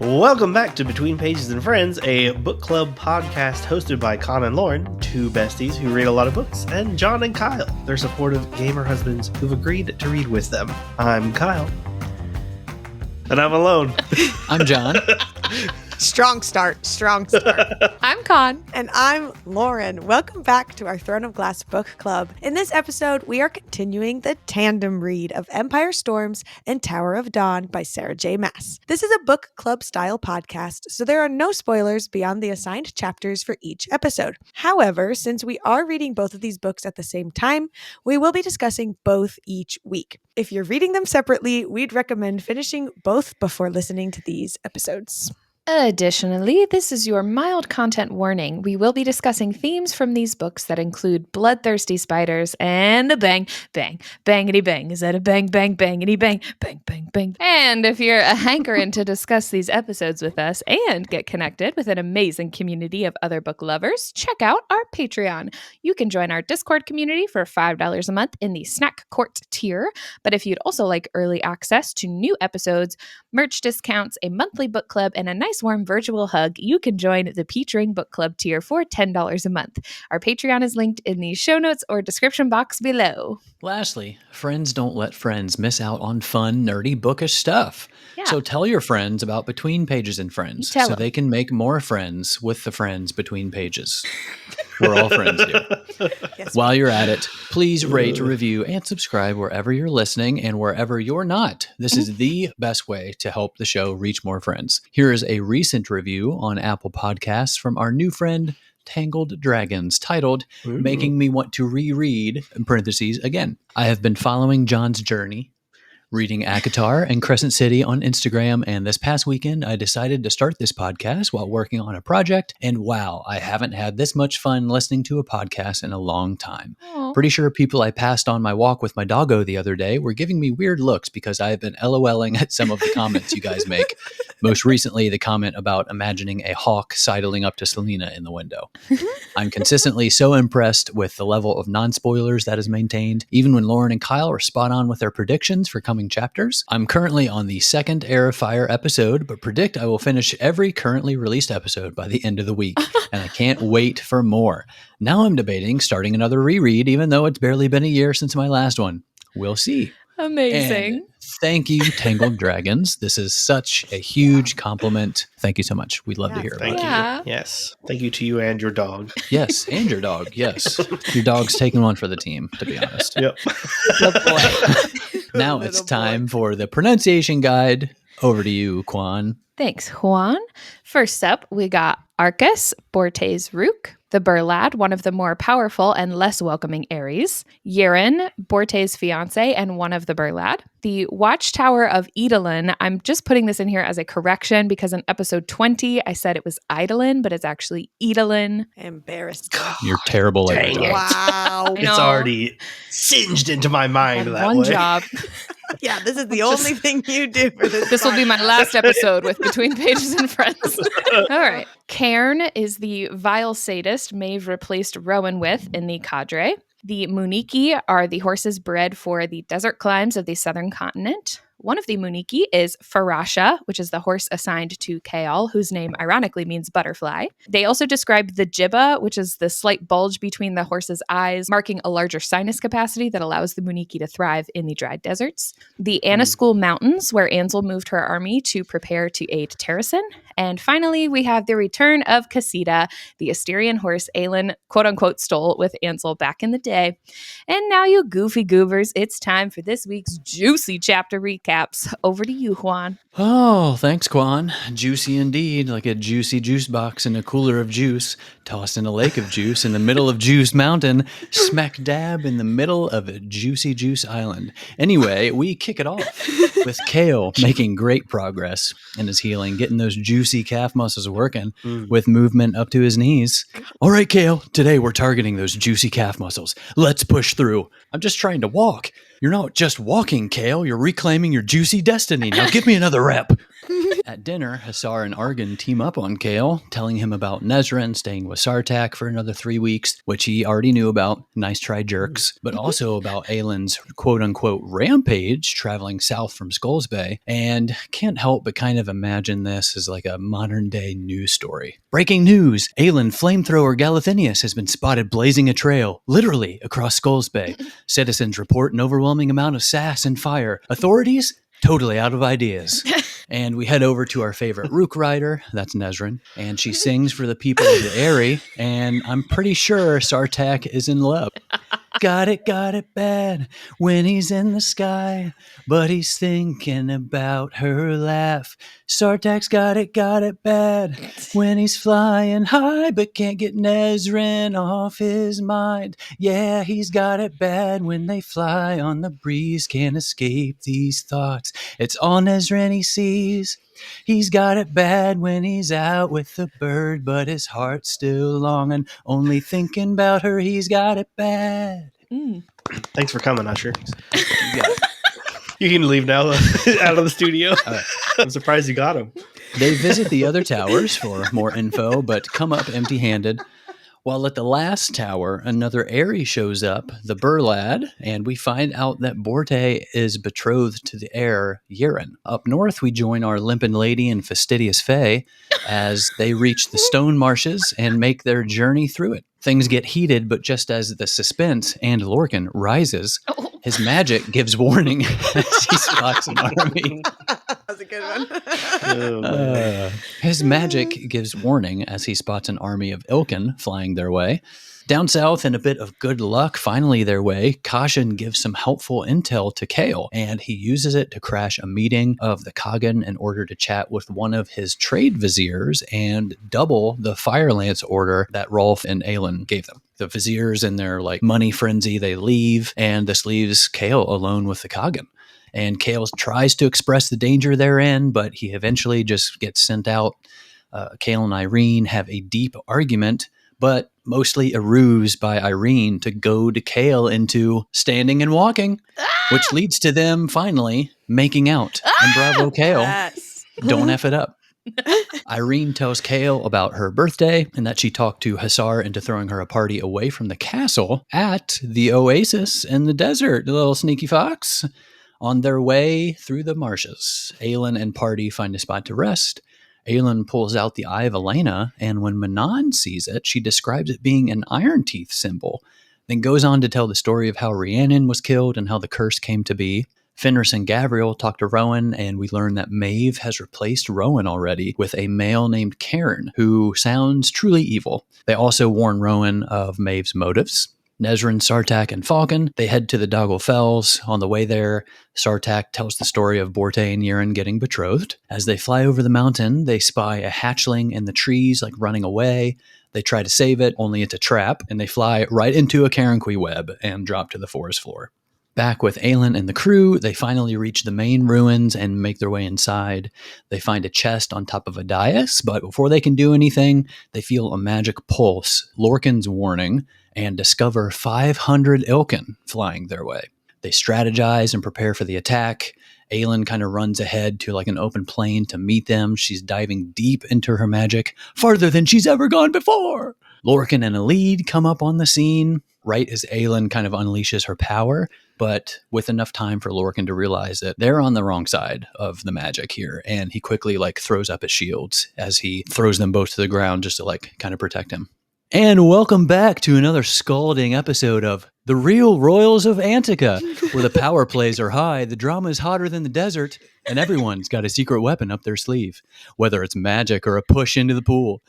Welcome back to Between Pages and Friends, a book club podcast hosted by Con and Lauren, two besties who read a lot of books, and John and Kyle, their supportive gamer husbands who've agreed to read with them. I'm Kyle. And I'm alone. I'm John. Strong start. I'm Con. And I'm Lauren. Welcome back to our Throne of Glass book club. In this episode, we are continuing the tandem read of Empire Storms and Tower of Dawn by Sarah J. Maas. This is a book club style podcast, so there are no spoilers beyond the assigned chapters for each episode. However, since we are reading both of these books at the same time, we will be discussing both each week. If you're reading them separately, we'd recommend finishing both before listening to these episodes. Additionally, this is your mild content warning. We will be discussing themes from these books that include bloodthirsty spiders and a bang, bang, bangity bang. Is that a bang, bang, bangity bang, bang, bang, bang? And if you're a hankering to discuss these episodes with us and get connected with an amazing community of other book lovers, check out our Patreon. You can join our Discord community for $5 a month in the Snack Court tier. But if you'd also like early access to new episodes, merch discounts, a monthly book club, and a nice warm virtual hug, you can join the Peach Ring Book Club tier for $10 a month. Our Patreon is linked in the show notes or description box below. Lastly, friends don't let friends miss out on fun, nerdy, bookish stuff. Yeah. So tell your friends about Between Pages and Friends Tell so 'em. they can make more friends with the friends between pages. We're all friends here. Yes. While you're at it, please rate, review, and subscribe wherever you're listening and wherever you're not. This is the best way to help the show reach more friends. Here is a recent review on Apple Podcasts from our new friend, Tangled Dragons, titled Making Me Want to Reread, in parentheses, again. I have been following John's journey, reading ACOTAR and Crescent City on Instagram, and this past weekend I decided to start this podcast while working on a project, and wow, I haven't had this much fun listening to a podcast in a long time. Aw. Pretty sure people I passed on my walk with my doggo the other day were giving me weird looks because I have been LOLing at some of the comments you guys make. Most recently, the comment about imagining a hawk sidling up to Selena in the window. I'm consistently so impressed with the level of non-spoilers that is maintained, even when Lauren and Kyle are spot on with their predictions for coming chapters. I'm currently on the second Air of Fire episode, but predict I will finish every currently released episode by the end of the week, and I can't wait for more. Now I'm debating starting another reread, even though it's barely been a year since my last one. We'll see. Amazing. And thank you, Tangled Dragons. This is such a huge compliment. Thank you so much. We'd love to hear about Thank it. Yeah. you. Yes. Thank you to you and your dog. Yes, and your dog. Yes. Your dog's taking one for the team, to be honest. Yep. Good boy. Now it's time for the pronunciation guide. Over to you, Quan. Thanks, Juan. First up, we got Arcus, Bortes Rook, the Burlad, one of the more powerful and less welcoming Ares, Yeren, Bortes' fiance and one of the Burlad, the Watchtower of Edelin. I'm just putting this in here as a correction because in episode 20, I said it was Eidolon, but it's actually Edelin. Embarrassed. You're terrible at Dang your it. job. Wow. It's already singed into my mind Had that one way. job. Yeah, this is the only thing you do for this. This will be my last episode with Between Pages and Friends. All right. Cairn is the vile sadist Maeve replaced Rowan with in the cadre. The Muniki are the horses bred for the desert climes of the southern continent. One of the Muniki is Farasha, which is the horse assigned to Kaal, whose name ironically means butterfly. They also describe the Jibba, which is the slight bulge between the horse's eyes, marking a larger sinus capacity that allows the Muniki to thrive in the dry deserts. The Anaskul Mountains, where Ansel moved her army to prepare to aid Terrasen. And finally, we have the return of Cassida, the Asterian horse Aelin quote-unquote stole with Ansel back in the day. And now, you goofy goobers, it's time for this week's juicy chapter recaps. Over to you, Juan. Oh, thanks, Quan. Juicy indeed, like a juicy juice box in a cooler of juice, tossed in a lake of juice in the middle of Juice Mountain, smack dab in the middle of a Juicy Juice Island. Anyway, we kick it off with Kale making great progress in his healing, getting those juicy calf muscles working with movement up to his knees. All right, Kale, today we're targeting those juicy calf muscles. Let's push through. I'm just trying to walk. You're not just walking, Kale. You're reclaiming your juicy destiny. Now give me another rep. At dinner, Hussar and Argan team up on Kale, telling him about Nezrin staying with Sartak for another 3 weeks, which he already knew about. Nice try, jerks. But also about Aylin's quote-unquote rampage traveling south from Skulls Bay. And can't help but kind of imagine this as like a modern-day news story. Breaking news! Aylin flamethrower Galathinius has been spotted blazing a trail, literally across Skulls Bay. Citizens report an overwhelming amount of sass and fire. Authorities? Totally out of ideas. And we head over to our favorite Rook rider, that's Nezrin, and she sings for the people of the Eyrie, and I'm pretty sure Sartak is in love. Got it bad when he's in the sky, but he's thinking about her laugh. Sartak's got it bad when he's flying high, but can't get Nezrin off his mind. Yeah, he's got it bad when they fly on the breeze, can't escape these thoughts. It's all Nezrin he sees. He's got it bad when he's out with the bird, but his heart's still longing, only thinking about her. He's got it bad. Thanks for coming, Usher. You got it. You can leave now out of the studio. I'm surprised you got him. They visit the other towers for more info, but come up empty-handed. While at the last tower, another Eyrie shows up, the Burlad, and we find out that Borte is betrothed to the heir, Yiren. Up north, we join our Limpin' Lady and Fastidious Fae as they reach the Stone Marshes and make their journey through it. Things get heated, but just as the suspense and Lorcan rises, his magic gives warning as he spots an army. That's a good one. His magic gives warning as he spots an army of Ilkin flying their way. Down south, in a bit of good luck, finally their way, Kashin gives some helpful intel to Kale, and he uses it to crash a meeting of the Kagan in order to chat with one of his trade viziers and double the Fire Lance order that Rolf and Aylin gave them. The viziers, in their money frenzy, they leave, and this leaves Kale alone with the Kagan. And Kale tries to express the danger they're in, but he eventually just gets sent out. Kale and Irene have a deep argument, but mostly a ruse by Irene to goad Kale into standing and walking, which leads to them finally making out. And bravo, Kale. Yes. Don't F it up. Irene tells Kale about her birthday and that she talked to Hussar into throwing her a party away from the castle at the oasis in the desert, the little sneaky fox. On their way through the marshes, Aylin and party find a spot to rest. Aylin pulls out the Eye of Elena, and when Manon sees it, she describes it being an Iron Teeth symbol, then goes on to tell the story of how Rhiannon was killed and how the curse came to be. Fenris and Gavriel talk to Rowan, and we learn that Maeve has replaced Rowan already with a male named Cairn, who sounds truly evil. They also warn Rowan of Maeve's motives. Nezrin, Sartak, and Falcon, they head to the Doggle Fells. On the way there, Sartak tells the story of Borte and Yiren getting betrothed. As they fly over the mountain, they spy a hatchling in the trees, running away. They try to save it, only it's a trap, and they fly right into a Karanqui web and drop to the forest floor. Back with Aylin and the crew, they finally reach the main ruins and make their way inside. They find a chest on top of a dais, but before they can do anything, they feel a magic pulse, Lorcan's warning, and discover 500 Ilkin flying their way. They strategize and prepare for the attack. Aylin kind of runs ahead to an open plain to meet them. She's diving deep into her magic, farther than she's ever gone before. Lorcan and Elide come up on the scene right as Aylin kind of unleashes her power, but with enough time for Lorcan to realize that they're on the wrong side of the magic here, and he quickly throws up his shields as he throws them both to the ground just to kind of protect him. And welcome back to another scalding episode of The Real Royals of Antica, where the power plays are high, the drama is hotter than the desert, and everyone's got a secret weapon up their sleeve, whether it's magic or a push into the pool.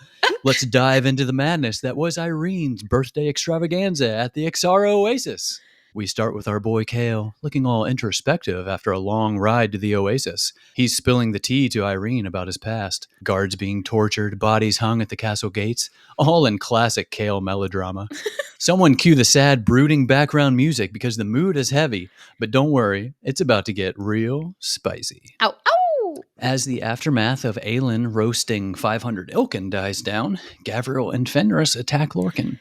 Let's dive into the madness that was Irene's birthday extravaganza at the Exara Oasis. We start with our boy Kale, looking all introspective after a long ride to the oasis. He's spilling the tea to Irene about his past. Guards being tortured, bodies hung at the castle gates, all in classic Kale melodrama. Someone cue the sad, brooding background music because the mood is heavy. But don't worry, it's about to get real spicy. Ow, ow! As the aftermath of Aylin roasting 500 Ilkin dies down, Gavriel and Fenris attack Lorcan.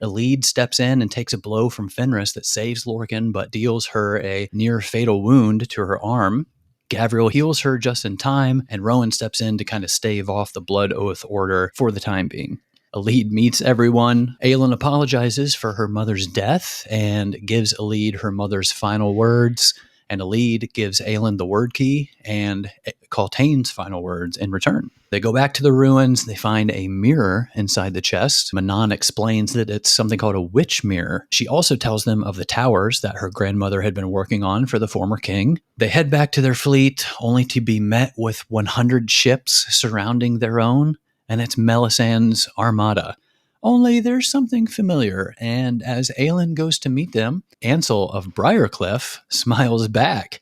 Elide steps in and takes a blow from Fenris that saves Lorcan but deals her a near-fatal wound to her arm. Gavriel heals her just in time, and Rowan steps in to kind of stave off the Blood Oath Order for the time being. Elide meets everyone. Aelin apologizes for her mother's death and gives Elide her mother's final words. And Elide gives Aelin the word key and Coltane's final words in return. They go back to the ruins. They find a mirror inside the chest. Manon explains that it's something called a witch mirror. She also tells them of the towers that her grandmother had been working on for the former king. They head back to their fleet, only to be met with 100 ships surrounding their own. And it's Melisandre's armada. Only there's something familiar, and as Aelin goes to meet them, Ansel of Briarcliff smiles back.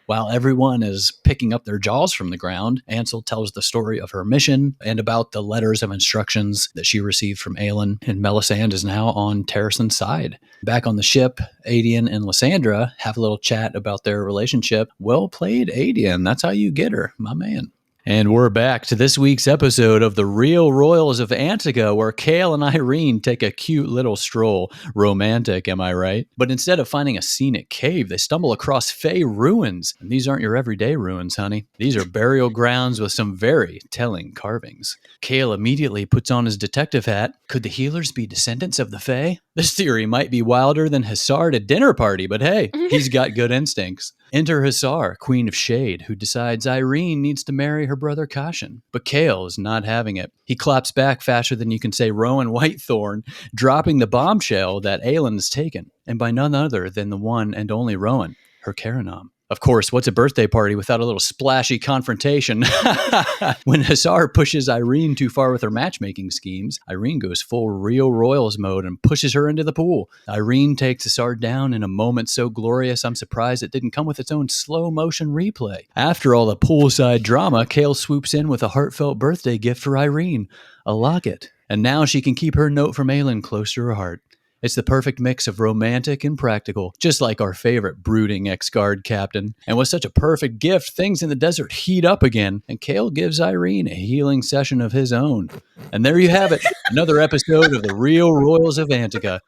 While everyone is picking up their jaws from the ground, Ansel tells the story of her mission and about the letters of instructions that she received from Aelin, and Melisandre is now on Terrasen's side. Back on the ship, Aedion and Lysandra have a little chat about their relationship. Well played, Aedion. That's how you get her, my man. And we're back to this week's episode of The Real Royals of Antica, where Chaol and Irene take a cute little stroll. Romantic, am I right? But instead of finding a scenic cave, they stumble across Fey ruins. And these aren't your everyday ruins, honey. These are burial grounds with some very telling carvings. Chaol immediately puts on his detective hat. Could the healers be descendants of the Fey? This theory might be wilder than Hussar at a dinner party, but hey, he's got good instincts. Enter Hussar, Queen of Shade, who decides Irene needs to marry her brother Kashin. But Chaol is not having it. He claps back faster than you can say Rowan Whitethorn, dropping the bombshell that Aelin has taken, and by none other than the one and only Rowan, her Karanom. Of course, what's a birthday party without a little splashy confrontation? When Hussar pushes Irene too far with her matchmaking schemes, Irene goes full Real Royals mode and pushes her into the pool. Irene takes Hussar down in a moment so glorious I'm surprised it didn't come with its own slow motion replay. After all the poolside drama, Chaol swoops in with a heartfelt birthday gift for Irene, a locket. And now she can keep her note from Aelin close to her heart. It's the perfect mix of romantic and practical, just like our favorite brooding ex-guard captain. And with such a perfect gift, things in the desert heat up again, and Chaol gives Irene a healing session of his own. And there you have it, another episode of The Real Royals of Antica.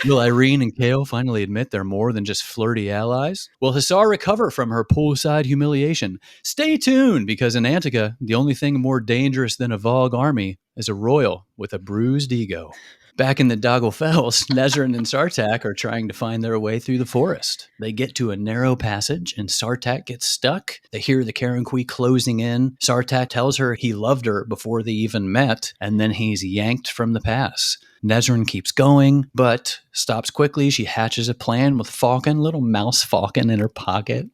Will Irene and Chaol finally admit they're more than just flirty allies? Will Hussar recover from her poolside humiliation? Stay tuned, because in Antica, the only thing more dangerous than a Vogue army is a royal with a bruised ego. Back in the Doggle Fells, Nezran and Sartak are trying to find their way through the forest. They get to a narrow passage, and Sartak gets stuck. They hear the Karanqui closing in. Sartak tells her he loved her before they even met, and then he's yanked from the pass. Nezran keeps going, but stops quickly. She hatches a plan with Falcon, little mouse Falcon in her pocket,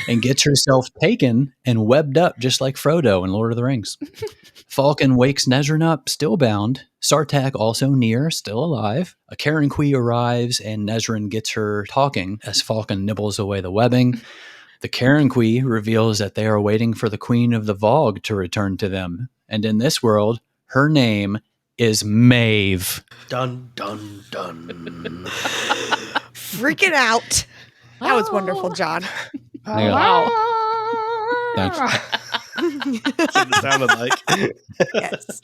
and gets herself taken and webbed up just like Frodo in Lord of the Rings. Falcon wakes Nezran up, still bound. Sartak also near, still alive. A Karanqui arrives, and Nezran gets her talking as Falcon nibbles away the webbing. The Karanqui reveals that they are waiting for the Queen of the Vogue to return to them. And in this world, her name is Maeve. Dun, dun, dun. Freaking out. That was wonderful, John. Wow. Thanks. That's what it sounded like. Yes.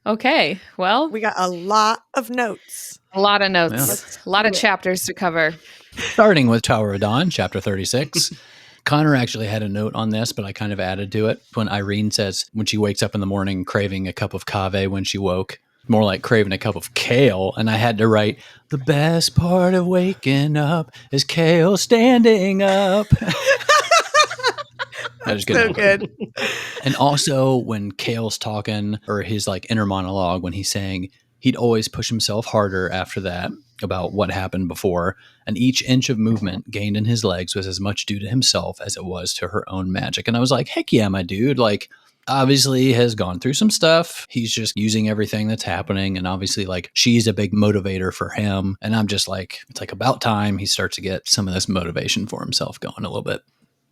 Okay, well, We got a lot of notes. a lot of notes, Yeah. a lot of chapters to cover. Starting with Tower of Dawn, chapter 36. Connor actually had a note on this, but I kind of added to it. When Irene says when she wakes up in the morning craving a cup of cave when she woke, more like craving a cup of kale. And I had to write, the best part of waking up is kale standing up. That was good. So good. And also when Kale's talking, or his like inner monologue, when he's saying he'd always push himself harder after that about what happened before, and each inch of movement gained in his legs was as much due to himself as it was to her own magic. And I was like, heck yeah, my dude. Like, obviously has gone through some stuff. He's just using everything that's happening. And obviously, like, she's a big motivator for him. And I'm just like, it's like about time he starts to get some of this motivation for himself going a little bit.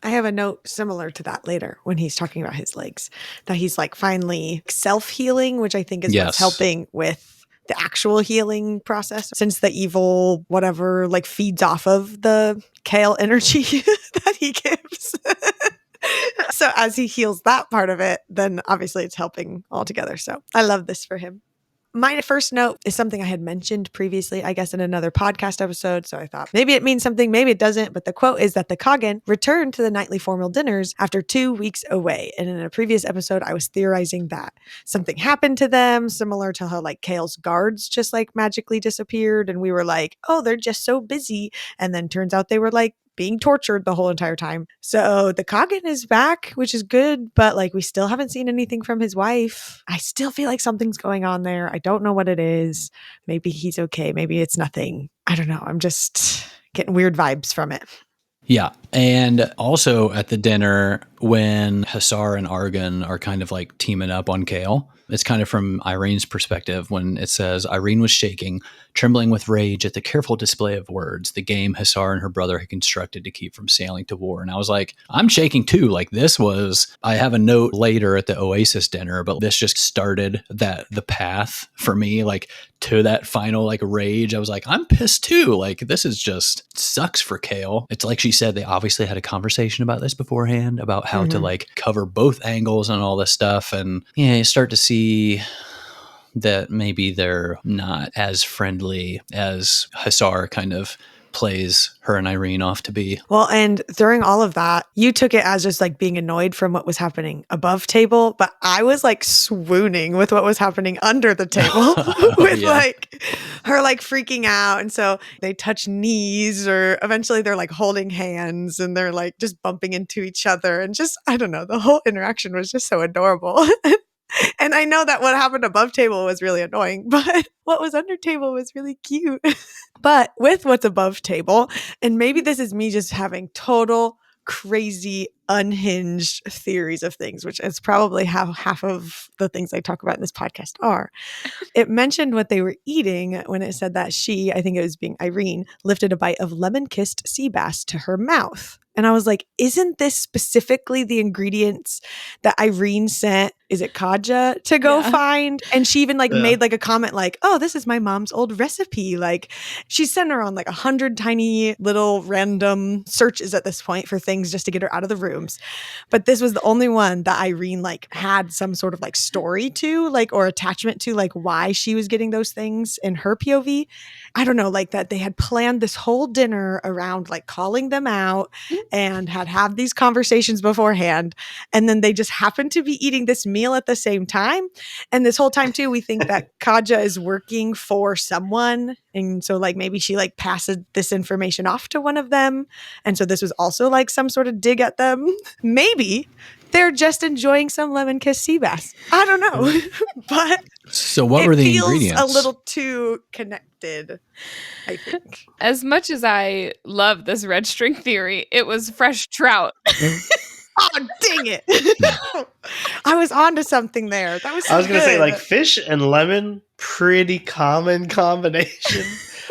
I have a note similar to that later when he's talking about his legs, that he's like finally self-healing, which I think is what's helping with the actual healing process, since the evil whatever like feeds off of the kale energy that he gives. So as he heals that part of it, then obviously it's helping all together. So I love this for him. My first note is something I had mentioned previously, I guess, in another podcast episode. So I thought maybe it means something, maybe it doesn't. But the quote is that the Kagan returned to the nightly formal dinners after 2 weeks away. And in a previous episode, I was theorizing that something happened to them, similar to how like Kale's guards just like magically disappeared. And we were like, oh, they're just so busy. And then turns out they were like being tortured the whole entire time. So the Kagan is back, which is good, but like we still haven't seen anything from his wife. I still feel like something's going on there. I don't know what it is. Maybe he's okay. Maybe it's nothing. I don't know. I'm just getting weird vibes from it. Yeah. And also at the dinner, when Hussar and Argan are kind of like teaming up on Kale, it's kind of from Irene's perspective when it says Irene was shaking, trembling with rage at the careful display of words, the game Hussar and her brother had constructed to keep from sailing to war. And I was like, I'm shaking too. Like this was, I have a note later at the Oasis dinner, but this just started the path for me, like to that final like rage. I was like, I'm pissed too. Like this is just sucks for Kale. It's like she said, they obviously had a conversation about this beforehand about how to like cover both angles and all this stuff. And yeah, you start to see that maybe they're not as friendly as Hussar kind of plays her and Irene off to be. Well, and during all of that, you took it as just like being annoyed from what was happening above table, but I was like swooning with what was happening under the table with like her like freaking out. And so they touch knees, or eventually they're like holding hands and they're like just bumping into each other. And just, I don't know, the whole interaction was just so adorable. And I know that what happened above table was really annoying, but what was under table was really cute. But with what's above table, and maybe this is me just having total crazy unhinged theories of things, which is probably how half of the things I talk about in this podcast are. It mentioned what they were eating when it said that she, I think it was being Irene, lifted a bite of lemon-kissed sea bass to her mouth. And I was like, isn't this specifically the ingredients that Irene sent, is it Kaja, to go find? And she even like made like a comment like, oh, this is my mom's old recipe. Like she sent her on like 100 tiny little random searches at this point for things just to get her out of the rooms. But this was the only one that Irene like had some sort of like story to, like, or attachment to, like why she was getting those things in her POV. I don't know, like that they had planned this whole dinner around like calling them out and had these conversations beforehand. And then they just happened to be eating this meal at the same time. And this whole time too, we think that Kaja is working for someone. And so like maybe she like passes this information off to one of them. And so this was also like some sort of dig at them. Maybe they're just enjoying some lemon-kissed sea bass. I don't know. But so what were the ingredients? A little too connected, I think. As much as I love this red string theory, it was fresh trout. Oh, dang it. I was onto something there. That was so I was going to say, good. like, fish and lemon, pretty common combination.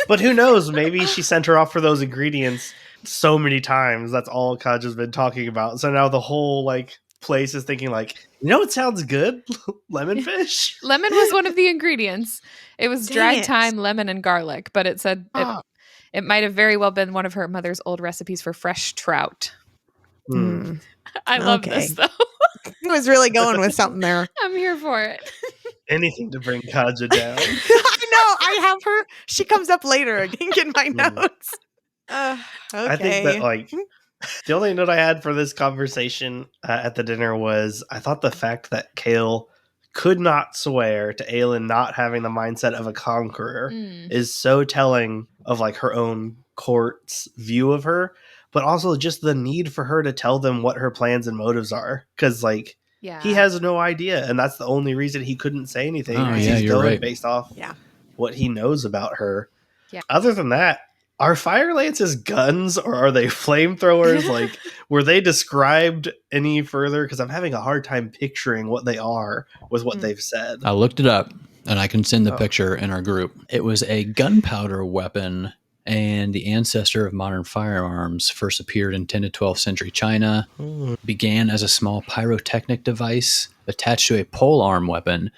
But who knows? Maybe she sent her off for those ingredients so many times. That's all Kaja's been talking about. So now the whole, like, place is thinking, like, you know what sounds good? Lemon fish? Lemon was one of the ingredients. It was dry thyme, lemon, and garlic. But it said it might have very well been one of her mother's old recipes for fresh trout. I love this, though. I was really going with something there. I'm here for it. Anything to bring Kaja down. I know. I have her. She comes up later, I think, in my notes. Okay. I think that, like, the only note I had for this conversation at the dinner was I thought the fact that Kale could not swear to Aelin not having the mindset of a conqueror is so telling of, like, her own court's view of her. But also just the need for her to tell them what her plans and motives are. Because, like, he has no idea. And that's the only reason he couldn't say anything. Oh, he's you're going right. based off what he knows about her. Yeah. Other than that, are fire lances guns or are they flamethrowers? Like, were they described any further? Because I'm having a hard time picturing what they are with what they've said. I looked it up, and I can send the picture in our group. It was a gunpowder weapon, and the ancestor of modern firearms, first appeared in 10 to 12th century China, began as a small pyrotechnic device attached to a polearm weapon,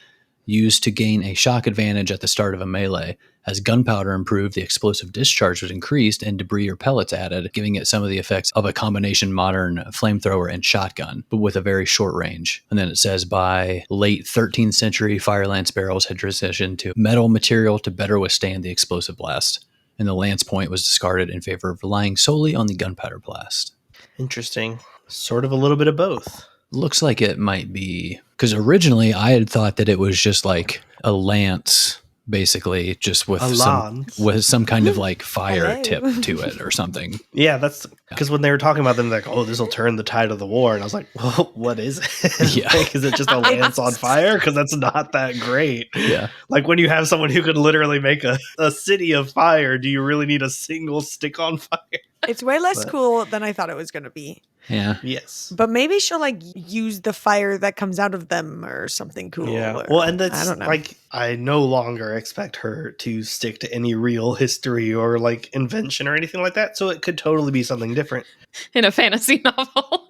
used to gain a shock advantage at the start of a melee. As gunpowder improved, the explosive discharge was increased and debris or pellets added, giving it some of the effects of a combination modern flamethrower and shotgun, but with a very short range. And then it says by late 13th century, fire lance barrels had transitioned to metal material to better withstand the explosive blast, and the lance point was discarded in favor of relying solely on the gunpowder blast. Interesting. Sort of a little bit of both. Looks like it might be, because originally I had thought that it was just like a lance, basically, just with some kind of like fire tip to it or something. Yeah, that's because when they were talking about them, like, oh, this will turn the tide of the war, and I was like, well, what is it? Yeah. Like, is it just a lance on fire? Because that's not that great. Yeah. Like when you have someone who could literally make a city of fire, do you really need a single stick on fire? It's way less cool than I thought it was going to be. Yeah. Yes. But maybe she'll like use the fire that comes out of them or something cool. Yeah. Well, and that's I don't know. like, I no longer expect her to stick to any real history or like invention or anything like that. So it could totally be something different. In a fantasy novel.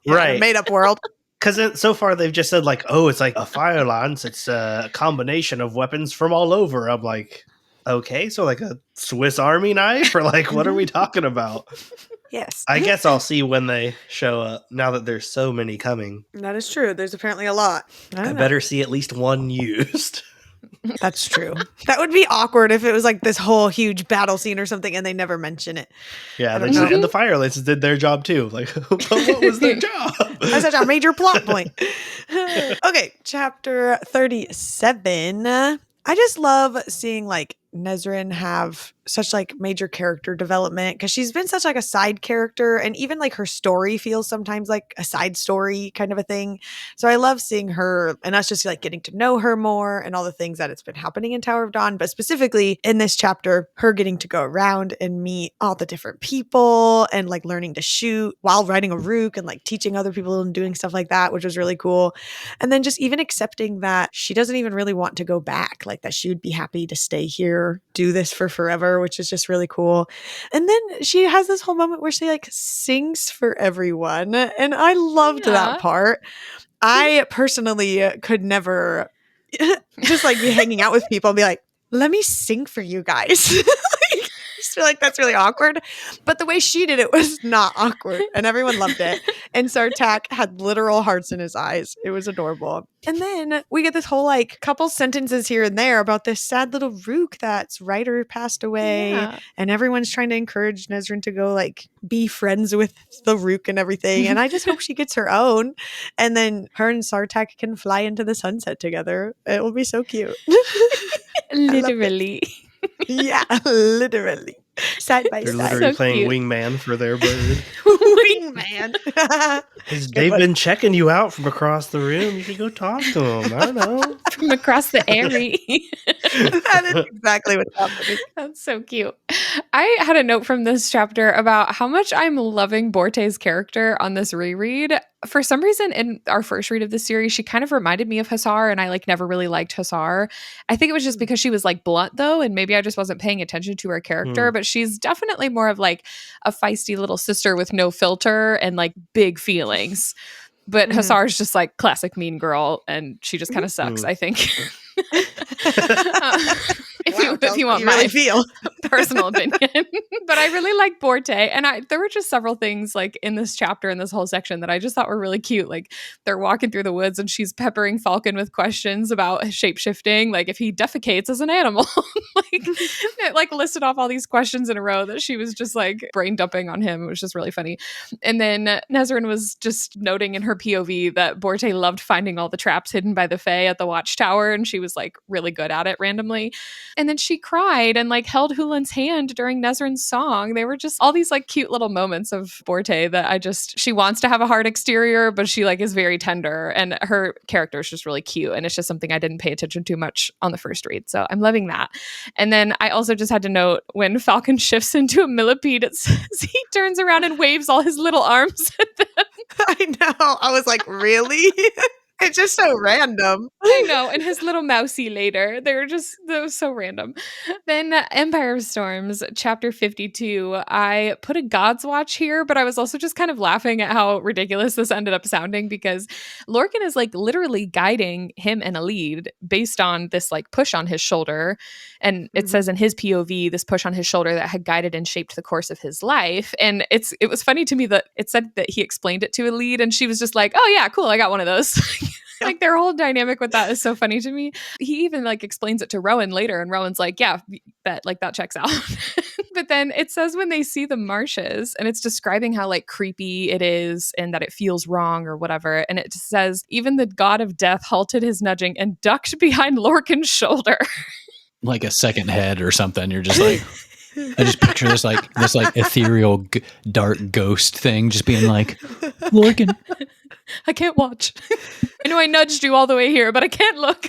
Right. Made up world. Because so far they've just said like, oh, it's like a fire lance. It's a combination of weapons from all over. I'm like, okay, so like a Swiss Army knife, or like, what are we talking about? Yes. I guess I'll see when they show up, now that there's so many coming. That is true. There's apparently a lot. I better see at least one used. That's true. That would be awkward if it was like this whole huge battle scene or something and they never mention it. Yeah, and the fire lances did their job too. Like, but what was their job? That's such a major plot point. Okay, chapter 37. I just love seeing like Nesrin have such like major character development because she's been such like a side character, and even like her story feels sometimes like a side story kind of a thing. So I love seeing her and us just like getting to know her more and all the things that it's been happening in Tower of Dawn, but specifically in this chapter, her getting to go around and meet all the different people and like learning to shoot while riding a rook and like teaching other people and doing stuff like that, which was really cool. And then just even accepting that she doesn't even really want to go back, like that she would be happy to stay here, do this for forever, which is just really cool. And then she has this whole moment where she like sings for everyone, and I loved that part. I personally could never just like be hanging out with people and be like, let me sing for you guys. I just feel like that's really awkward. But the way she did it was not awkward, and everyone loved it. And Sartak had literal hearts in his eyes. It was adorable. And then we get this whole like couple sentences here and there about this sad little rook that's Ryder passed away. Yeah. And everyone's trying to encourage Nesrin to go like be friends with the rook and everything. And I just hope she gets her own. And then her and Sartak can fly into the sunset together. It will be so cute. Literally. Yeah, literally. Side by They're side. literally So playing cute. wingman for their bird. Wingman. They've been checking you out from across the room. You should go talk to them. I don't know. From across the airy. That is exactly what's happening. That's so cute. I had a note from this chapter about how much I'm loving Borte's character on this reread. For some reason, in our first read of the series, she kind of reminded me of Hussar, and I like never really liked Hussar. I think it was just because she was like blunt though, and maybe I just wasn't paying attention to her character, but she's definitely more of like a feisty little sister with no filter and like big feelings. But Hussar's just like classic mean girl, and she just kind of sucks, I think. If you want my personal opinion. But I really like Borte, and there were just several things like in this chapter, in this whole section, that I just thought were really cute. Like they're walking through the woods and she's peppering Falcon with questions about shape-shifting, like if he defecates as an animal. It like listed off all these questions in a row that she was just like brain dumping on him. It was just really funny. And then Nesrin was just noting in her POV that Borte loved finding all the traps hidden by the Fae at the watchtower, and she was like really good at it randomly. And then she cried and like held Hulin's hand during Nesrin's song. They were just all these like cute little moments of Borte that she wants to have a hard exterior, but she like is very tender, and her character is just really cute. And it's just something I didn't pay attention to much on the first read. So I'm loving that. And then I also just had to note when Falcon shifts into a millipede, it says he turns around and waves all his little arms at them. I know. I was like, really? It's just so random. I know. And his little mousy later. They were so random. Then Empire of Storms, chapter 52. I put a God's Watch here, but I was also just kind of laughing at how ridiculous this ended up sounding because Lorcan is like literally guiding him and Alid based on this like push on his shoulder. And it says in his POV, this push on his shoulder that had guided and shaped the course of his life. And it was funny to me that it said that he explained it to Alid and she was just like, oh yeah, cool, I got one of those. Like their whole dynamic with that is so funny to me. He even like explains it to Rowan later and Rowan's like, yeah, that checks out. But then it says when they see the marshes and it's describing how like creepy it is and that it feels wrong or whatever. And it says even the god of death halted his nudging and ducked behind Lorcan's shoulder. Like a second head or something. You're just like, I just picture this like ethereal dark ghost thing just being like, Lorcan. I can't watch. I know I nudged you all the way here, but I can't look.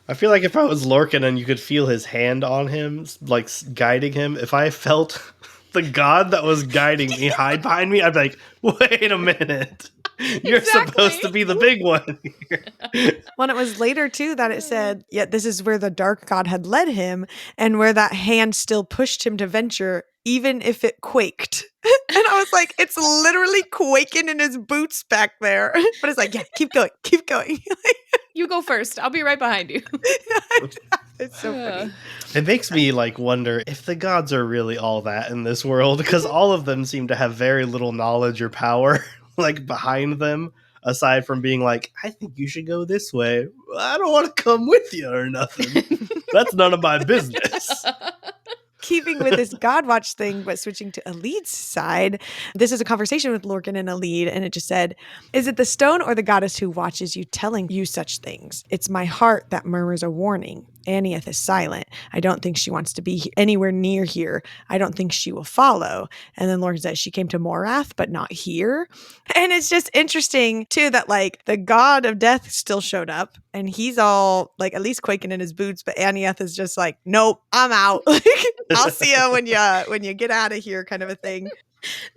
I feel like if I was Lorcan and you could feel his hand on him, like guiding him, if I felt the god that was guiding me hide behind me, I'd be like, wait a minute. You're supposed to be the big one here. Well, it was later too that it said, yeah, this is where the dark god had led him and where that hand still pushed him to venture, even if it quaked. And I was like, it's literally quaking in his boots back there. But it's like, yeah, keep going, keep going. You go first. I'll be right behind you. It's so funny. It makes me like wonder if the gods are really all that in this world, because all of them seem to have very little knowledge or power like behind them, aside from being like, I think you should go this way. I don't want to come with you or nothing. That's none of my business. Keeping with this Godwatch thing, but switching to Alid's side, this is a conversation with Lorcan and Alid, and it just said, is it the stone or the goddess who watches you telling you such things? It's my heart that murmurs a warning. Anieth is silent. I don't think she wants to be anywhere near here. I don't think she will follow. And then Lorcan says she came to Morath, but not here. And it's just interesting, too, that like the god of death still showed up and he's all like at least quaking in his boots. But Anieth is just like, nope, I'm out. I'll see you when you get out of here kind of a thing.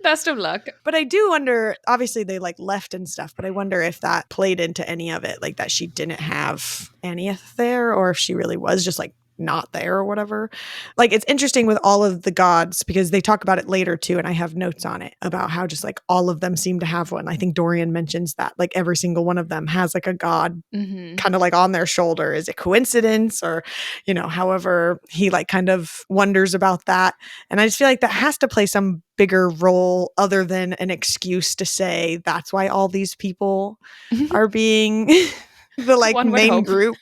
Best of luck. But I do wonder, obviously they like left and stuff, but I wonder if that played into any of it, like that she didn't have Anieth there or if she really was just like not there or whatever. Like it's interesting with all of the gods because they talk about it later too, and I have notes on it about how just like all of them seem to have one. I think Dorian mentions that like every single one of them has like a god kind of like on their shoulder. Is it coincidence or, you know, however he like kind of wonders about that. And I just feel like that has to play some bigger role other than an excuse to say that's why all these people are being the like main group.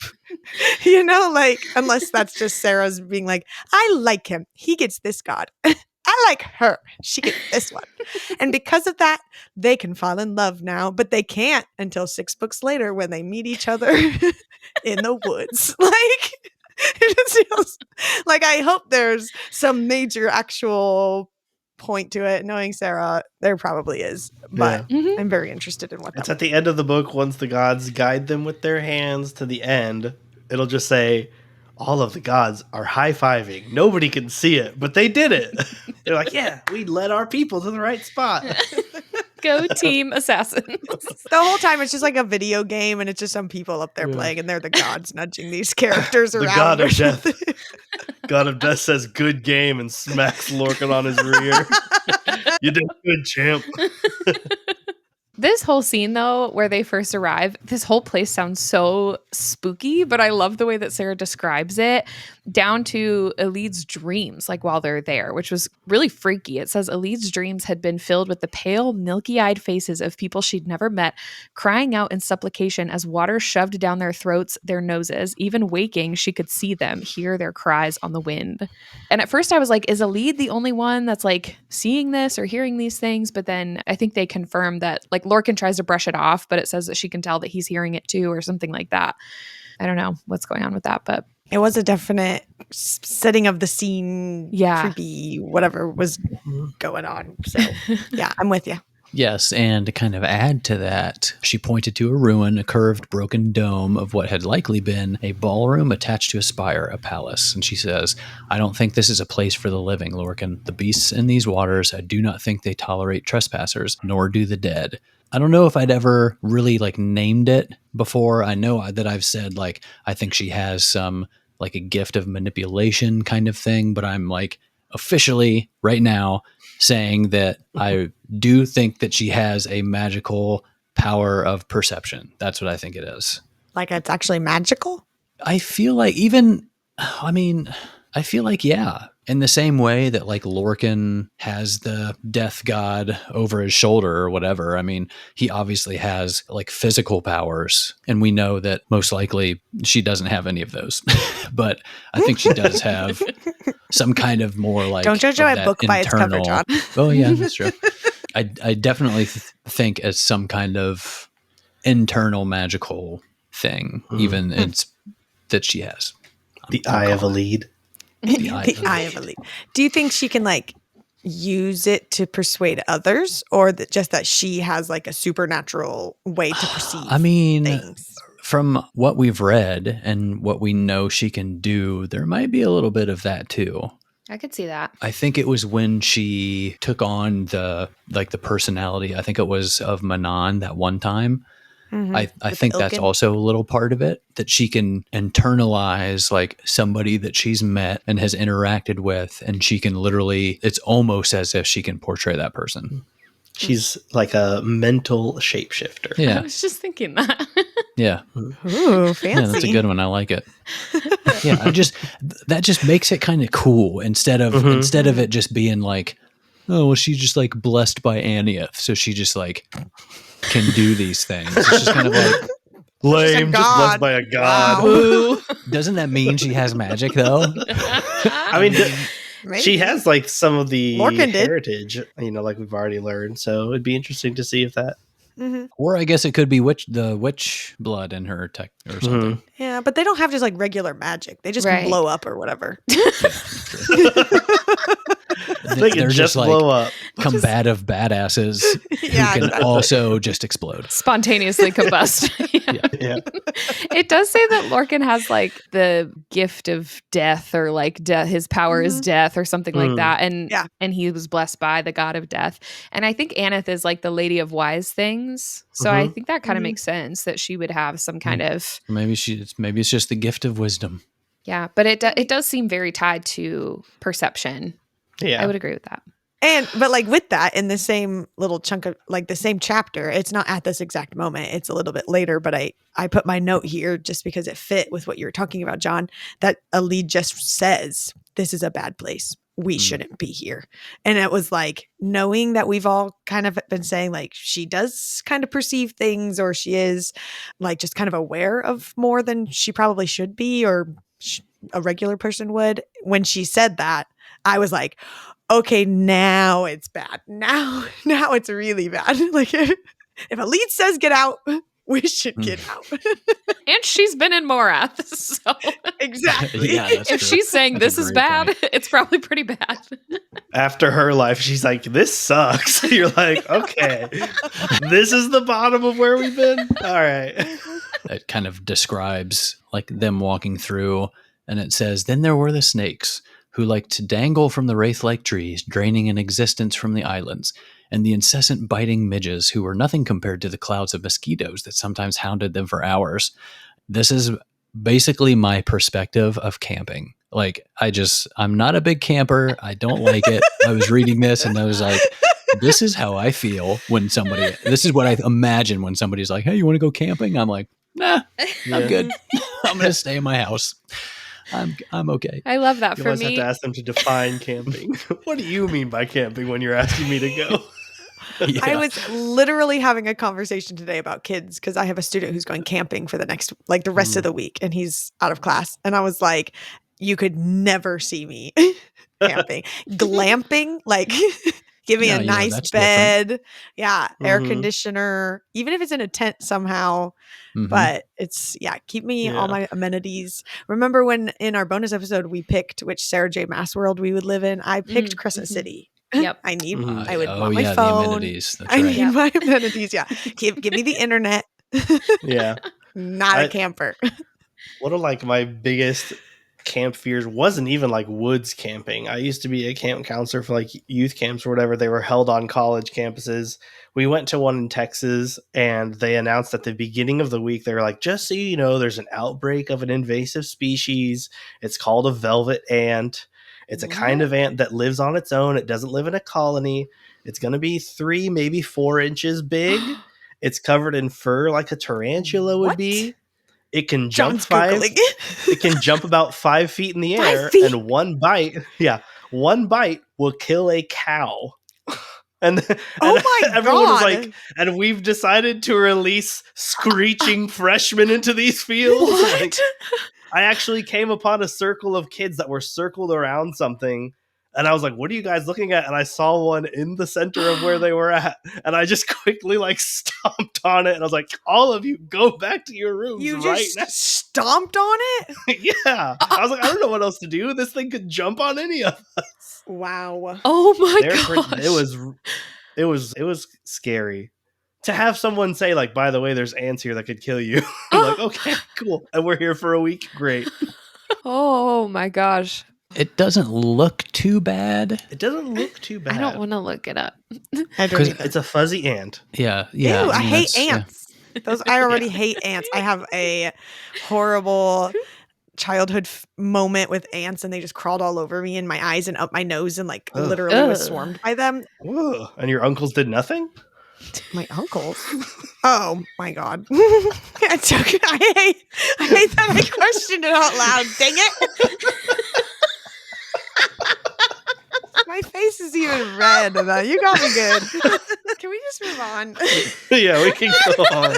You know, like, unless that's just Sarah's being like, I like him. He gets this god. I like her. She gets this one. And because of that, they can fall in love now, but they can't until 6 books later when they meet each other in the woods. Like, it just feels like I hope there's some major actual point to it. Knowing Sarah, there probably is, but I'm very interested in what it's at the end of the book. Once the gods guide them with their hands to the end, it'll just say all of the gods are high-fiving. Nobody can see it, but they did it. They're like, yeah, we led our people to the right spot. Go team assassins. The whole time it's just like a video game and it's just some people up there playing and they're the gods nudging these characters the around. God of death. God of death says good game and smacks Lorcan on his rear. You did good, champ. This whole scene, though, where they first arrive, this whole place sounds so spooky, but I love the way that Sarah describes it, down to Alid's dreams, like while they're there, which was really freaky. It says Alid's dreams had been filled with the pale, milky-eyed faces of people she'd never met, crying out in supplication as water shoved down their throats, their noses. Even waking, she could see them, hear their cries on the wind. And at first I was like, is Alid the only one that's like seeing this or hearing these things? But then I think they confirm that like Lorcan tries to brush it off, but it says that she can tell that he's hearing it too or something like that. I don't know what's going on with that, but it was a definite setting of the scene. Yeah. Creepy, whatever was going on. So yeah, I'm with you. Yes, and to kind of add to that, she pointed to a ruin, a curved, broken dome of what had likely been a ballroom attached to a spire, a palace. And she says, I don't think this is a place for the living, Lorcan. The beasts in these waters, I do not think they tolerate trespassers, nor do the dead. I don't know if I'd ever really named it before. I know that I've said I think she has some a gift of manipulation kind of thing, but I'm officially right now saying that I do think that she has a magical power of perception. That's what I think it is. It's actually magical? I feel yeah. In the same way that Lorcan has the death god over his shoulder or whatever. I mean, he obviously has physical powers, and we know that most likely she doesn't have any of those. But I think she does have some kind of more Don't judge a book by its cover, John. Oh yeah, that's true. I definitely think it's some kind of internal magical thing, even it's that she has. The eye of a lead. The eye of a lead. Do you think she can use it to persuade others, or just that she has a supernatural way to perceive things? From what we've read and what we know she can do, there might be a little bit of that too. I could see that. I think it was when she took on the personality, I think it was of Manon that one time. Mm-hmm. I think that's also a little part of it, that she can internalize somebody that she's met and has interacted with, and she can literally, it's almost as if she can portray that person. She's like a mental shapeshifter. Yeah. I was just thinking that. Yeah. Ooh, fancy. Yeah, that's a good one. I like it. Yeah, that just makes it kind of cool instead of it just being oh, well, she's just blessed by Anieth, so she just can do these things. It's just kind of lame, just blessed by a god. Wow. Doesn't that mean she has magic though? I mean, Maybe. she has some of the Lorcan did. heritage, we've already learned. So it'd be interesting to see if that. Mm-hmm. Or I guess it could be the witch blood in her tech or something. Yeah, but they don't have just regular magic. They just Right. can blow up or whatever. They can just blow up. Combative badasses Yeah, who can exactly. also just explode. Spontaneously combust. Yeah. It does say that Lorcan has the gift of death, or his power is death, or something like that. And Yeah. and he was blessed by the god of death. And I think Aneth is the lady of wise things. So I think that kind of makes sense that she would have some kind of Maybe it's just the gift of wisdom. yeah. But it does seem very tied to perception. Yeah. I would agree with that. But with that, in the same little chunk of the same chapter, it's not at this exact moment. It's a little bit later, but I put my note here just because it fit with what you were talking about, John, that a lead just says, this is a bad place. We shouldn't be here. And it was knowing that we've all kind of been saying she does kind of perceive things, or she is just kind of aware of more than she probably should be, or a regular person would. When she said that, I was okay, now it's bad. Now it's really bad. If a lead says get out, we should get out. And she's been in Morath, so Exactly. Yeah, that's if true. she's saying That's this a is great bad, point. it's probably pretty bad. After her life, she's this sucks. You're okay, this is the bottom of where we've been. All right. It kind of describes them walking through, and it says, then there were the snakes, who liked to dangle from the wraith-like trees, draining an existence from the islands, and the incessant biting midges, who were nothing compared to the clouds of mosquitoes that sometimes hounded them for hours. This is basically my perspective of camping. I'm not a big camper. I don't like it. I was reading this and I was this is how I feel when this is what I imagine when somebody's hey, you want to go camping? I'm nah, I'm good. I'm going to stay in my house. I'm okay. I love that. You For always have me, to ask them to define camping. What do you mean by camping when you're asking me to go? Yeah. I was literally having a conversation today about kids because I have a student who's going camping for the next, the rest of the week, and he's out of class. And I was you could never see me camping. Glamping, give me Yeah, a yeah, nice that's bed. Yeah. Air Mhm. conditioner, even if it's in a tent somehow. Mhm. But it's, keep me all my amenities. Remember when in our bonus episode we picked which Sarah J. Maas world we would live in? I picked Crescent City. Yep. I need. Mhm. I would Oh, want my yeah, the phone. amenities. That's I right. need Yep. my amenities. Yeah, give me the internet. Yeah. Not a I- camper. One of like my biggest camp fears wasn't even like woods camping. I used to be a camp counselor for like youth camps or whatever. They were held on college campuses. We went to one in Texas and they announced at the beginning of the week, they were like, just so you know, there's an outbreak of an invasive species. It's called a velvet ant. It's a kind of ant that lives on its own. It doesn't live in a colony. It's going to be 3, maybe 4 inches big. It's covered in fur like a tarantula would What? be. It can jump John's Googling it. It can jump about 5 feet in the 5 air, feet? and one bite will kill a cow. And, Oh and my everyone was God. like, and we've decided to release screeching freshmen into these fields. What? Like, I actually came upon a circle of kids that were circled around something. And I was like, what are you guys looking at? And I saw one in the center of where they were at. And I just quickly like stomped on it. And I was like, all of you go back to your rooms You right just now. stomped on it? Yeah. I was like, I don't know what else to do. This thing could jump on any of us. Wow. Oh my Gosh. It was scary. To have someone say, like, by the way, there's ants here that could kill you. I'm like, okay, cool. And we're here for a week. Great. Oh my gosh. It doesn't look too bad. It doesn't look too bad. I don't want to look it up. I don't 'Cause either. It's a fuzzy ant. Yeah. Ew, Yeah. I mean, hate that's- yeah. ants. Those I already hate ants. I have a horrible childhood moment with ants, and they just crawled all over me and my eyes and up my nose, and like Ugh. literally was Ugh. swarmed by them. Ugh. And your uncles did nothing? My uncles. Oh my God. I hate that I questioned it out loud. Dang it. My face is even red. You got me good. Can we just move on? Yeah, we can go on.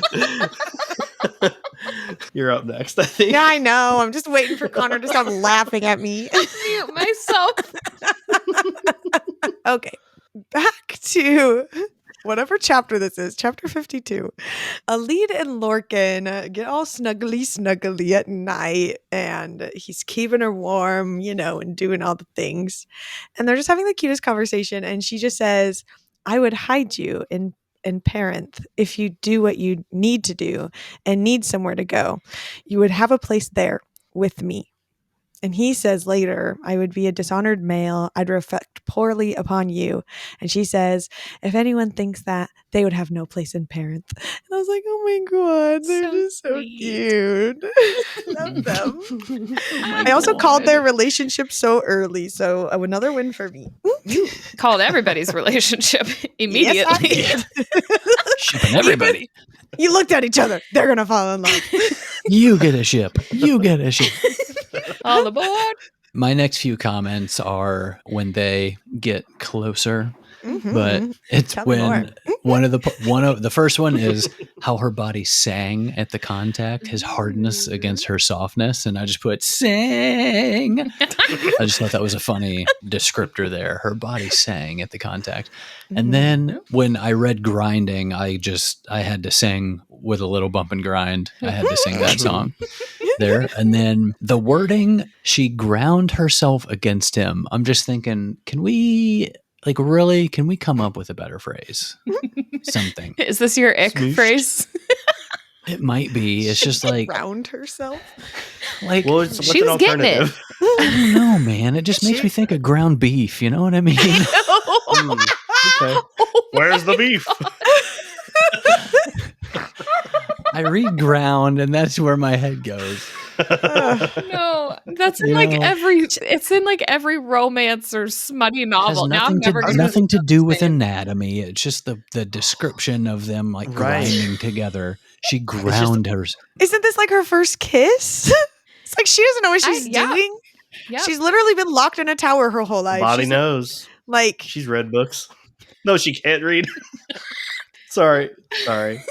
You're up next, I think. Yeah, I know. I'm just waiting for Connor to stop laughing at me. Mute myself. Okay. Back to whatever chapter this is, chapter 52. Alid and Lorcan get all snuggly at night, and he's keeping her warm, and doing all the things. And they're just having the cutest conversation, and she just says, I would hide you in Parenth if you do what you need to do and need somewhere to go. You would have a place there with me. And he says later, I would be a dishonored male. I'd reflect poorly upon you. And she says, if anyone thinks that, they would have no place in Parenth. And I was like, oh my God, they're So just so sweet. cute. Love them. my I also called their God. relationship so early. So another win for me. Called everybody's relationship immediately. Yes, I did. Shipping everybody. You looked at each other. They're going to fall in love. You get a ship. You get a ship. All aboard. My next few comments are when they get closer, Mhm. but it's Tell me when one of the first one is how her body sang at the contact, his hardness against her softness, and I just put sang. I just thought that was a funny descriptor there. Her body sang at the contact. And then when I read grinding, I had to sing with a little bump and grind. I had to sing that song there. And then the wording, she ground herself against him. I'm just thinking, can we come up with a better phrase? Something. Is this your ick Smooshed. phrase? It might be. It's just like, Round herself. What's She an was getting it. alternative? I don't know, man. It just makes me think of ground beef. You know what I mean? Okay. Where's the beef? I read ground, and that's where my head goes. No, that's in You like know. it's in like every romance or smutty Has novel. Now I'm never gonna nothing to do with say it. anatomy. It's just the description of them like Right. grinding together. She ground hers. Isn't this like her first kiss? It's like she doesn't know what she's yeah. doing. Yep. She's literally been locked in a tower her whole life. Body She's knows. like, She's read books. No, she can't read. Sorry.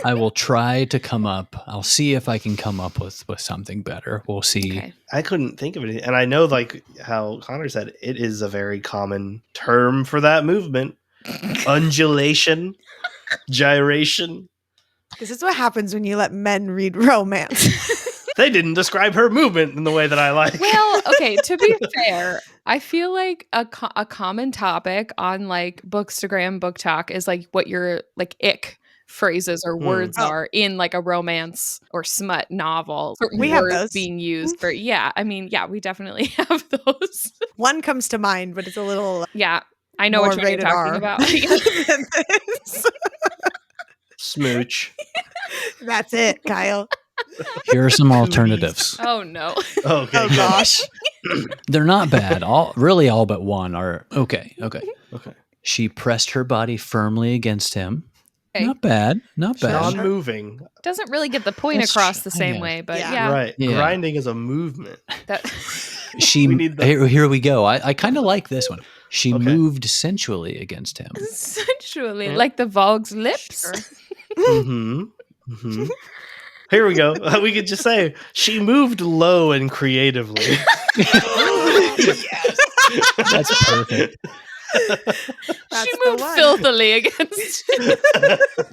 I will try to come up. I'll see if I can come up with something better. We'll see. Okay. I couldn't think of anything. And I know, like how Connor said, it is a very common term for that movement. Undulation, gyration. this is what happens when you let men read romance. They didn't describe her movement in the way that I like. Well, okay, to be fair, I feel like a common topic on like Bookstagram Book Talk is like what your like ick phrases or words are in like a romance or smut novel. Certain We have words those. being used for I mean, yeah, we definitely have those. One comes to mind, but it's a little Yeah, I know more which one you're rated talking R about. than this. Smooch. That's it, Kyle. Here are some alternatives. Oh no. Okay. Oh good. gosh. They're not bad. All but one are okay. Okay. She pressed her body firmly against him. Okay. Not bad. Not bad. Non-moving. Doesn't really get the point That's across true, the I same guess. way, but Yeah. yeah. Right. Yeah. Grinding is a movement. That She We need the- here we go. I kind of like this one. She Okay. moved sensually against him. sensually, Yeah. like the Vogue's lips. Sure. Mm-hmm. Mm-hmm. Here we go. We could just say she moved low and creatively. Yes. That's perfect. That's She the moved one. filthily against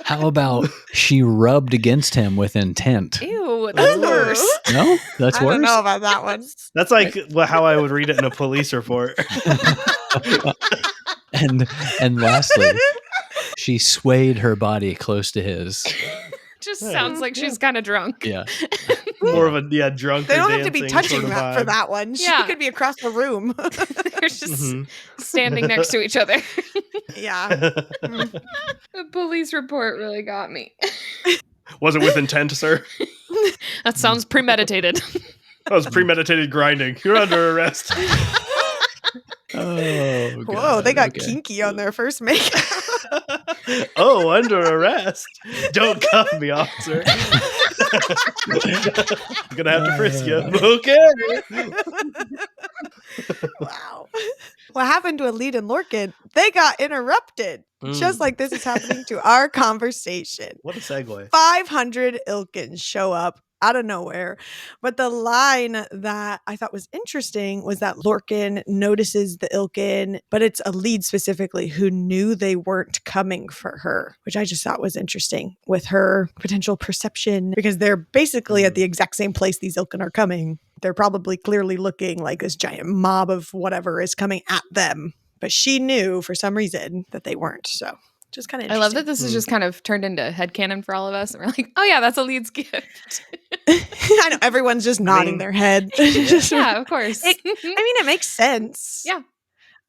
How about she rubbed against him with intent? Ew, that's Ooh. worse. No, that's I worse. don't know about that one. That's like how I would read it in a police report. And lastly, she swayed her body close to his. Just Yeah. sounds like she's kind of drunk. Yeah. More of a drunk. They or don't have to be dancing touching sort of that for vibe. that one. She Yeah. could be across the room. They're just Mhm. standing next to each other. Yeah. The police report really got me. Was it with intent, sir? That sounds premeditated. That was premeditated grinding. You're under arrest. Oh, Whoa, they got okay. kinky on their first makeup. Oh, under arrest. Don't cuff me, officer. I'm gonna have to frisk you. Okay. Wow. What happened to Alid and Lorcan? They got interrupted. Just like this is happening to our conversation. What a segue. 500 Ilkins show up out of nowhere. But the line that I thought was interesting was that Lorcan notices the Ilkin, but it's Alid specifically who knew they weren't coming for her, which I just thought was interesting with her potential perception because they're basically at the exact same place these Ilkin are coming. They're probably clearly looking like this giant mob of whatever is coming at them. But she knew for some reason that they weren't. So just kind of I love that this is just kind of turned into headcanon for all of us. And we're like, oh yeah, that's a Leeds gift. I know everyone's just nodding their head. Yeah, of course. It makes sense. Yeah.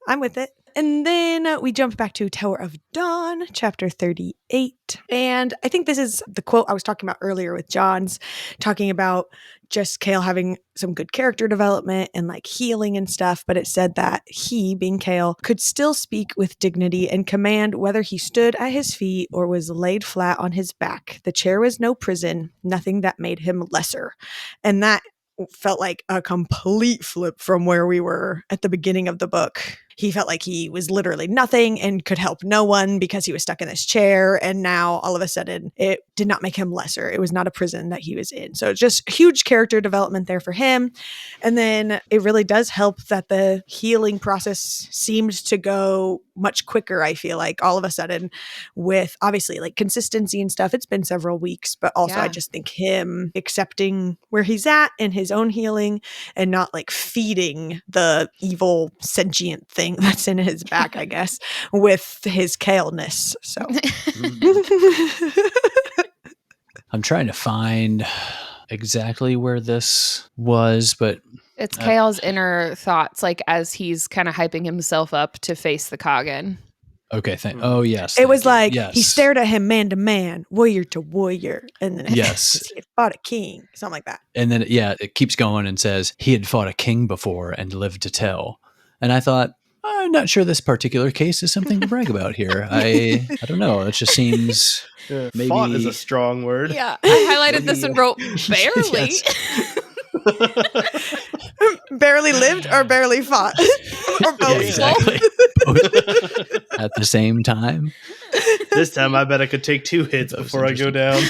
I'm with it. And then we jump back to Tower of Dawn, chapter 38. And I think this is the quote I was talking about earlier with John's, talking about just Kale having some good character development and like healing and stuff. But it said that he, being Kale, could still speak with dignity and command whether he stood at his feet or was laid flat on his back. The chair was no prison, nothing that made him lesser. And that felt like a complete flip from where we were at the beginning of the book. He felt like he was literally nothing and could help no one because he was stuck in this chair. And now all of a sudden it did not make him lesser. It was not a prison that he was in. So just huge character development there for him. And then it really does help that the healing process seemed to go much quicker. I feel like all of a sudden with obviously like consistency and stuff, it's been several weeks, but also I just think him accepting where he's at and his own healing and not like feeding the evil sentient thing that's in his back, I guess, with his Kale-ness. So I'm trying to find exactly where this was, but It's Kale's inner thoughts, like as he's kind of hyping himself up to face the Kagan. okay. Oh, yes. it was like yes. he stared at him man to man, warrior to warrior, and then Yes. he had fought a king, something like that. And then, it keeps going and says he had fought a king before and lived to tell. And I thought, I'm not sure this particular case is something to brag about here. I don't know. It just seems maybe Fought is a strong word. Yeah, I highlighted this and wrote barely. Barely lived or barely fought, or both. Yeah, exactly. Both at the same time. This time I bet I could take 2 hits That was before I go down.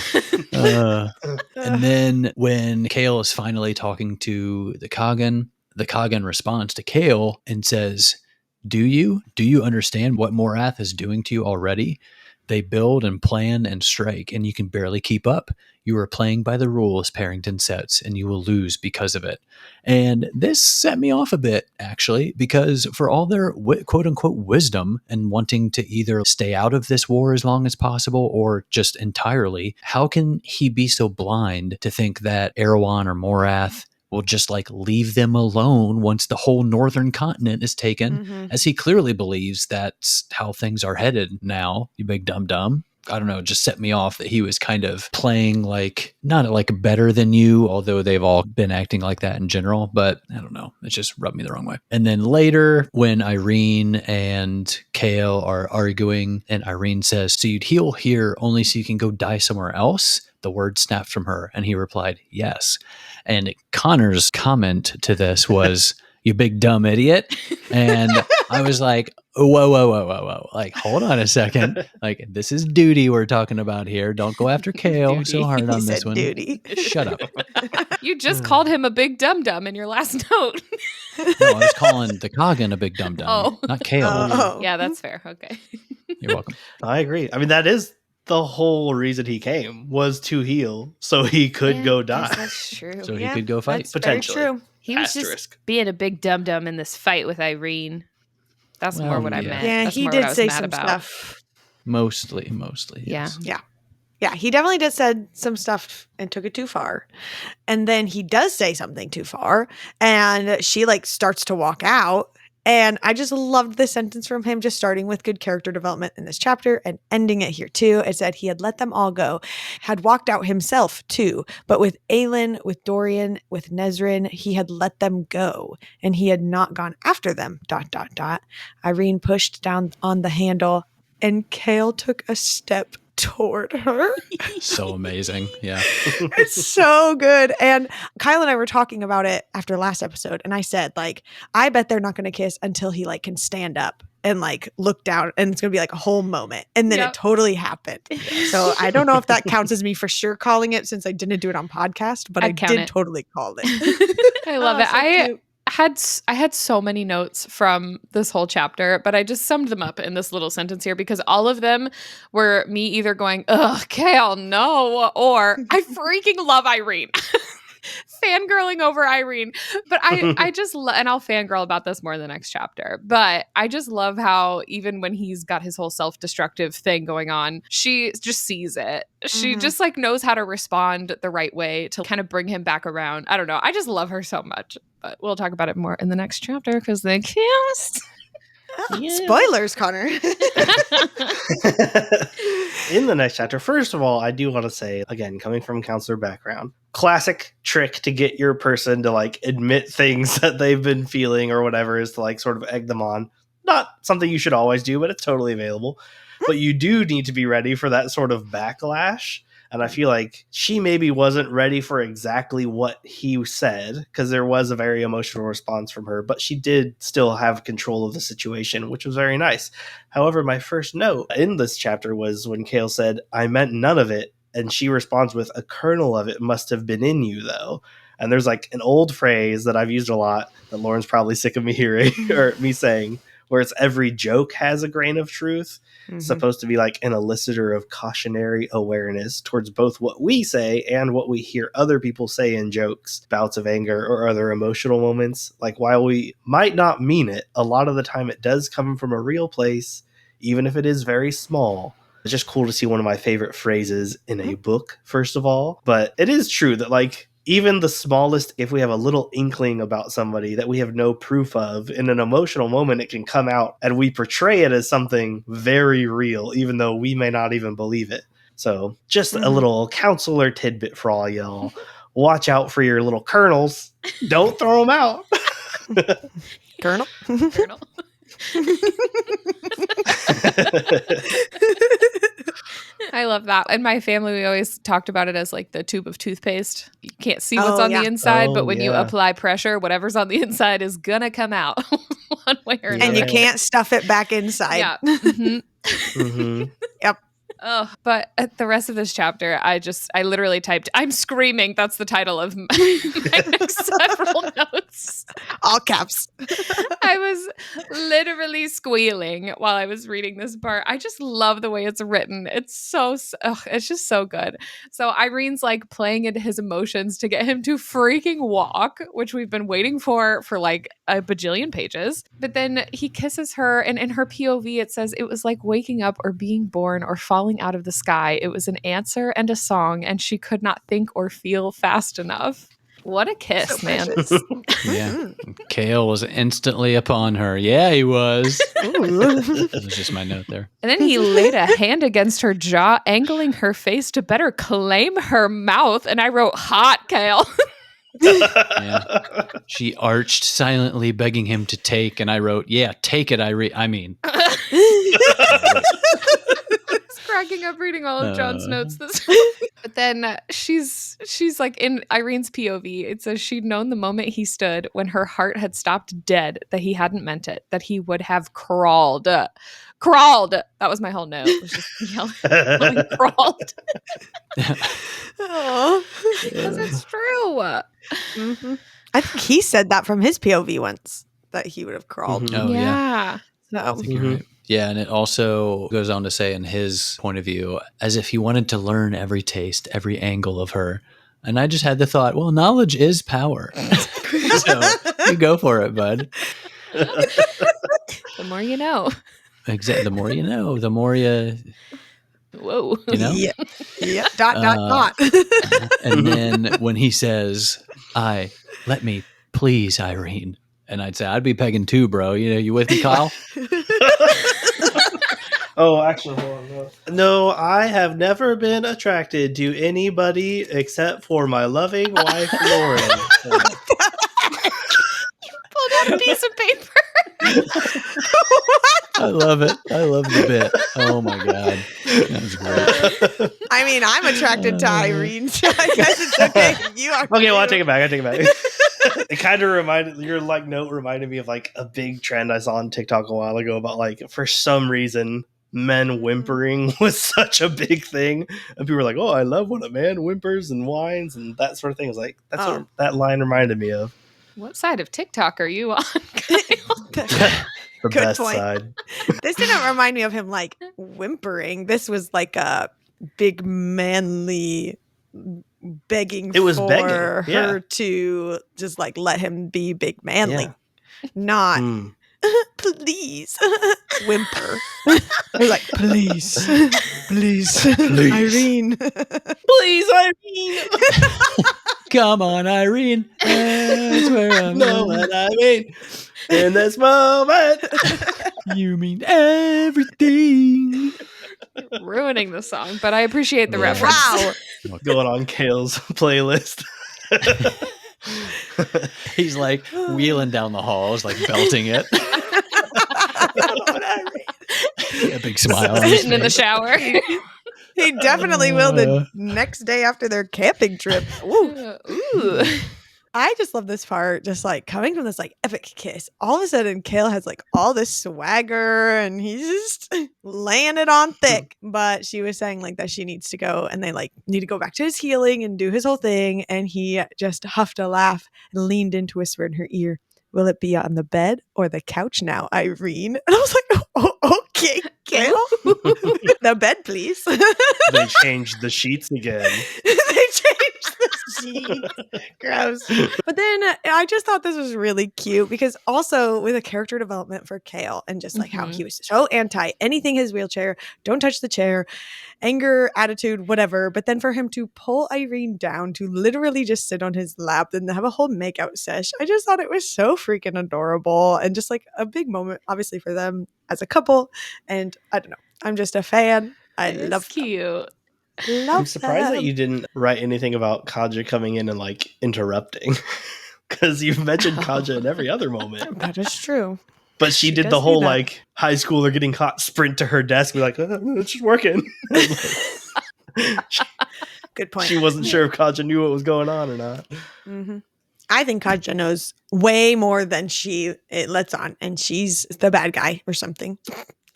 And then when Kale is finally talking to the Kagan responds to Kale and says, Do you understand what Morath is doing to you already? They build and plan and strike, and you can barely keep up. You are playing by the rules Parrington sets, and you will lose because of it. And this set me off a bit, actually, because for all their quote unquote wisdom and wanting to either stay out of this war as long as possible or just entirely, how can he be so blind to think that Erewhon or Morath will just like leave them alone once the whole northern continent is taken, as he clearly believes that's how things are headed now, you big dum-dum. I don't know, it just set me off that he was kind of playing like, not like better than you, although they've all been acting like that in general, but I don't know, it just rubbed me the wrong way. And then later when Irene and Kale are arguing and Irene says, so you'd heal here only so you can go die somewhere else? The word snapped from her and he replied, yes. And Connor's comment to this was, you big dumb idiot. And I was like, whoa. Like, hold on a second. Like, this is duty we're talking about here. Don't go after Kale Duty. so hard He on this said one. duty. Shut up. You just called him a big dum-dum in your last note. No, I was calling the Kagan a big dum-dum, Oh. not Kale. Oh. Yeah, that's fair. Okay. You're welcome. I agree. I mean, that is the whole reason he came, was to heal so he could go die. That's true. So he could go fight. That's Potentially. very true. He was Asterisk. just being a big dum-dum in this fight with Irene. That's Well, more what I yeah. meant. Yeah, That's he more did what I was say mad some about. stuff. Mostly. Yeah. Yes. Yeah, he definitely did said some stuff and took it too far. And then he does say something too far and she like starts to walk out. And I just loved this sentence from him, just starting with good character development in this chapter and ending it here too. It said he had let them all go, had walked out himself too, but with Aelin, with Dorian, with Nezrin, he had let them go and he had not gone after them, ... Irene pushed down on the handle and Kale took a step toward her. So amazing. Yeah. It's so good. And Kyle and I were talking about it after last episode. And I said, like, I bet they're not going to kiss until he like can stand up and like look down and it's going to be like a whole moment. And then Yep. it totally happened. So I don't know if that counts as me for sure calling it since I didn't do it on podcast, but I I'd count did it. totally call it. I love Oh, it. so cute. I had so many notes from this whole chapter, but I just summed them up in this little sentence here because all of them were me either going, ugh, Kale, no, or I freaking love Irene. Fangirling over Irene. But I just, and I'll fangirl about this more in the next chapter, but I just love how even when he's got his whole self-destructive thing going on, she just sees it. She just like knows how to respond the right way to kind of bring him back around. I don't know. I just love her so much. But we'll talk about it more in the next chapter because they kissed. Spoilers, Connor. In the next chapter, first of all, I do want to say, again, coming from counselor background, classic trick to get your person to like admit things that they've been feeling or whatever is to like sort of egg them on. Not something you should always do, but it's totally available. But you do need to be ready for that sort of backlash. And I feel like she maybe wasn't ready for exactly what he said because there was a very emotional response from her, but she did still have control of the situation, which was very nice. However, my first note in this chapter was when Kale said, I meant none of it. And she responds with, a kernel of it must have been in you, though. And there's like an old phrase that I've used a lot that Lauren's probably sick of me hearing or me saying, where it's every joke has a grain of truth. Supposed to be like an elicitor of cautionary awareness towards both what we say and what we hear other people say in jokes, bouts of anger, or other emotional moments. Like, while we might not mean it, a lot of the time it does come from a real place, even if it is very small. It's just cool to see one of my favorite phrases in a book, first of all. But it is true that, like, even the smallest, if we have a little inkling about somebody that we have no proof of, in an emotional moment, it can come out and we portray it as something very real, even though we may not even believe it. So just a little counselor tidbit for all y'all. Watch out for your little kernels. Don't throw them out. Colonel. Colonel. I love that. In my family, we always talked about it as like the tube of toothpaste. You can't see what's on the inside, but when you apply pressure, whatever's on the inside is gonna come out one way or another. And you can't stuff it back inside. Yeah. Yep. Oh, but at the rest of this chapter, I literally typed, I'm screaming. That's the title of my next several notes. All caps. I was literally squealing while I was reading this part. I just love the way it's written. It's it's just so good. So Irene's like playing into his emotions to get him to freaking walk, which we've been waiting for like a bajillion pages. But then he kisses her, and in her POV, it says it was like waking up or being born or falling out of the sky. It was an answer and a song, and she could not think or feel fast enough. What a kiss, So man. precious. Yeah. Kale was instantly upon her. Yeah, he was. That was just my note there. And then he laid a hand against her jaw, angling her face to better claim her mouth. And I wrote, hot, Kale. Yeah. She arched silently, begging him to take, and I wrote, yeah, take it, I mean. Cracking up reading all of John's notes this but then she's like, in Irene's POV, it says she'd known the moment he stood when her heart had stopped dead that he hadn't meant it, that he would have crawled. That was my whole note. It was just yelling crawled. Because it's true. Mm-hmm. I think he said that from his POV once, that he would have crawled. Oh, yeah. I So think you're right. Yeah, and it also goes on to say, in his point of view, as if he wanted to learn every taste, every angle of her. And I just had the thought, well, knowledge is power. So you go for it, bud. The more you know. Exactly. The more you know, the more you Whoa. know. Yeah. Dot. And then when he says, let me please, Irene. And I'd say, I'd be pegging too, bro. You with me, Kyle? Oh, actually, hold on. No, I have never been attracted to anybody except for my loving wife, Lauren. Pulled out a piece of paper. I love it. I love the bit. Oh, my God. That was great. I mean, I'm attracted to Irene, so I guess it's okay. You are. Okay, well, I take it back. It kind of reminded, your like note reminded me of like a big trend I saw on TikTok a while ago about like, for some reason, men whimpering was such a big thing, and people were like, "Oh, I love when a man whimpers and whines and that sort of thing." I was like, that's what that line reminded me of. What side of TikTok are you on? The Good best point. side. This didn't remind me of him like whimpering. This was like a big manly begging It was for begging, her yeah. to just like let him be big manly, Yeah. not please whimper. They're like, please, Irene. Please, Irene. Come on, Irene. That's where I'm Know what I mean? In this moment. You mean everything. Ruining the song, but I appreciate the Yeah. reference. Wow. Going on Kale's playlist. He's like wheeling down the halls, like belting it. A big smile on his Sitting in the face. shower. He definitely will the next day after their camping trip. Ooh. Ooh. I just love this part, just like coming from this like epic kiss. All of a sudden, Kale has like all this swagger and he's just laying it on thick. But she was saying like that she needs to go and they like need to go back to his healing and do his whole thing. And he just huffed a laugh and leaned in to whisper in her ear, "Will it be on the bed or the couch now, Irene?" And I was like, oh, okay, Kale. The bed, please. They changed the sheets again. They changed the sheets. Gross. But then I just thought this was really cute because also with a character development for Kale and just like how he was so anti anything his wheelchair, don't touch the chair, anger, attitude, whatever. But then for him to pull Irene down to literally just sit on his lap and have a whole makeout sesh, I just thought it was so freaking adorable and just like a big moment, obviously, for them as a couple. And I don't know. I'm just a fan. I love cute. I'm surprised that you didn't write anything about Kaja coming in and like interrupting, because you've mentioned Kaja in every other moment. That is true. But she did does the do whole that. like high schooler getting caught sprint to her desk, be like, it's just working. Good point. She wasn't sure if Kaja knew what was going on or not. Mm-hmm. I think Kaja knows way more than she lets on, and she's the bad guy or something.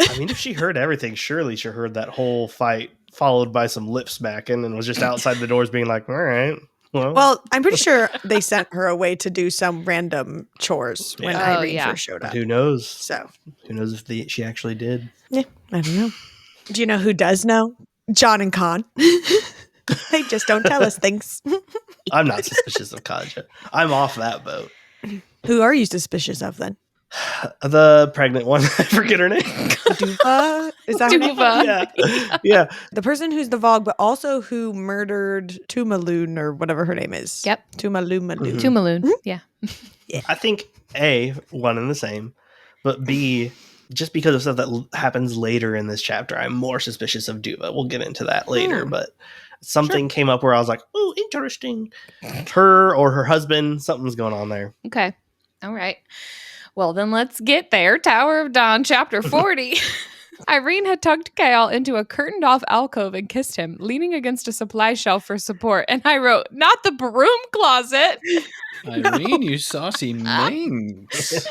I mean, if she heard everything, surely she heard that whole fight followed by some lip smacking and was just outside the doors being like, all right. Well, I'm pretty sure they sent her away to do some random chores when Yeah. Oh, Irene yeah. first showed But up. who knows? So, Who knows if she actually did? yeah, I don't know. Do you know who does know? John and Con. They just don't tell us things. I'm not suspicious of Katja. I'm off that boat. Who are you suspicious of then? The pregnant one. I forget her name. Duva? Is that her name? Duva. Yeah. The person who's the Vogue, but also who murdered Tumaloon or whatever her name is. Yep. Tumaloon. Mhm. Tumaloon. Yeah. I think A, one and the same, but B, just because of stuff that happens later in this chapter, I'm more suspicious of Duva. We'll get into that later, but something came up where I was like, oh, interesting. Her or her husband, something's going on there. Okay. All right. Well, then let's get there. Tower of Dawn, chapter 40. Irene had tugged Kale into a curtained off alcove and kissed him, leaning against a supply shelf for support. And I wrote, not the broom closet. Irene, you saucy minx.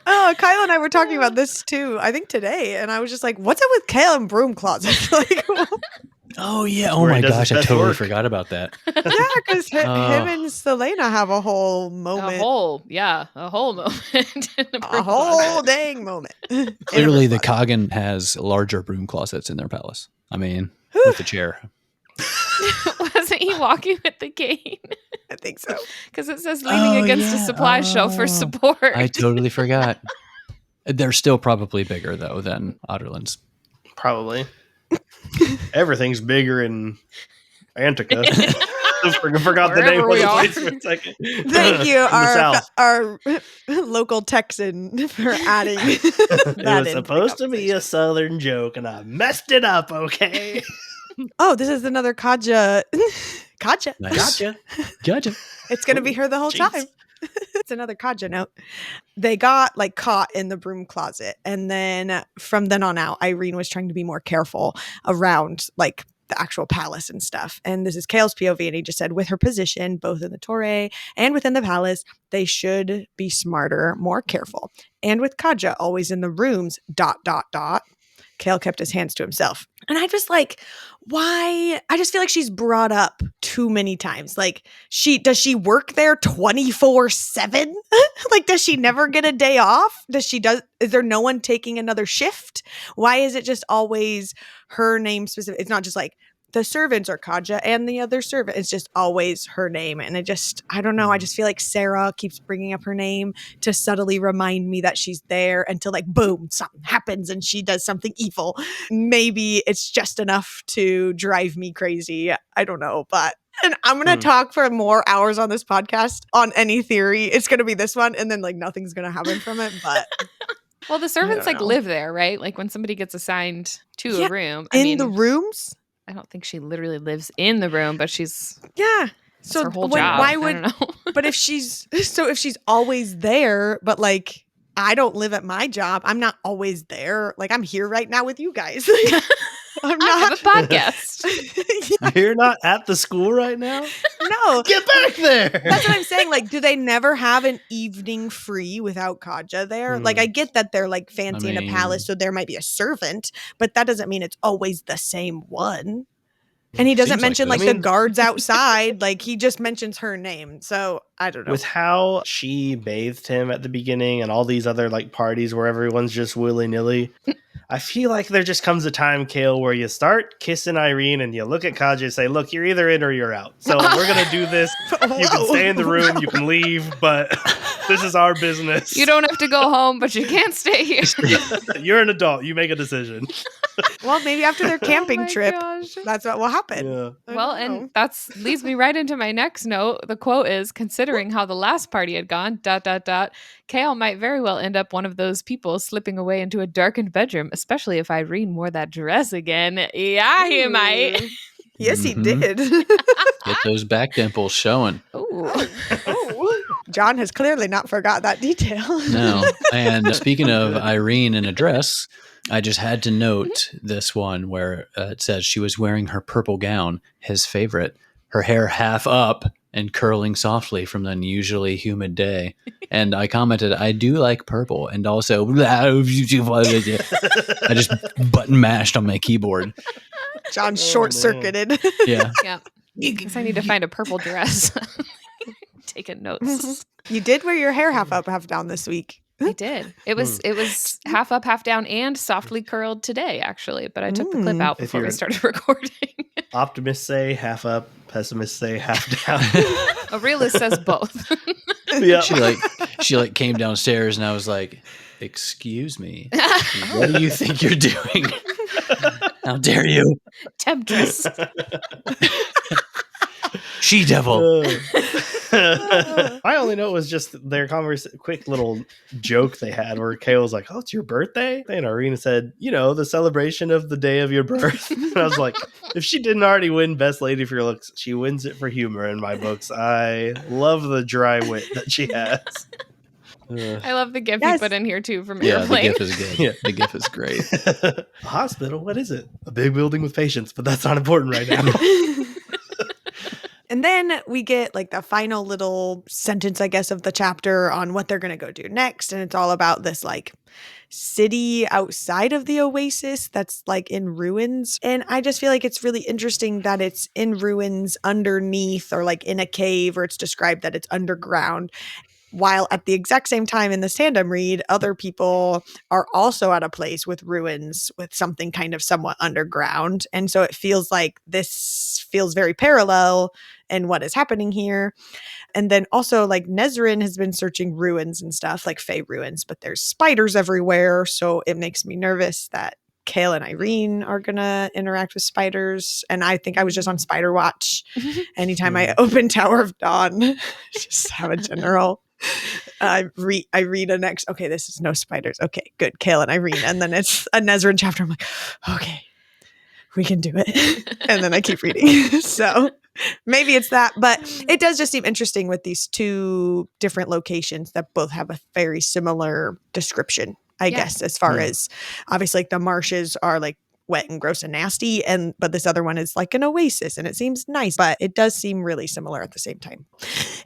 Oh, Kyle and I were talking about this too, I think today. And I was just like, what's up with Kale and broom closet? Like, Oh, yeah. Oh, Where he my does his gosh. I best totally work. forgot about that. yeah, because him Oh. and Selena have a whole moment. A whole moment. in the A broom whole closet. dang moment. In a Clearly, broom the closet. Kagan has larger broom closets in their palace. I mean, with the chair. Wasn't he walking with the cane? I think so. Because it says leaning against a supply shelf for support. I totally forgot. They're still probably bigger, though, than Otterland's. Probably. Everything's bigger in Antica. Forgot the name Wherever of we the are. place for a second. Thank you, In the South. our local Texan, for adding It that was into the supposed to be a conversation. Southern joke, and I messed it up, okay? Oh, this is another Kaja. Kaja. Nice. Gotcha. It's going to be her the whole Jeez. time. It's another Kaja note. They got caught in the broom closet. And then from then on out, Irene was trying to be more careful around the actual palace and stuff. And this is Kale's POV. And he just said with her position, both in the Torre and within the palace, they should be smarter, more careful. And with Kaja always in the rooms, ... Kale kept his hands to himself. And I just why? I just feel like she's brought up too many times. Does she work there 24/7? Does she never get a day off? Is there no one taking another shift? Why is it just always her name specific? It's not just the servants are Kaja and the other servant. It's just always her name. And I don't know. I just feel like Sarah keeps bringing up her name to subtly remind me that she's there until boom, something happens and she does something evil. Maybe it's just enough to drive me crazy. I don't know. And I'm going to talk for more hours on this podcast on any theory. It's going to be this one. And then nothing's going to happen from it. But Well, the servants don't know. live there, right? When somebody gets assigned to Yeah, a room. the rooms. I don't think she literally lives in the room, but she's Yeah. it's So her whole when- job. why I would- don't know. But if she's always there, but I don't live at my job, I'm not always there. I'm here right now with you guys. I'm I have not. a podcast. You're not at the school right now? No. Get back there! That's what I'm saying. Do they never have an evening free without Kaja there? Hmm. I get that they're fancy in a mean- palace, so there might be a servant, but that doesn't mean it's always the same one. And he doesn't Seems like mention this. the guards outside. He just mentions her name. So I don't know. With how she bathed him at the beginning and all these other parties where everyone's just willy-nilly, I feel like there just comes a time, Kale, where you start kissing Irene and you look at Kaja and say, look, you're either in or you're out. So we're going to do this. You can stay in the room, you can leave, but this is our business. You don't have to go home, but you can't stay here. You're an adult. You make a decision. Well, maybe after their camping Oh my trip, gosh. that's what will happen. Yeah. I Well, don't know. and that's leads me right into my next note. The quote is, considering how the last party had gone, ... Kale might very well end up one of those people slipping away into a darkened bedroom, especially if Irene wore that dress again. Yeah, he might. Ooh. Yes, he Mhm. did. Get those back dimples showing. Ooh. Oh. John has clearly not forgot that detail. No. And speaking of Irene in a dress, I just had to note this one where it says she was wearing her purple gown, his favorite, her hair half up and curling softly from the unusually humid day. And I commented, I do like purple. And also, I just button mashed on my keyboard. John Oh, short circuited. Yeah. Yeah. Guess I need to find a purple dress. Taking notes. You did wear your hair half up, half down this week. I did. It was half up, half down, and softly curled today, actually. But I took the clip out before we started recording. Optimists say half up, pessimists say half down. A realist says both. Yeah. She came downstairs and I was like, "Excuse me, what do you think you're doing? How dare you, Temptress." she devil." I only know it was just their quick little joke they had where Kale was like, "Oh, it's your birthday?" And Irina said, the celebration of the day of your birth. And I was like, if she didn't already win Best Lady for Your Looks, she wins it for humor in my books. I love the dry wit that she has. I love the GIF you put in here too from Airplane. The GIF is good. Yeah. The GIF is great. A hospital? What is it? A big building with patients, but that's not important right now. And then we get the final little sentence, I guess, of the chapter on what they're going to go do next. And it's all about this city outside of the oasis that's in ruins. And I just feel like it's really interesting that it's in ruins underneath or in a cave, or it's described that it's underground. While at the exact same time in the tandem read, other people are also at a place with ruins with something kind of somewhat underground. And so it feels like this feels very parallel in what is happening here. And then also Nezrin has been searching ruins and stuff, Fey ruins, but there's spiders everywhere. So it makes me nervous that Kale and Irene are going to interact with spiders. And I think I was just on spider watch. Anytime I open Tower of Dawn, just have a general... I read a next. Okay, this is no spiders. Okay, good. Kale and Irene, and then it's a Nezrin chapter. I'm like, okay, we can do it. And then I keep reading. So maybe it's that, but it does just seem interesting with these two different locations that both have a very similar description. I guess as far as obviously the marshes are wet and gross and nasty, but this other one is an oasis and it seems nice, but it does seem really similar at the same time.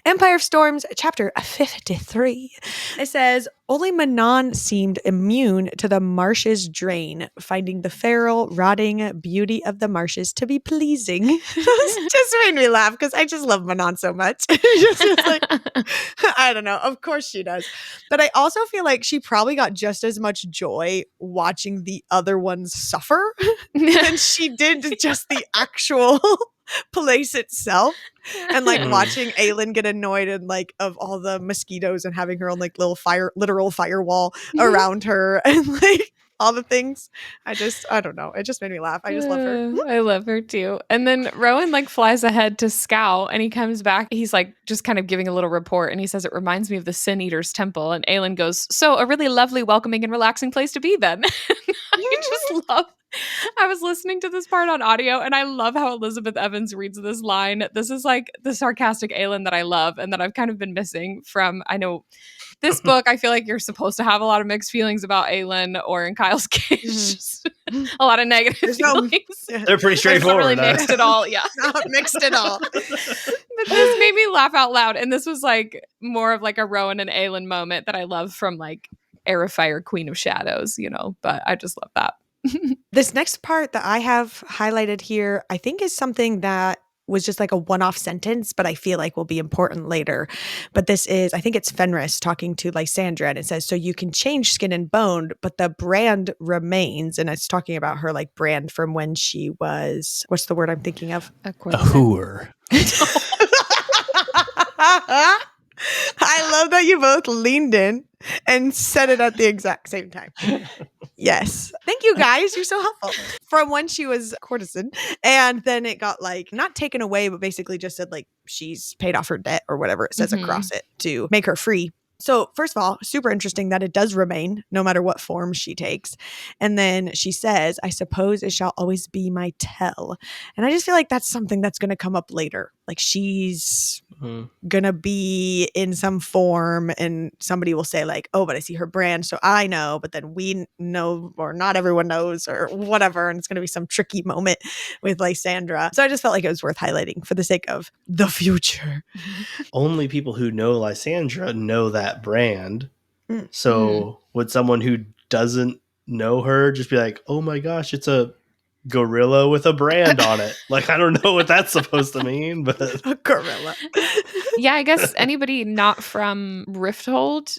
Empire of Storms, chapter 53. It says, only Manon seemed immune to the marsh's drain, finding the feral, rotting beauty of the marshes to be pleasing. Just made me laugh because I just love Manon so much. I don't know. Of course she does. But I also feel like she probably got just as much joy watching the other ones suffer than she did just the actual place itself. And watching Aelin get annoyed and of all the mosquitoes and having her own literal firewall around her and all the things. I don't know. It just made me laugh. I just love her. I love her too. And then Rowan flies ahead to scout and he comes back. He's just kind of giving a little report and he says, it reminds me of the Sin Eater's temple. And Aelin goes, so a really lovely, welcoming and relaxing place to be then. I just love I was listening to this part on audio and I love how Elizabeth Evans reads this line. This is the sarcastic Aelin that I love and that I've kind of been missing from, I know this book, I feel like you're supposed to have a lot of mixed feelings about Aelin, or in Kyle's case, a lot of negative feelings. They're pretty straightforward. It's not really mixed at all. Yeah. Not mixed at all. But this made me laugh out loud. And this was more of a Rowan and Aelin moment that I love from Air of Fire, Queen of Shadows, but I just love that. This next part that I have highlighted here, I think is something that was just a one-off sentence, but I feel will be important later. But this is, I think it's Fenris talking to Lysandra, and it says, so you can change skin and bone, but the brand remains. And it's talking about her brand from when she was, what's the word I'm thinking of? A whore. I love that you both leaned in and said it at the exact same time. Yes. Thank you guys. You're so helpful. From when she was courtesan. And then it got not taken away, but basically just said she's paid off her debt or whatever it says across it to make her free. So first of all, super interesting that it does remain no matter what form she takes. And then she says, I suppose it shall always be my tell. And I just feel that's something that's going to come up later. She's going to be in some form and somebody will say oh, but I see her brand. So I know, but then we know, or not everyone knows or whatever. And it's going to be some tricky moment with Lysandra. So I just felt it was worth highlighting for the sake of the future. Only people who know Lysandra know that brand. So would someone who doesn't know her just be oh my gosh, it's a gorilla with a brand on it. Like, I don't know what that's supposed to mean, but A gorilla. Yeah, I guess anybody not from Rifthold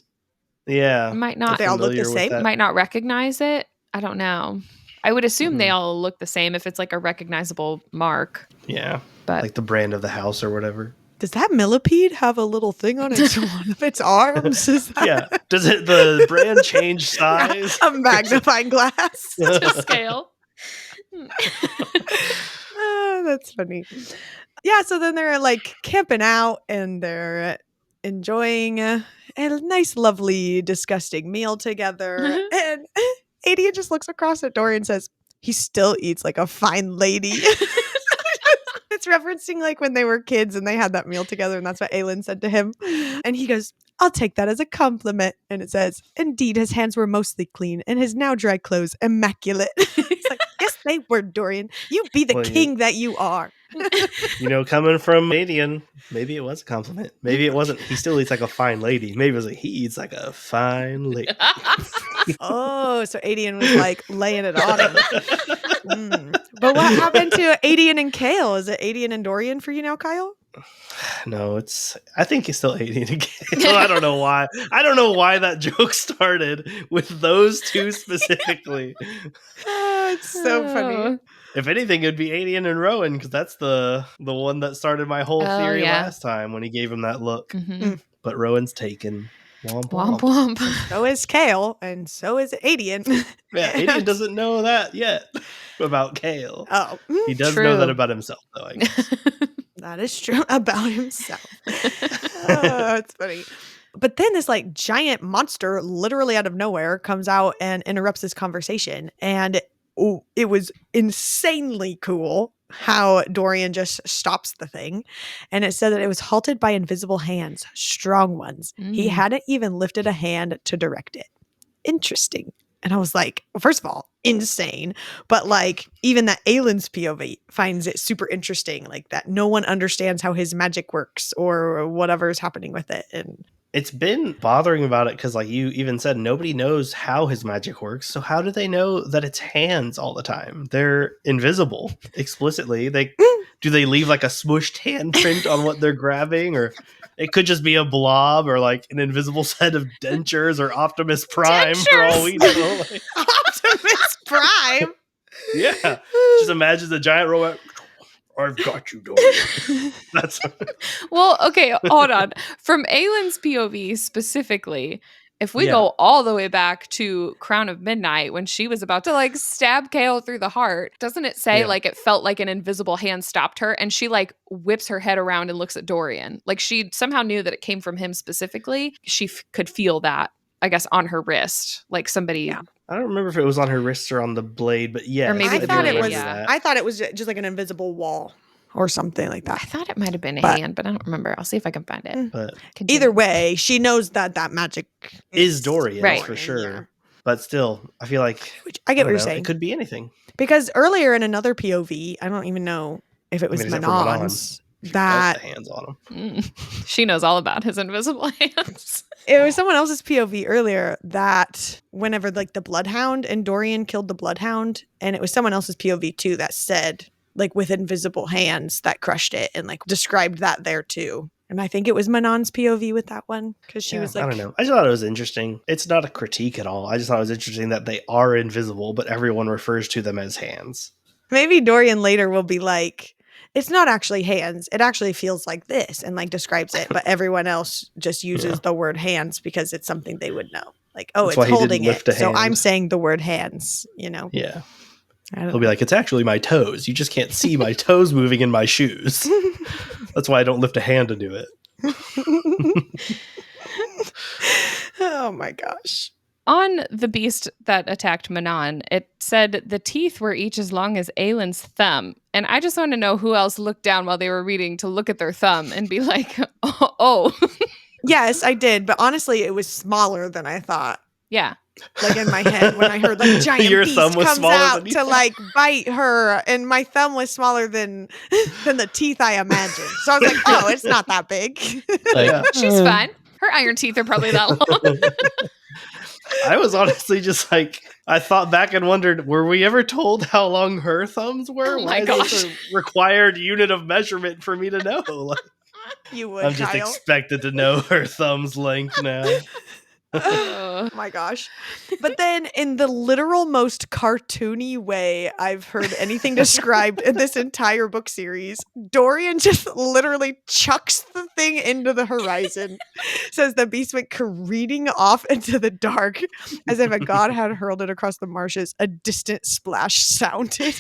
yeah, might not They all look the familiar with same? that. might not recognize it. I don't know. I would assume they all look the same if it's like a recognizable mark. Yeah, But like the brand of the house or whatever. Does that millipede have a little thing on its one of its arms? Is that Yeah, does it the brand change size? a magnifying glass? to scale. That's funny. Yeah, so then they're like camping out and they're enjoying a nice, lovely, disgusting meal together. And Adia just looks across at Dory and says, he still eats like a fine lady. It's referencing like when they were kids and they had that meal together, and that's what Aelin said to him. And he goes, I'll take that as a compliment. And it says, indeed, his hands were mostly clean and his now dry clothes immaculate. It's like, yes, they were, Dorian. You be the king that you are. You know, coming from Adian, maybe it was a compliment. Maybe it wasn't. He still eats like a fine lady. Maybe it was like, he eats like a fine lady. Oh, so Adian was like laying it on him. But what happened to Adian and Kale? Is it Adian and Dorian for you now, Kyle? No, I think he's still Adian and Kale. I don't know why. I don't know why that joke started with those two specifically. It's so funny. If anything, it'd be Adian and Rowan, because that's the one that started my whole theory last time when he gave him that look. Mm-hmm. But Rowan's taken. Womp Womp womp. womp. So is Kale, and so is Adian. Yeah, Adian doesn't know that yet about Kale. Oh, He does True. know that about himself, though, I guess. that is true about himself. Oh, it's funny. But then this like giant monster literally out of nowhere comes out and interrupts this conversation. And it was insanely cool how Dorian just stops the thing. And it said that it was halted by invisible hands, strong ones. He hadn't even lifted a hand to direct it. Interesting. And I was like, well, first of all, insane. But like even that Aelin's POV finds it super interesting, like that no one understands how his magic works or whatever is happening with it. And it's been bothering about it because, like you even said, nobody knows how his magic works. So how do they know that it's hands all the time? They're invisible explicitly. Do they leave like a smooshed handprint on what they're grabbing, or it could just be a blob or like an invisible set of dentures or Optimus Prime for all we know. Like, Optimus Prime. yeah, just imagine the giant robot. I've got you, Dorian. That's Well, okay, hold on. From Aelin's POV specifically, if we go all the way back to Crown of Midnight when she was about to like stab Kale through the heart, doesn't it say like it felt like an invisible hand stopped her and she like whips her head around and looks at Dorian? Like she somehow knew that it came from him specifically. She could feel that, I guess, on her wrist, like somebody. Yeah. I don't remember if it was on her wrist or on the blade, but yeah, Or maybe I thought it was. that. I thought it was just like an invisible wall or something like I that. thought it might have been a hand, but I don't remember. I'll see if I can find it. But Continue. Either way, she knows that magic is Dorian Right. for sure. But still, I feel like Which I get what you're know, saying. It could be anything. Because earlier in another POV, I don't even know if it was except for Manon. Manon's, She does that the hands on him. She knows all about his invisible hands. it was someone else's POV earlier that whenever like the Bloodhound and Dorian killed the Bloodhound, and it was someone else's POV too that said like with invisible hands that crushed it and like described that there too. And I think it was Manon's POV with that one because she was like, I don't know. I just thought it was interesting. It's not a critique at all. I just thought it was interesting that they are invisible, but everyone refers to them as hands. maybe Dorian later will be like, it's not actually hands. It actually feels like this and like describes it. But everyone else just uses the word hands because it's something they would know. Like, oh, That's why it's he holding didn't lift it. a So hand. I'm saying the word hands, you know? Yeah. I don't He'll be like, it's actually my toes. You just can't see my toes moving in my shoes. That's why I don't lift a hand to do it. Oh my gosh. On the beast that attacked Manon, it said the teeth were each as long as Aelin's thumb. And I just want to know who else looked down while they were reading to look at their thumb and be like, oh. Yes, I did. But honestly, it was smaller than I thought. Yeah. Like in my head when I heard like giant Your beast thumb was comes smaller out than you to thought. like bite her, and my thumb was smaller than the teeth I imagined. So I was like, oh, it's not that big. Like, Yeah. She's fine. Her iron teeth are probably that long. I was honestly just like, I thought back and wondered, were we ever told how long her thumbs were? Oh Why my is this gosh. a required unit of measurement for me to know? Like, You would, I'm just Kyle. expected to know her thumb's length now. Oh my gosh. But then in the literal most cartoony way I've heard anything described in this entire book series, Dorian just literally chucks the thing into the horizon. Says the beast went careening off into the dark as if a god had hurled it across the marshes. A distant splash sounded.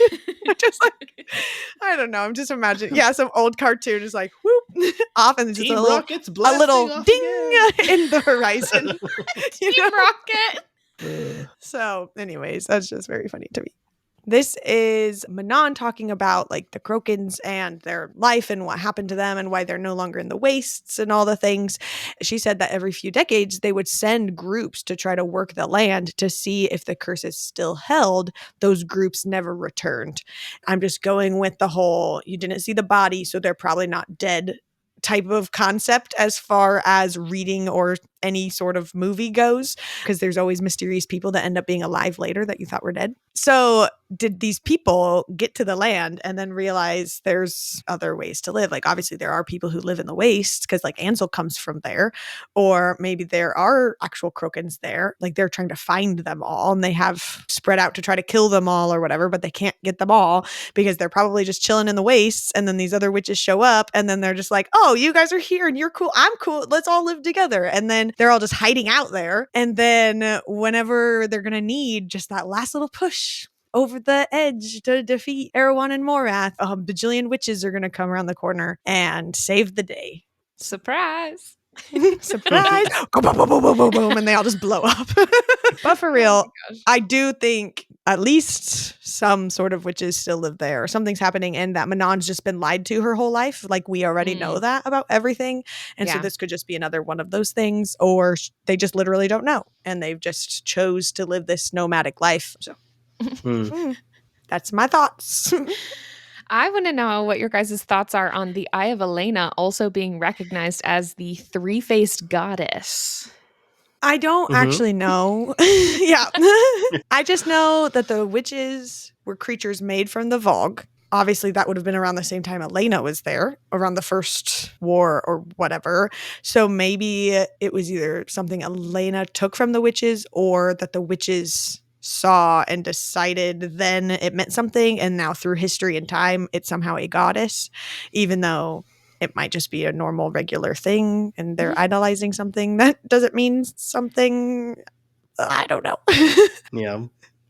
I'm just like, I don't know. I'm just imagining, some old cartoon is like, whoop, off, and there's just Team a little Rocket's blasting off ding again. in the horizon. You Team know? Rocket. So, anyways, that's just very funny to me. This is Manon talking about like the Krokans and their life and what happened to them and why they're no longer in the wastes and all the things. She said that every few decades they would send groups to try to work the land to see if the curse is still held. Those groups never returned. I'm just going with the whole you didn't see the body, so they're probably not dead type of concept as far as reading or any sort of movie goes, because there's always mysterious people that end up being alive later that you thought were dead. So did these people get to the land and then realize there's other ways to live? Like obviously there are people who live in the wastes because like Ansel comes from there, or maybe there are actual Krokans there. Like they're trying to find them all and they have spread out to try to kill them all or whatever, but they can't get them all because they're probably just chilling in the wastes. And then these other witches show up and then they're just like, oh, you guys are here and you're cool. I'm cool. Let's all live together. And then they're all just hiding out there. And then whenever they're going to need just that last little push over the edge to defeat Erewhon and Morath, a bajillion witches are going to come around the corner and save the day. Surprise. Surprise. Boom, boom, boom, boom, boom, boom, boom, and they all just blow up. But for real, I do think at least some sort of witches still live there. Something's happening and that Manon's just been lied to her whole life. Like we already know that about everything. And so this could just be another one of those things, or they just literally don't know. And they've just chose to live this nomadic life. So that's my thoughts. I want to know what your guys' thoughts are on the Eye of Elena also being recognized as the three-faced goddess. I don't actually know. I just know that the witches were creatures made from the Vogue. Obviously, that would have been around the same time Elena was there, around the first war or whatever. So maybe it was either something Elena took from the witches or that the witches saw and decided then it meant something. And now through history and time, it's somehow a goddess, even though it might just be a normal, regular thing. And they're idolizing something that doesn't mean something. I don't know. Yeah.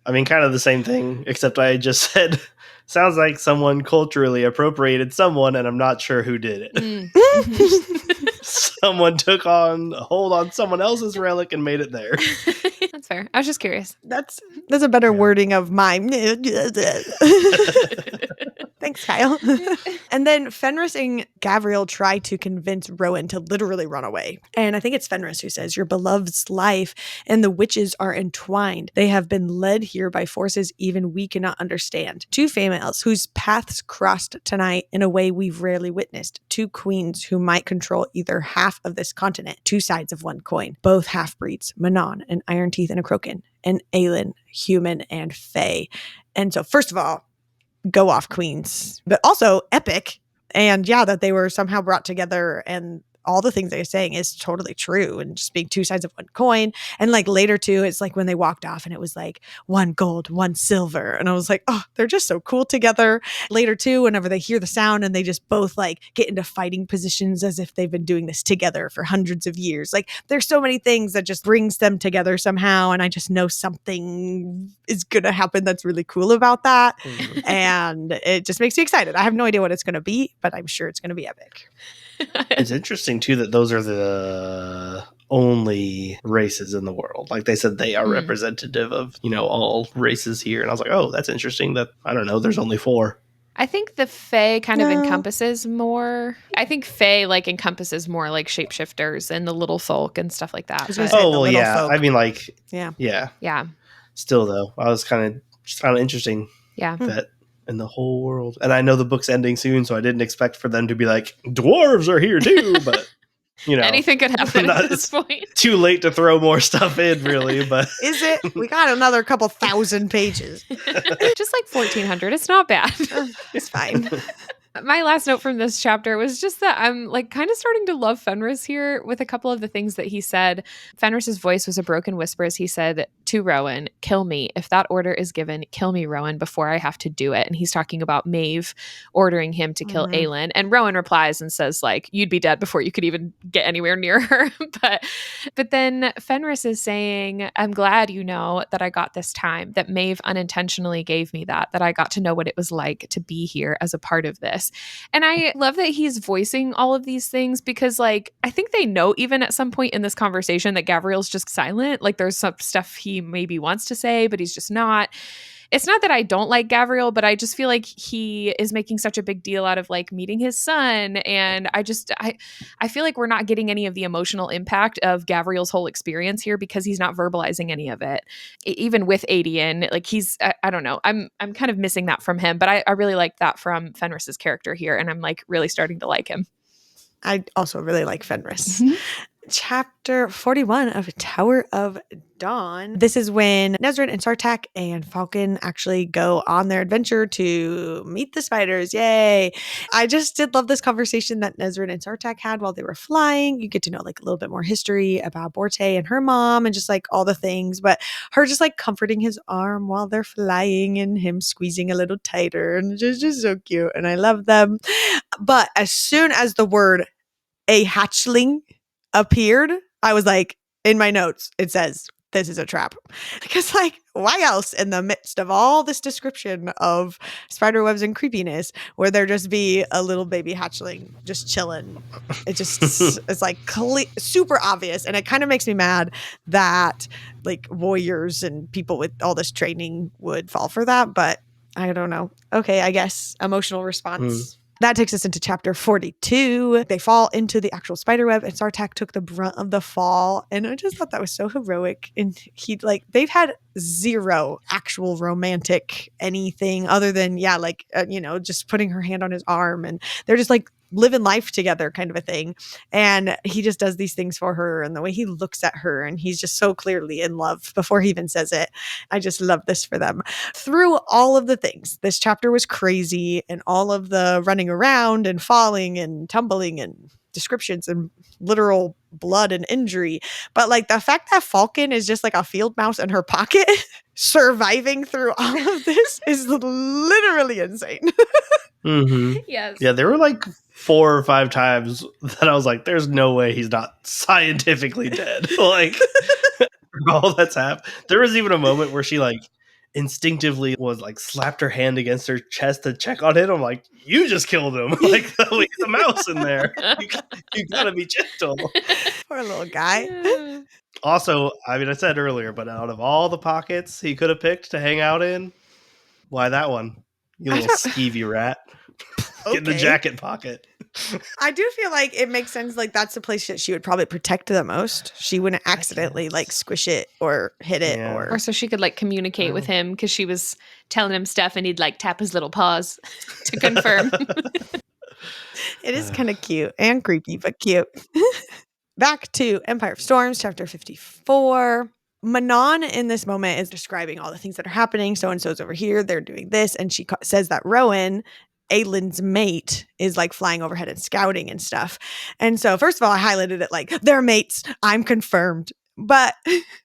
I mean, kind of the same thing, except I just said, sounds like someone culturally appropriated someone, and I'm not sure who did it. Someone took on a hold on someone else's relic and made it there. That's fair. I was just curious. That's a better wording of my. Thanks, Kyle. And then Fenris and Gavriel try to convince Rowan to literally run away. And I think it's Fenris who says, your beloved's life and the witches are entwined. They have been led here by forces even we cannot understand. Two females whose paths crossed tonight in a way we've rarely witnessed. Two queens who might control either half of this continent. Two sides of one coin. Both half-breeds, Manon, an Iron Teeth and a Kroken, and Aelin, human and fae. And so first of all, go off queens, but also epic. And that they were somehow brought together and all the things they're saying is totally true and just being two sides of one coin. And like later too, it's like when they walked off and it was like one gold, one silver. And I was like, oh, they're just so cool together. Later too, whenever they hear the sound and they just both like get into fighting positions as if they've been doing this together for hundreds of years. Like there's so many things that just brings them together somehow. And I just know something is going to happen that's really cool about that. And it just makes me excited. I have no idea what it's going to be, but I'm sure it's going to be epic. It's interesting too that those are the only races in the world. Like they said, they are representative of, all races here. And I was like, oh, that's interesting that, I don't know, there's only 4. I think the Fae kind of encompasses more. I think Fae like encompasses more like shapeshifters and the little folk and stuff like that. Folk. I mean, like, yeah. Still though, I was just found it interesting. Yeah. That in the whole world, and I know the book's ending soon, so I didn't expect for them to be like, dwarves are here too, but Anything could happen at this point. Too late to throw more stuff in, really. But Is it? We got another couple thousand pages. Just like 1,400. It's not bad. It's fine. My last note from this chapter was just that I'm like kind of starting to love Fenris here with a couple of the things that he said. Fenris's voice was a broken whisper as he said to Rowan, "Kill me. If that order is given, kill me, Rowan, before I have to do it." And he's talking about Maeve ordering him to kill Aelin. And Rowan replies and says, like, you'd be dead before you could even get anywhere near her. But then Fenris is saying, "I'm glad you know that I got this time, that Maeve unintentionally gave me that I got to know what it was like to be here as a part of this." And I love that he's voicing all of these things because, like, I think they know even at some point in this conversation that Gavriel's just silent. Like, there's some stuff he maybe wants to say, but he's just not. It's not that I don't like Gavriel, but I just feel like he is making such a big deal out of like meeting his son. And I feel like we're not getting any of the emotional impact of Gavriel's whole experience here because he's not verbalizing any of it. Even with Adian, like I don't know. I'm kind of missing that from him, but I really like that from Fenris's character here. And I'm like really starting to like him. I also really like Fenris. Mm-hmm. Chapter 41 of Tower of Dawn. This is when Nesrin and Sartak and Falcon actually go on their adventure to meet the spiders. Yay! I just did love this conversation that Nesrin and Sartak had while they were flying. You get to know like a little bit more history about Borte and her mom and just like all the things, but her just like comforting his arm while they're flying and him squeezing a little tighter, and just so cute. And I love them. But as soon as the word "a hatchling" appeared, I was like, in my notes, it says, "This is a trap." Because like, why else in the midst of all this description of spiderwebs and creepiness would there just be a little baby hatchling just chilling? It just, it's like super obvious. And it kind of makes me mad that like warriors and people with all this training would fall for that. But I don't know. Okay, I guess emotional response. That takes us into chapter 42. They fall into the actual spiderweb and Sartak took the brunt of the fall. And I just thought that was so heroic. And they've had zero actual romantic anything other than, just putting her hand on his arm. And they're just like living life together kind of a thing. And he just does these things for her and the way he looks at her. And he's just so clearly in love before he even says it. I just love this for them. Through all of the things, this chapter was crazy and all of the running around and falling and tumbling and descriptions and literal blood and injury. But like the fact that Falcon is just like a field mouse in her pocket surviving through all of this is literally insane. Mm-hmm. Yes. Yeah, there were like 4 or 5 times that I was like, there's no way he's not scientifically dead. Like, all that's happened. There was even a moment where she like instinctively was like slapped her hand against her chest to check on it. I'm like, you just killed him. Like, he's a mouse in there. You gotta be gentle. Poor little guy. Also, I mean, I said earlier, but out of all the pockets he could have picked to hang out in, why that one? You little skeevy rat. Get in the jacket pocket. I do feel like it makes sense. Like that's the place that she would probably protect the most. She wouldn't accidentally like squish it or hit it, or so she could like communicate with him because she was telling him stuff and he'd like tap his little paws to confirm. It is kind of cute and creepy, but cute. Back to Empire of Storms, chapter 54. Manon in this moment is describing all the things that are happening. So-and-so's over here. They're doing this. And she says that Rowan, Aelin's mate, is like flying overhead and scouting and stuff. And so first of all, I highlighted it like, they're mates. I'm confirmed. But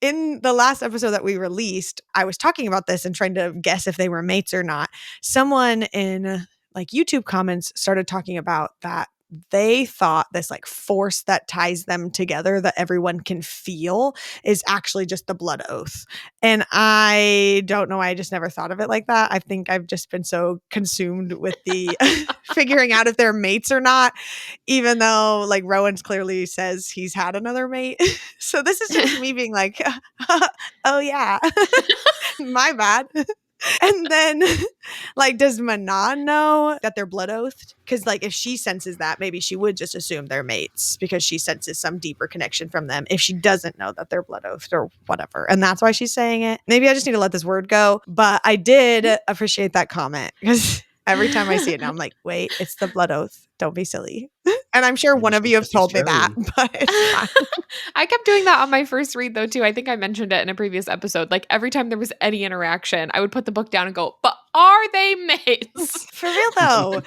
in the last episode that we released, I was talking about this and trying to guess if they were mates or not. Someone in like YouTube comments started talking about that they thought this like force that ties them together that everyone can feel is actually just the blood oath. And I don't know why I just never thought of it like that. I think I've just been so consumed with the figuring out if they're mates or not, even though like Rowan's clearly says he's had another mate. So this is just me being like, oh yeah, my bad. And then, like, does Manon know that they're blood oathed? Because, like, if she senses that, maybe she would just assume they're mates because she senses some deeper connection from them if she doesn't know that they're blood oathed or whatever. And that's why she's saying it. Maybe I just need to let this word go. But I did appreciate that comment because every time I see it now, I'm like, wait, it's the blood oath. Don't be silly. And I'm sure Maybe one of she's you have just told me that, Australian. but it's fine. I kept doing that on my first read though too. I think I mentioned it in a previous episode. Like every time there was any interaction, I would put the book down and go, "But are they mates?" For real though.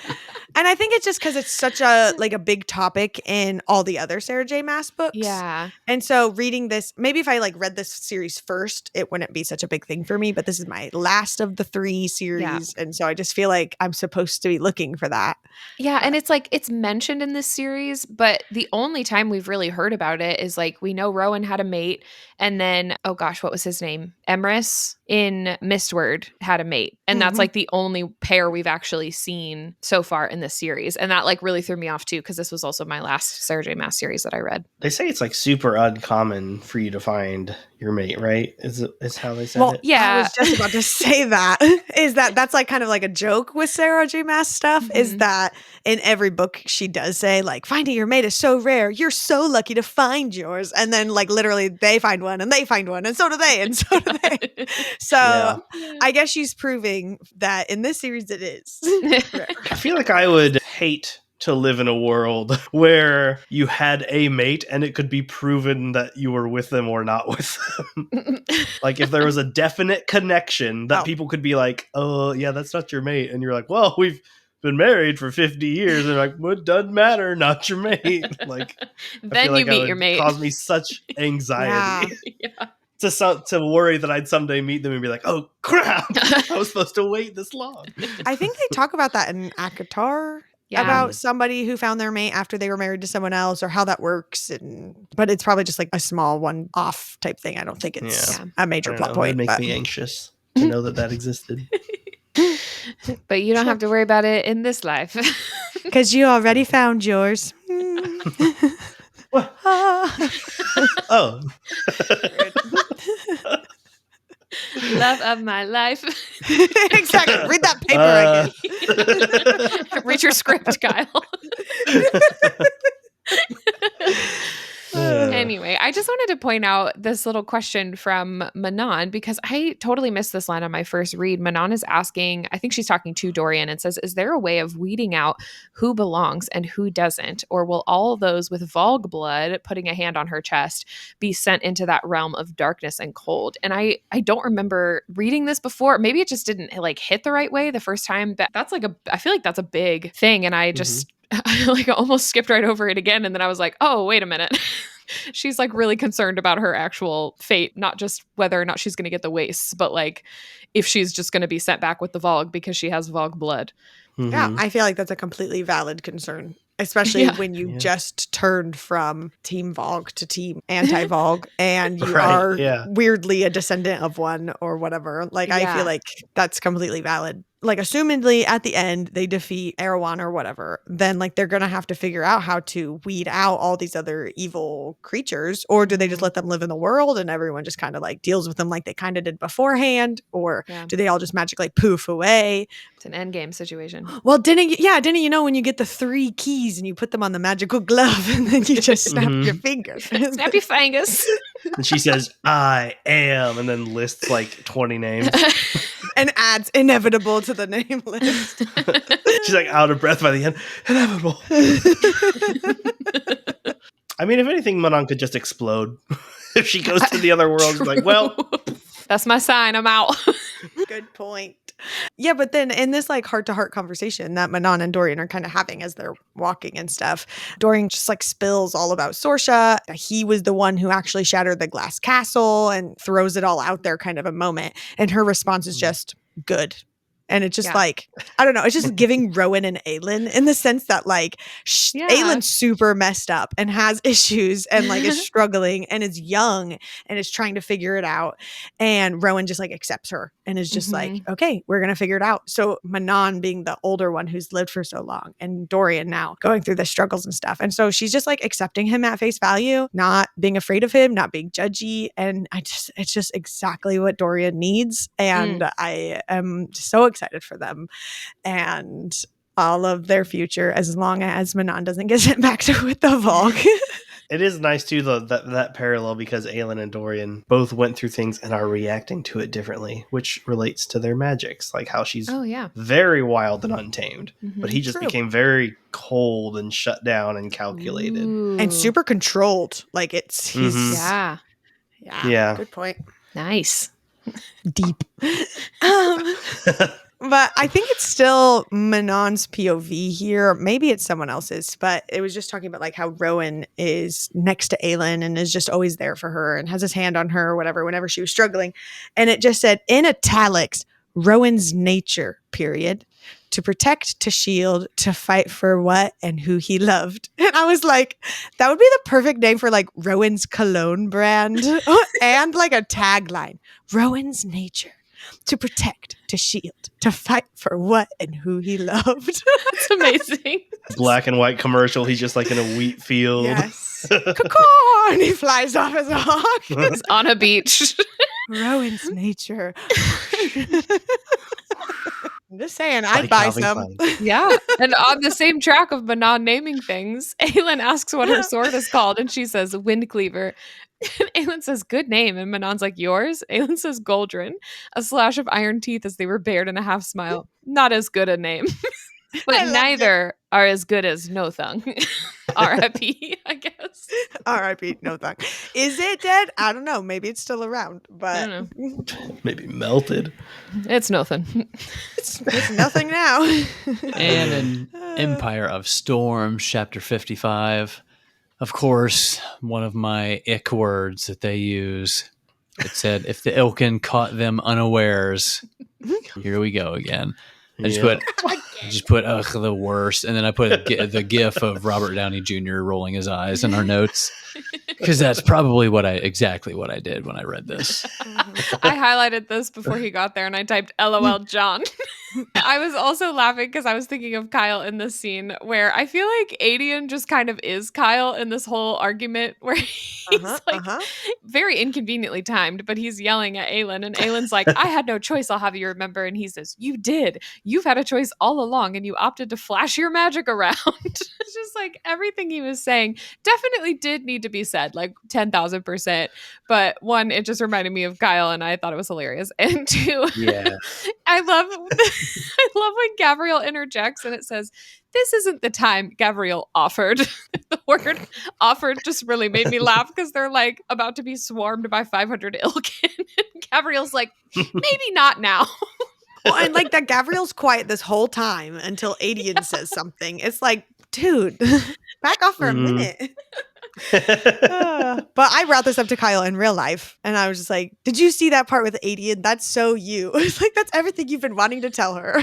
And I think it's just because it's such a big topic in all the other Sarah J. Maas books. Yeah. And so reading this, maybe if I read this series first, it wouldn't be such a big thing for me. But this is my last of the 3 series. And so I just feel like I'm supposed to be looking for that. Yeah, and it's like it's mentioned in this series, but the only time we've really heard about it is like we know Rowan had a mate, and then oh gosh, what was his name? Emrys in Mistward had a mate, and that's like the only pair we've actually seen so far in this series, and that like really threw me off too because this was also my last Sarah J. Maas series that I read. They say it's like super uncommon for you to find your mate, right? Is how they said Well, it. Yeah, I was just about to say that. That's like kind of like a joke with Sarah J. Maas stuff, is that in every book she does say like finding your mate is so rare. You're so lucky to find yours. And then like literally they find one and they find one and so do they and so do they. So I guess she's proving that in this series it is. I feel like I would hate to live in a world where you had a mate and it could be proven that you were with them or not with them. Like if there was a definite connection that people could be like, oh yeah, that's not your mate. And you're like, well, we've been married for 50 years. And they're like, well, it doesn't matter, not your mate. Like then you meet your mate. Cause me such anxiety. To worry that I'd someday meet them and be like, oh crap, I was supposed to wait this long. I think they talk about that in Akatar. About somebody who found their mate after they were married to someone else or how that works. But it's probably just like a small one-off type thing. I don't think it's a major plot point. That'd make me anxious to know that existed. But you don't have to worry about it in this life. Because you already found yours. What? Oh. Love of my life. Exactly. Read that paper again. Read your script, Kyle. Anyway, I just wanted to point out this little question from Manon because I totally missed this line on my first read. Manon is asking, I think she's talking to Dorian and says, is there a way of weeding out who belongs and who doesn't? Or will all those with Volg blood, putting a hand on her chest, be sent into that realm of darkness and cold? And I don't remember reading this before. Maybe it just didn't like hit the right way the first time. But that's like I feel like that's a big thing. And I just I like almost skipped right over it again. And then I was like, oh, wait a minute. She's like really concerned about her actual fate, not just whether or not she's going to get the wastes, but like if she's just going to be sent back with the Volg because she has Volg blood. Yeah, I feel like that's a completely valid concern, especially when you just turned from Team Volg to Team Anti-Volg and you are weirdly a descendant of one or whatever. Like, I feel like that's completely valid. Like, assumedly at the end they defeat Erewhon or whatever, then like they're gonna have to figure out how to weed out all these other evil creatures, or do they just let them live in the world and everyone just kind of like deals with them like they kind of did beforehand, or do they all just magically poof away? It's an endgame situation. Well, didn't you know when you get the 3 keys and you put them on the magical glove and then you just snap your fingers? Snap your fingers. And she says, I am, and then lists like 20 names. And adds inevitable to the name list. She's like out of breath by the end. Inevitable. I mean, if anything, Manon could just explode. If she goes to the other world, she's like, well. That's my sign. I'm out. Good point. Yeah, but then in this like heart-to-heart conversation that Manon and Dorian are kind of having as they're walking and stuff, Dorian just like spills all about Sorsha. He was the one who actually shattered the glass castle and throws it all out there kind of a moment. And her response is just good. And it's just like, I don't know, it's just giving Rowan and Aelin in the sense that like Aelin's super messed up and has issues and like is struggling and is young and is trying to figure it out. And Rowan just like accepts her and is just like, okay, we're going to figure it out. So Manon being the older one who's lived for so long and Dorian now going through the struggles and stuff. And so she's just like accepting him at face value, not being afraid of him, not being judgy. And it's just exactly what Dorian needs. And I am so excited for them and all of their future, as long as Manon doesn't get sent back to with the Volg. It is nice too, though, that parallel, because Aelin and Dorian both went through things and are reacting to it differently, which relates to their magics, like how she's very wild and untamed, but he just became very cold and shut down and calculated. And super controlled. Like he's Yeah. Good point. Nice. Deep. But I think it's still Manon's POV here. Maybe it's someone else's, but it was just talking about like how Rowan is next to Aelin and is just always there for her and has his hand on her or whatever whenever she was struggling. And it just said in italics, Rowan's nature, period. To protect, to shield, to fight for what and who he loved. And I was like, that would be the perfect name for like Rowan's cologne brand and like a tagline. Rowan's nature. To protect, to shield, to fight for what and who he loved. That's amazing. Black and white commercial. He's just like in a wheat field. Yes. Caw-caw! And he flies off as a hawk. He's on a beach. Rowan's nature. I'm just saying, I'd buy some. Yeah. And on the same track of Manon naming things, Aelin asks what her sword is called, and she says Windcleaver. And Aelin says, good name. And Manon's like, yours? Aelin says Goldrin. A slash of iron teeth as they were bared in a half smile. Not as good a name. But neither are as good as Nothung. R.I.P., I guess. R.I.P. Nothung. Is it dead? I don't know. Maybe it's still around. But I don't know. Maybe melted. It's nothing. It's nothing now. And in Empire of Storms, chapter 55, of course, one of my ick words that they use. It said, if the Ilkin caught them unawares. Here we go again. I just put ugh, the worst, and then I put the gif of Robert Downey Jr. rolling his eyes in our notes, because that's probably exactly what I did when I read this. I highlighted this before he got there, and I typed LOL John. I was also laughing because I was thinking of Kyle in this scene where I feel like Adian just kind of is Kyle in this whole argument where he's very inconveniently timed, but he's yelling at Aelin, and Aelin's like, I had no choice, I'll have you remember. And he says, you did. You've had a choice all along, and you opted to flash your magic around. It's just like everything he was saying definitely did need to be said, like 10,000%. But one, it just reminded me of Kyle, and I thought it was hilarious. And two, I love when Gabrielle interjects and it says, this isn't the time Gabrielle offered. The word offered just really made me laugh because they're like about to be swarmed by 500 Ilkin. And Gabrielle's like, maybe not now. Well, and like that Gabrielle's quiet this whole time until Adian says something. It's like, dude, back off for a minute. But I brought this up to Kyle in real life, and I was just like, did you see that part with Adian? That's so you. It's like, that's everything you've been wanting to tell her.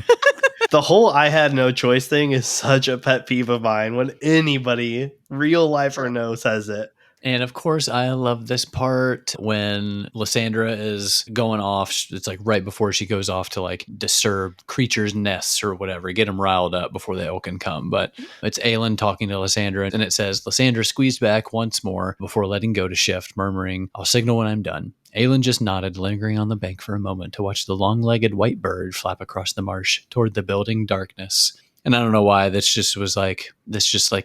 The whole I had no choice thing is such a pet peeve of mine when anybody, real life or no, says it. And of course, I love this part when Lysandra is going off. It's like right before she goes off to like disturb creatures' nests or whatever, get them riled up before the Ilkin come. But it's Aelin talking to Lysandra, and it says, Lysandra squeezed back once more before letting go to shift, murmuring, I'll signal when I'm done. Aelin just nodded, lingering on the bank for a moment to watch the long-legged white bird flap across the marsh toward the building darkness. And I don't know why this just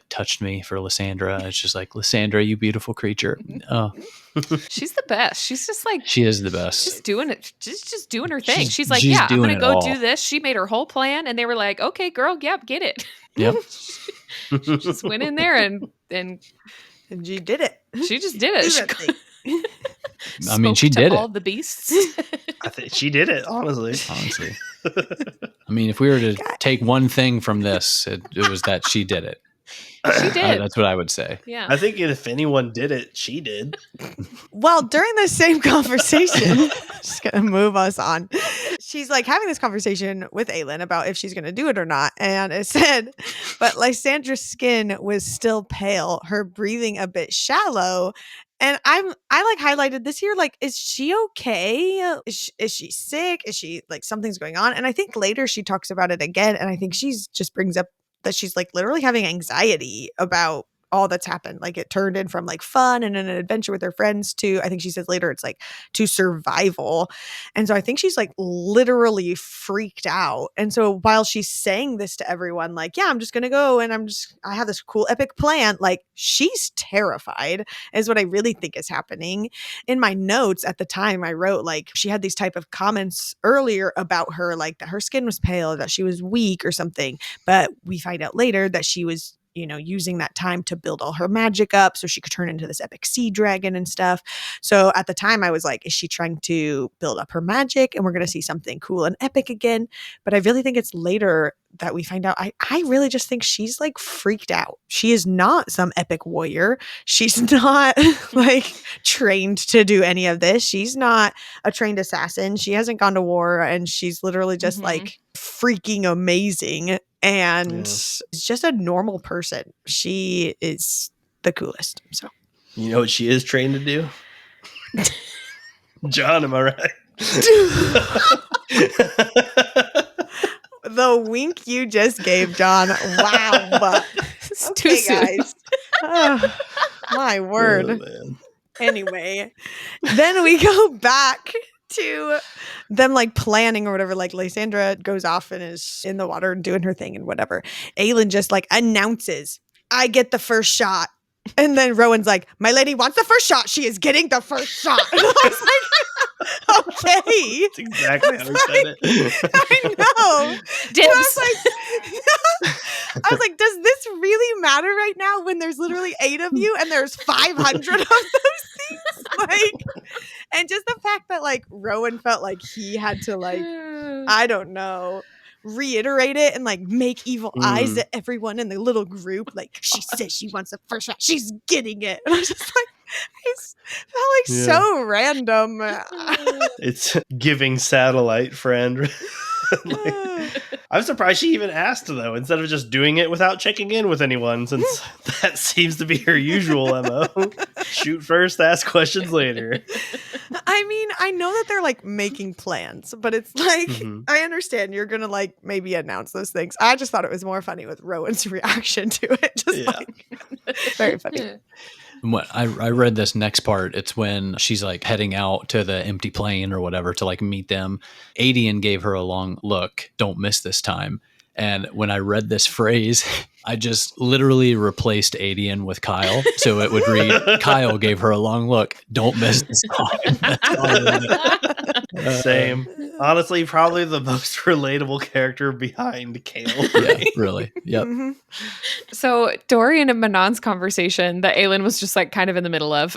touched me for Lysandra. It's just like, Lysandra, you beautiful creature. Oh. She's the best. She's just like, she is the best. Just doing it. Just doing her thing. She's like, yeah, I'm going to go do this. She made her whole plan. And they were like, okay, girl, yep, get it. Yep. She just went in there and she did it. She just did it. I mean, she did all it. the beasts. I think she did it, honestly. I mean, if we were to take one thing from this, it was that she did it. She did. That's what I would say. Yeah. I think if anyone did it, she did. Well, during the same conversation, just gonna move us on. She's like having this conversation with Aelin about if she's gonna do it or not, and it said, but Lysandra's skin was still pale, her breathing a bit shallow. And I like highlighted this here, like, is she okay? Is she sick? Is she like something's going on? And I think later she talks about it again, and I think she's just brings up that she's like literally having anxiety about all that's happened. Like it turned in from like fun and an adventure with her friends to, I think she says later, it's like to survival. And so I think she's like literally freaked out. And so while she's saying this to everyone, like, yeah, I'm just going to go and I have this cool epic plan. Like she's terrified is what I really think is happening. In my notes at the time, I wrote like she had these type of comments earlier about her, like that her skin was pale, that she was weak or something. But we find out later that she was, using that time to build all her magic up so she could turn into this epic sea dragon and stuff. So at the time I was like, is she trying to build up her magic and we're going to see something cool and epic again? But I really think it's later that we find out, I really just think she's like freaked out. She is not some epic warrior. She's not like trained to do any of this. She's not a trained assassin. She hasn't gone to war and she's literally just like freaking amazing. And is just a normal person. She is the coolest. So, you know what she is trained to do? John, am I right? The wink you just gave, John. Wow. It's too soon. Guys. Oh, my word. Man. Anyway, then we go back to them like planning or whatever. Like Lysandra goes off and is in the water doing her thing and whatever. Aelin just like announces, I get the first shot. And then Rowan's like, my lady wants the first shot. She is getting the first shot. And I was like, okay. That's exactly how he said it. I know. Dibs. I was like, does this really matter right now when there's literally 8 of you and there's 500 of those things? Like, and just the fact that like Rowan felt like he had to like, I don't know, reiterate it and like make evil eyes at everyone in the little group. Like, she says she wants the first shot. She's getting it. And I was just like, it felt like so random. It's giving satellite friend. I'm surprised she even asked, though, instead of just doing it without checking in with anyone, since that seems to be her usual MO. Shoot first, ask questions later. I mean, I know that they're like making plans, but it's like, I understand you're going to like maybe announce those things. I just thought it was more funny with Rowan's reaction to it. Just like, very funny. What I read this next part, it's when she's like heading out to the empty plane or whatever to like meet them. Adian gave her a long look, don't miss this time. And when I read this phrase, I just literally replaced Adian with Kyle. So it would read, Kyle gave her a long look, don't miss this time. That's all I read. Same. Honestly, probably the most relatable character behind Kale. Yeah, really. Yep. So Dorian and Manon's conversation that Aelin was just like kind of in the middle of,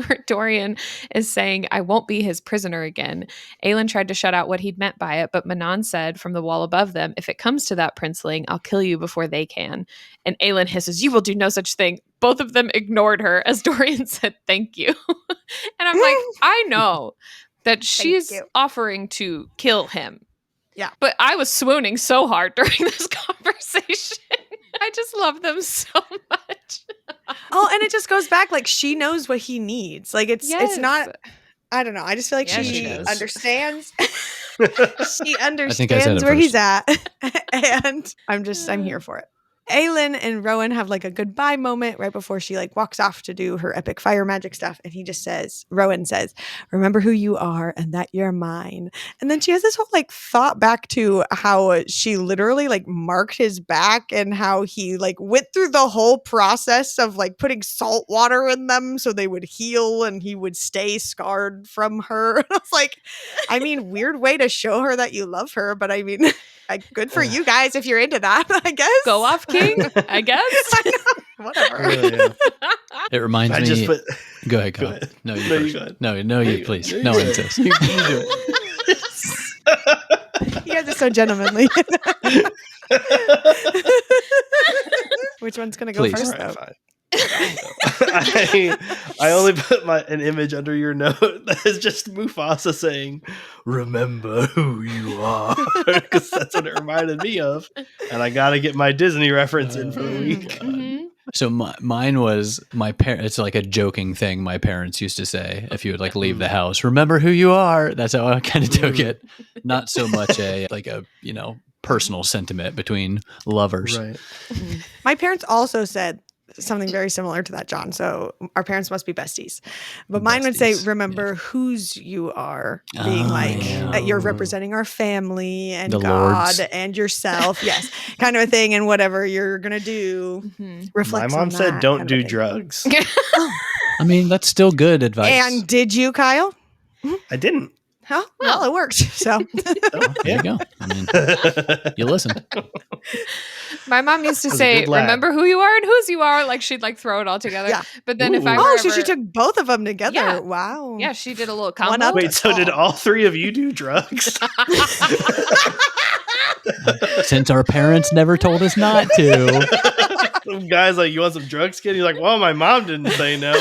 where Dorian is saying, I won't be his prisoner again. Aelin tried to shut out what he'd meant by it, but Manon said from the wall above them, if it comes to that, princeling, I'll kill you before they can. And Aelin hisses, you will do no such thing. Both of them ignored her as Dorian said, thank you. And I'm like, I know that she's offering to kill him. Yeah. But I was swooning so hard during this conversation. I just love them so much. Oh, and it just goes back like she knows what he needs. Like it's not, I don't know. I just feel like she understands. She understands where he's at. And I'm here for it. Aelin and Rowan have like a goodbye moment right before she like walks off to do her epic fire magic stuff. And he just says, Rowan says, remember who you are and that you're mine. And then she has this whole like thought back to how she literally like marked his back and how he like went through the whole process of like putting salt water in them so they would heal and he would stay scarred from her. And I was like, I mean, weird way to show her that you love her. But I mean, good for you guys if you're into that, I guess. Go off, King, I guess. Whatever. It reminds me. Go ahead, Kyle. No, you first. No, you please. No, insist. You do it. You guys are so gentlemanly. Which one's going to go first, though? Fine. I only put an image under your note that is just Mufasa saying, remember who you are, because that's what it reminded me of, and I gotta get my Disney reference in for the week. So mine was my parents. It's like a joking thing my parents used to say if you would like leave the house, remember who you are. That's how I kind of took it. Not so much a personal sentiment between lovers. Right. My parents also said something very similar to that, John. So our parents must be besties. But mine would say, Besties, remember whose you are, being like, yeah. you're representing our family and The God Lords. and yourself. Yes, kind of a thing. And whatever you're going to do Mhm. My reflects mom on said that don't kind of a do thing. drugs. I mean, that's still good advice. And did you, Kyle? I didn't. Huh? Well, it worked. So Oh, there you go. I mean, you listened. My mom used to Was a say, good lad. remember who you are and whose you are. Like she'd like throw it all together. Yeah. But then if I Ooh. were oh, so she ever- took both of them together. Yeah. Wow. yeah, she did a little One combo. up. Wait, so did all three of you do drugs? Since our parents never told us not to. Some guy's like, you want some drugs, kid? He's like, well, my mom didn't say no.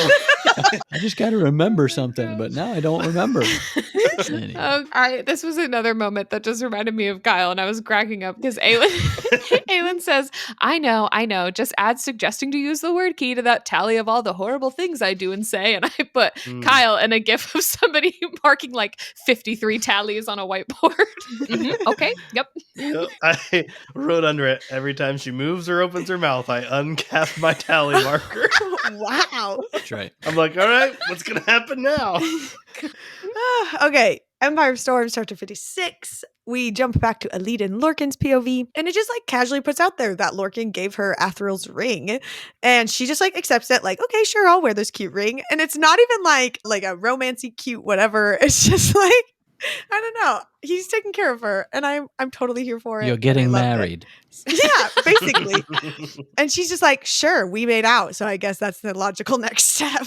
I just got to remember something, but now I don't remember. Anyway. This was another moment that just reminded me of Kyle, and I was cracking up because Aylin says, I know, just add suggesting to use the word key to that tally of all the horrible things I do and say. And I put Kyle and a gif of somebody marking like 53 tallies on a whiteboard. Okay, yep. I wrote under it, every time she moves or opens her mouth, I uncap my tally marker. Wow. That's right. I'm like, all right, what's going to happen now? Okay. Empire of Storms, chapter 56. We jump back to Alid and Lorcan's POV, and it just like casually puts out there that Lorcan gave her Athril's ring, and she just like accepts it, like, okay, sure, I'll wear this cute ring. And it's not even like a romancy cute whatever. It's just like, I don't know. He's taking care of her, and I'm totally here for it. You're and I getting loved it. married. Yeah, basically. And she's just like, sure, we made out. So I guess that's the logical next step.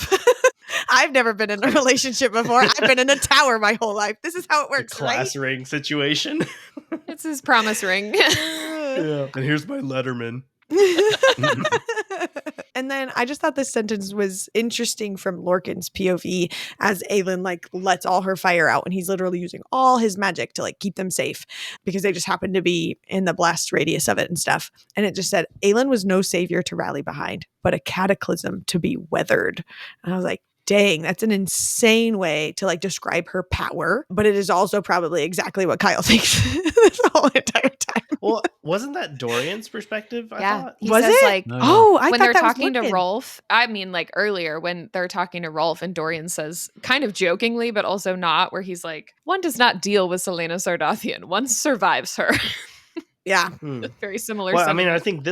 I've never been in a relationship before. I've been in a tower my whole life. This is how it The works, right? class ring situation. It's his promise ring. Yeah. And here's my Letterman. And then I just thought this sentence was interesting from Lorcan's POV as Aylin like lets all her fire out, and he's literally using all his magic to like keep them safe because they just happen to be in the blast radius of it and stuff. And it just said Aylin was no savior to rally behind, but a cataclysm to be weathered. And I was like, dang, that's an insane way to like describe her power, but it is also probably exactly what Kyle thinks this whole entire time. Well, wasn't that Dorian's perspective? I thought. He Was says, it? like, No, Oh, I when thought they're that was talking to Lorcan. Rolf, I mean, like earlier when they're talking to Rolf and Dorian says, kind of jokingly, but also not, where he's like, one does not deal with Selena Sardathian, one survives her. Yeah. Very similar. Well, I mean, sentiment.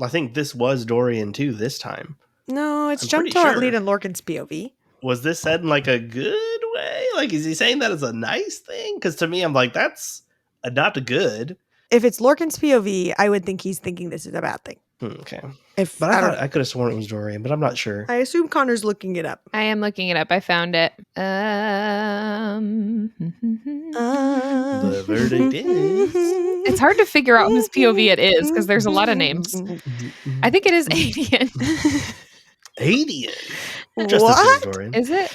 I think this was Dorian too this time. No, it's I'm jumped to pretty sure. Alid and Lorcan's POV. Was this said in like a good way? Like, is he saying that as a nice thing? Because to me, I'm like, that's not a good. If it's Lorcan's POV, I would think he's thinking this is a bad thing. Okay. If But I, I don't thought I could have sworn it was Dorian, but I'm not sure. I assume Connor's looking it up. I am looking it up. I found it. The verdict is. It's hard to figure out whose POV it is because there's a lot of names. I think it is Adian. Adian. Just What? as good as Dorian. Is it?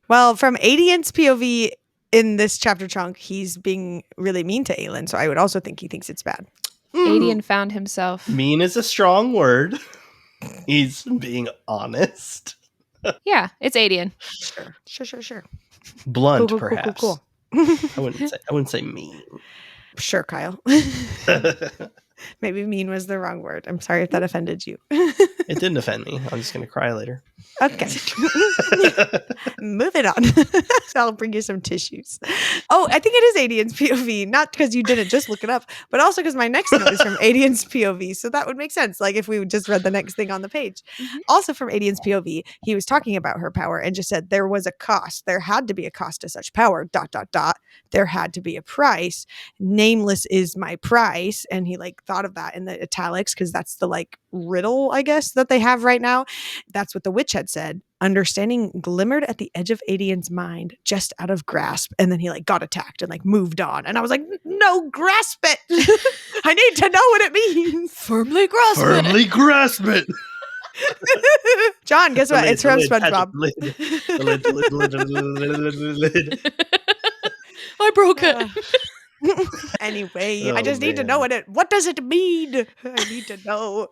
Well, from Adian's POV in this chapter chunk, he's being really mean to Aylin, so I would also think he thinks it's bad. Adian found himself. Mean is a strong word. He's being honest. Yeah, it's Adian. Sure. Blunt, Cool. perhaps. I wouldn't say mean. Sure, Kyle. Maybe mean was the wrong word. I'm sorry if that offended you. It didn't offend me. I'm just gonna cry later. Okay. Moving on. So I'll bring you some tissues. Oh, I think it is Adian's POV. Not because you didn't just look it up, but also because my next note is from Adian's POV. So that would make sense. Like if we just read the next thing on the page. Also from Adian's POV, he was talking about her power and just said there was a cost. There had to be a cost to such power. ... There had to be a price. Nameless is my price. And he like thought of that in the italics because that's the like riddle, I guess, that they have right now. That's what the witch had said. Understanding glimmered at the edge of Adian's mind, just out of grasp. And then he like got attacked and like moved on. And I was like, no, grasp it. I need to know what it means. Firmly grasp Firmly grasp it. John, guess what? It's from SpongeBob. The lid. I broke it. Anyway, I Oh, just need to man. know what does it mean? I need to know.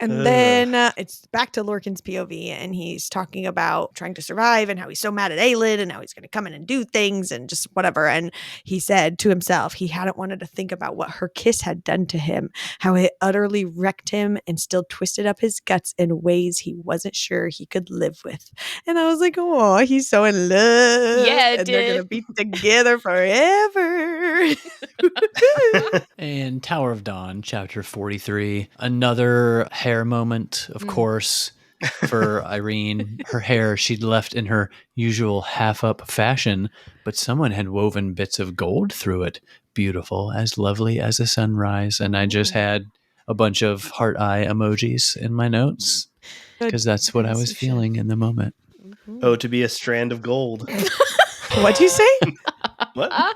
And then it's back to Lorcan's POV, and he's talking about trying to survive and how he's so mad at Aelin and how he's going to come in and do things and just whatever. And he said to himself he hadn't wanted to think about what her kiss had done to him, how it utterly wrecked him and still twisted up his guts in ways he wasn't sure he could live with. And I was like, oh, he's so in love. Yeah, and they're going to be together forever. And Tower of Dawn, chapter 43. Another hair moment, of course, for Irene. Her hair she'd left in her usual half-up fashion, but someone had woven bits of gold through it. Beautiful, as lovely as a sunrise. And I just had a bunch of heart eye emojis in my notes because that's what I was feeling in the moment. Oh, to be a strand of gold. What'd you say? What? Huh?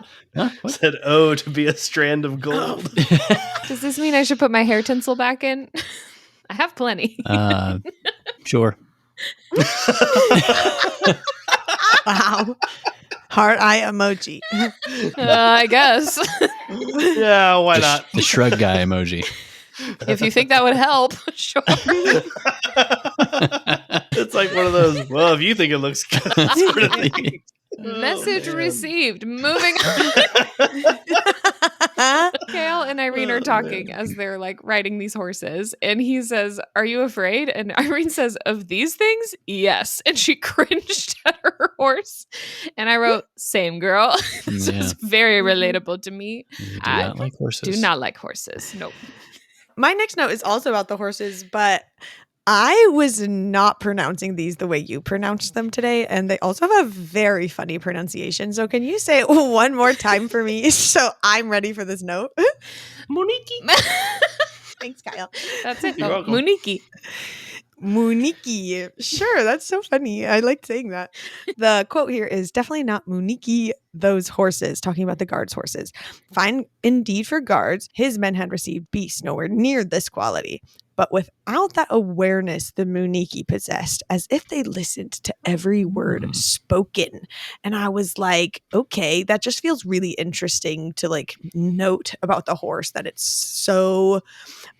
What? Said, oh, to be a strand of gold. Does this mean I should put my hair tinsel back in? I have plenty. Sure. Wow. Heart eye emoji. I guess. Yeah, why not? The shrug guy emoji. If you think that would help, sure. It's like one of those, well, if you think it looks good, sort of thing. Message man. received. Moving on. Kale and Irene are talking as they're like riding these horses, and he says, "Are you afraid?" And Irene says, "Of these things, yes." And she cringed at her horse, and I wrote, "Same girl." This is very relatable to me. You do I not like horses. Do not like horses. Nope. My next note is also about the horses, but I was not pronouncing these the way you pronounced them today, and they also have a very funny pronunciation. So can you say it one more time for me so I'm ready for this note? Moniki. Thanks, Kyle. That's it. You're Oh, welcome. Muniki. Muniki. Sure, that's so funny. I like saying that. The quote here is definitely not Muniki, those horses, talking about the guards' horses. Fine indeed for guards, his men had received beasts nowhere near this quality. But without that awareness the Muniki possessed, as if they listened to every word spoken. And I was like, okay, that just feels really interesting to like note about the horse, that it's so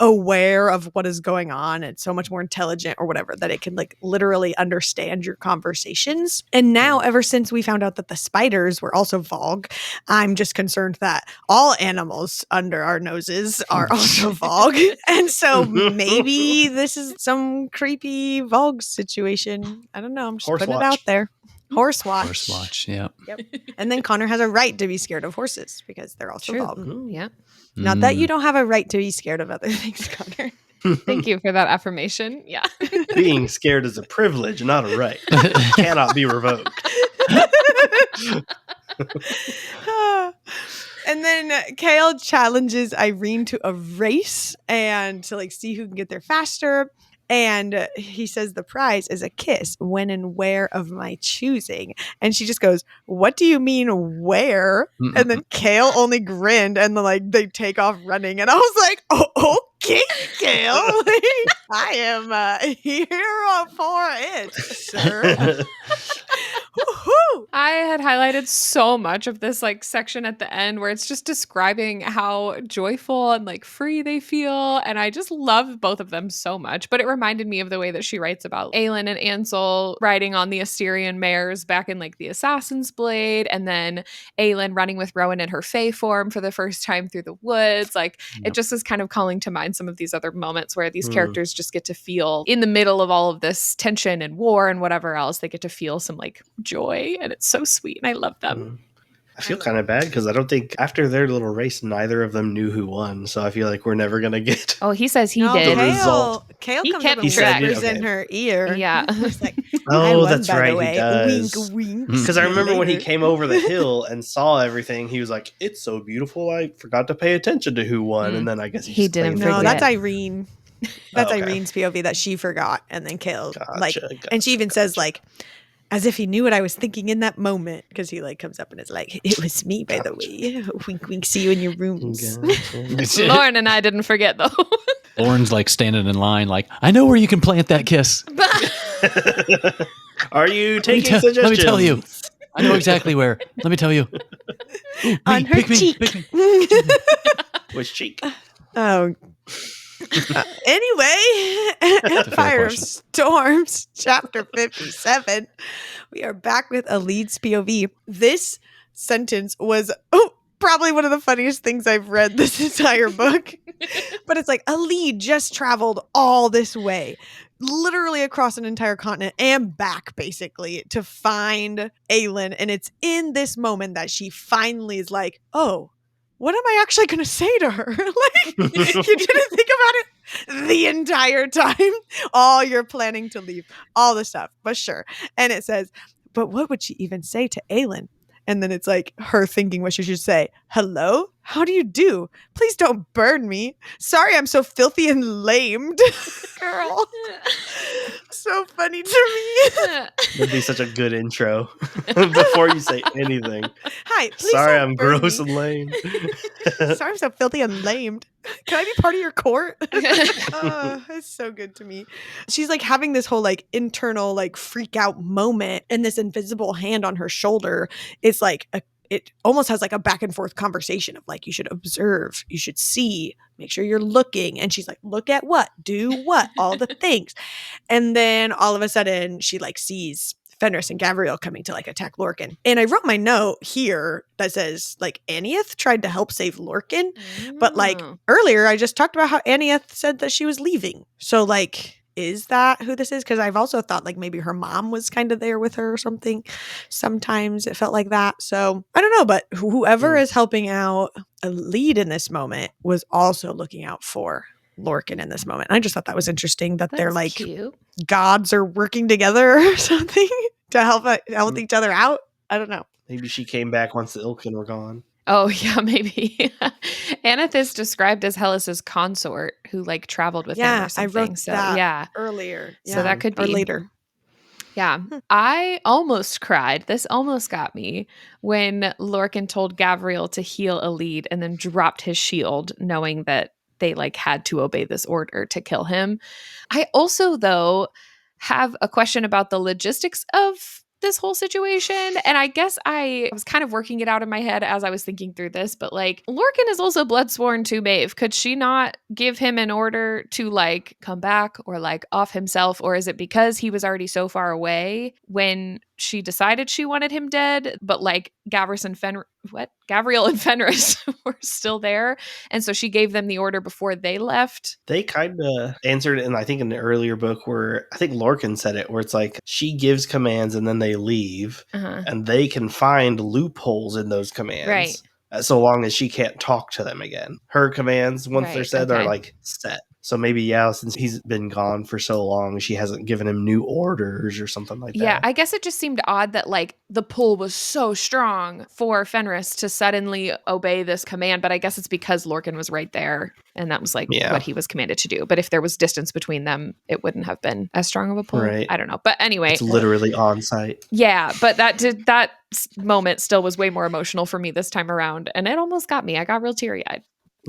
aware of what is going on. It's so much more intelligent or whatever, that it can like literally understand your conversations. And now, ever since we found out that the spiders were also Vogue, I'm just concerned that all animals under our noses are also Vogue. And so maybe this is some creepy Vogue situation. I don't know. I'm just Horse putting it watch. out there. Horse watch. Horse watch, yeah. Yep. And then Connor has a right to be scared of horses because they're also True. Vogue. Yeah. Not that you don't have a right to be scared of other things, Connor. Thank you for that affirmation. Yeah. Being scared is a privilege, not a right. It cannot be revoked. And then Kale challenges Irene to a race and to like see who can get there faster. And he says the prize is a kiss, when and where of my choosing. And she just goes, "What do you mean where?" And then Kale only grinned, and then like they take off running. And I was like, "Oh, okay, Kale. I am here for it, sir." Woohoo! I had highlighted so much of this like section at the end where it's just describing how joyful and like free they feel. And I just love both of them so much. But it reminded me of the way that she writes about Aelin and Ansel riding on the Asterian mares back in like the Assassin's Blade. And then Aelin running with Rowan in her Fae form for the first time through the woods. Like it just is kind of calling to mind some of these other moments where these characters just get to feel in the middle of all of this tension and war and whatever else, they get to feel some like joy, and it's so sweet, and I love them. I feel kind of bad because I don't think after their little race, neither of them knew who won. So I feel like we're never going to get. Oh, he says he No, did. The result. Kale He comes kept up and track. whispers Okay. in her ear. Yeah. It's like, Oh, "I won, that's by the right. He way." does. Wink, wink. Because I remember when he Later. came over the hill and saw everything, he was like, "It's so beautiful. I forgot to pay attention to who won." And then I guess He just didn't claimed No, it. forget. that's Irene. That's okay. Irene's POV that she forgot, and then Kale like, Gotcha, and she even says like, as if he knew what I was thinking in that moment, because he like comes up and is like, "It was me, by the way. Wink, wink. See you in your rooms." Gotcha. Lauren and I didn't forget though. Lauren's like standing in line, like, I know where you can plant that kiss. Are you Let me, taking let suggestions? me tell you. I know exactly where. Let me tell you. on her pick me, cheek. pick me. Which cheek? Oh. Anyway, a fair Empire of question. Storms, chapter 57. We are back with a lead's POV. This sentence was probably one of the funniest things I've read this entire book. But it's like, a lead just traveled all this way, literally across an entire continent and back, basically, to find Aelin. And it's in this moment that she finally is like, oh, what am I actually going to say to her? Like, you didn't think about it the entire time. All you're planning to leave, all the stuff, but sure. And it says, but what would she even say to Aelin? And then it's like her thinking what she should say. Hello? How do you do? Please don't burn me. Sorry I'm so filthy and lamed. Girl. So funny to me. That'd be such a good intro before you say anything. Hi, please Sorry, don't I'm burn gross me. and lame. Sorry I'm so filthy and lamed. Can I be part of your court? It's so good to me. She's like having this whole like internal like freak out moment, and this invisible hand on her shoulder is like it almost has like a back and forth conversation of like, you should observe, you should see, make sure you're looking. And she's like, look at what? Do what? All the things. And then all of a sudden she like sees Fenris and Gavriel coming to like attack Lorcan. And I wrote my note here that says like Anieth tried to help save Lorcan. But like earlier I just talked about how Anieth said that she was leaving. So like, is that who this is? Because I've also thought like maybe her mom was kind of there with her or something. Sometimes it felt like that. So I don't know, but whoever is helping out a lead in this moment was also looking out for Lorcan in this moment. I just thought that was interesting that they're like cute. gods are working together or something to help each other out. I don't know. Maybe she came back once the Ilkin were gone. Oh, yeah, maybe. Aneth is described as Hellas's consort who like traveled with him or I something. wrote So that yeah. earlier. So that could be or later. Yeah. I almost cried. This almost got me when Lorcan told Gavriel to heal a lead and then dropped his shield, knowing that they like had to obey this order to kill him. I also, though, have a question about the logistics of this whole situation. And I guess I was kind of working it out in my head as I was thinking through this, but like Lorcan is also bloodsworn to Maeve. Could she not give him an order to like come back or like off himself? Or is it because he was already so far away when she decided she wanted him dead, but like Gavriel and Fenris were still there, and so she gave them the order before they left? They kind of answered it in, I think, in the earlier book where I think Lorcan said it, where it's like she gives commands and then they leave, and they can find loopholes in those commands. Right. So long as she can't talk to them again. Her commands, once they're said, are like set. So maybe, since he's been gone for so long, she hasn't given him new orders or something like that. Yeah, I guess it just seemed odd that like the pull was so strong for Fenris to suddenly obey this command, but I guess it's because Lorcan was right there and that was like what he was commanded to do. But if there was distance between them, it wouldn't have been as strong of a pull. Right. I don't know. But anyway. It's literally on site. Yeah, but that moment still was way more emotional for me this time around, and it almost got me. I got real teary-eyed.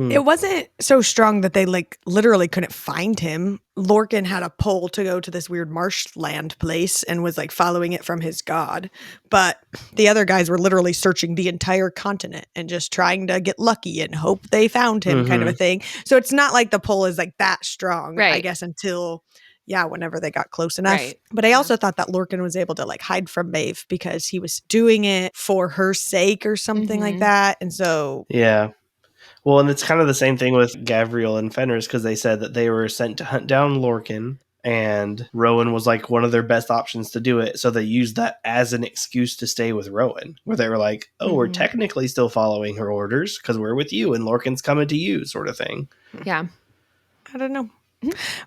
It wasn't so strong that they like literally couldn't find him. Lorcan had a pull to go to this weird marshland place and was like following it from his god. But the other guys were literally searching the entire continent and just trying to get lucky and hope they found him kind of a thing. So it's not like the pull is like that strong, I guess, until whenever they got close enough. Right. But I also thought that Lorcan was able to like hide from Maeve because he was doing it for her sake or something like that. And so well, and it's kind of the same thing with Gavriel and Fenris, because they said that they were sent to hunt down Lorcan, and Rowan was like one of their best options to do it. So they used that as an excuse to stay with Rowan, where they were like, oh, we're technically still following her orders because we're with you and Lorcan's coming to you, sort of thing. Yeah. I don't know.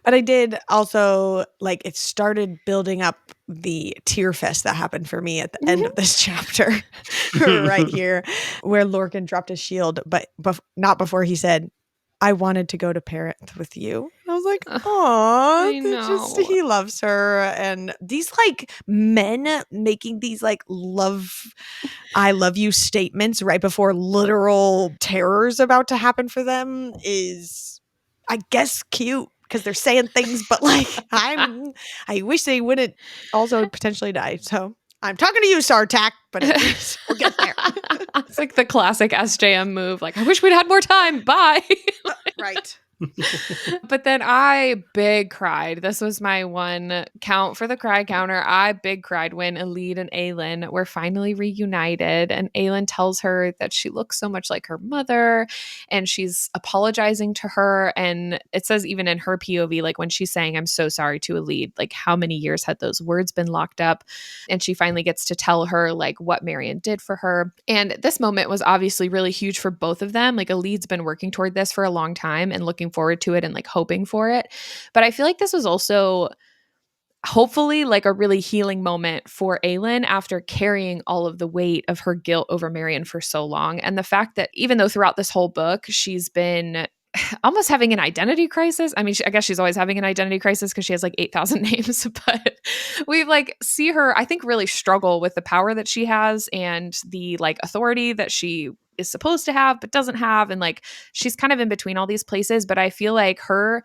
But I did also, like, it started building up the tear fest that happened for me at the end of this chapter right here, where Lorcan dropped his shield, but not before he said, I wanted to go to Parenth with you. And I was like, oh, he loves her. And these like men making these like I love you statements right before literal terror's about to happen for them is, I guess, cute. Because they're saying things, but like I wish they wouldn't also potentially die. So I'm talking to you, Sartak, but anyways, we'll get there. It's like the classic SJM move. Like, I wish we'd had more time. Bye. Right. But then I big cried. This was my one count for the cry counter. I big cried when Elide and Aelin were finally reunited. And Aelin tells her that she looks so much like her mother and she's apologizing to her. And it says even in her POV, like when she's saying, I'm so sorry to Elide, like how many years had those words been locked up? And she finally gets to tell her like what Marion did for her. And this moment was obviously really huge for both of them. Like Elide's been working toward this for a long time and looking forward to it and like hoping for it. But I feel like this was also hopefully like a really healing moment for Aelin after carrying all of the weight of her guilt over Marion for so long. And the fact that even though throughout this whole book, she's been almost having an identity crisis. I mean, I guess she's always having an identity crisis because she has like 8,000 names, but we like see her, I think, really struggle with the power that she has and the like authority that she is supposed to have, but doesn't have. And like, she's kind of in between all these places, but I feel like her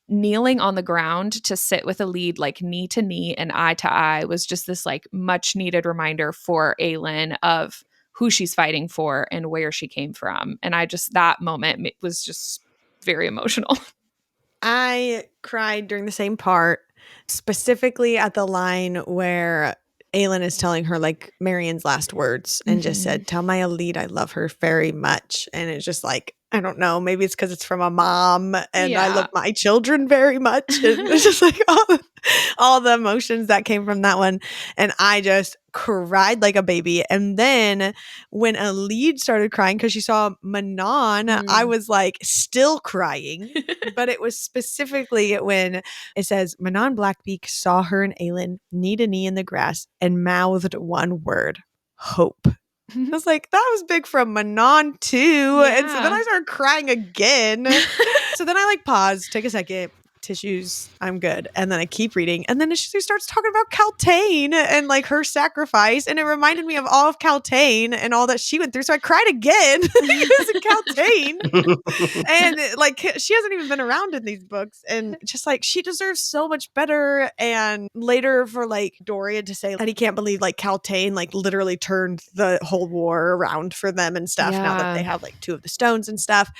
kneeling on the ground to sit with Elide, like knee to knee and eye to eye, was just this like much needed reminder for Aelin of who she's fighting for and where she came from. And I just, that moment was just very emotional. I cried during the same part, specifically at the line where Aelin is telling her like Marion's last words and just said, tell my Elide I love her very much. And it's just like, I don't know, maybe it's because it's from a mom and I love my children very much. And it's just like all the emotions that came from that one. And I just cried like a baby. And then when Elide started crying because she saw Manon, I was like still crying. But it was specifically when it says Manon Blackbeak saw her and Aelin knee to knee in the grass and mouthed one word, hope. I was like, that was big from Manon too. Yeah. And so then I started crying again. So then I like pause, take a second, tissues, I'm good. And then I keep reading. And then she starts talking about Kaltain and like her sacrifice. And it reminded me of all of Kaltain and all that she went through. So I cried again because of Kaltain. And like, she hasn't even been around in these books. And just like, she deserves so much better. And later for like Dorian to say that he can't believe like Kaltain like literally turned the whole war around for them and stuff now that they have like 2 of the stones and stuff.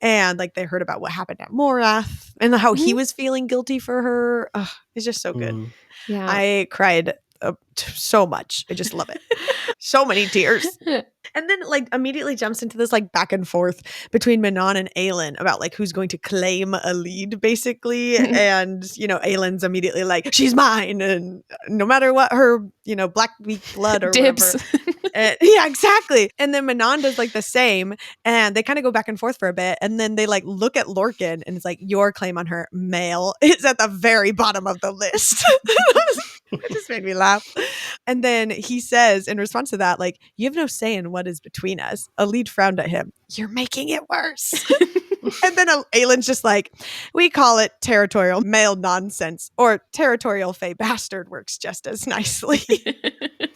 And like they heard about what happened at Morath and how he was feeling guilty for her. It's just so good. Yeah, I cried so much. I just love it. So many tears. And then like immediately jumps into this like back and forth between Manon and Aelin about like who's going to claim a lead basically. And, you know, Aelin's immediately like, she's mine. And no matter what her, you know, Blackbeak blood or dibs. Whatever. Yeah, exactly. And then Manon does like the same and they kind of go back and forth for a bit. And then they like look at Lorcan and it's like, your claim on her, male, is at the very bottom of the list. It just made me laugh. And then he says in response to that, like, you have no say in what is between us. Elide frowned at him. You're making it worse. And then Aelin's just like, we call it territorial male nonsense, or territorial fey bastard works just as nicely.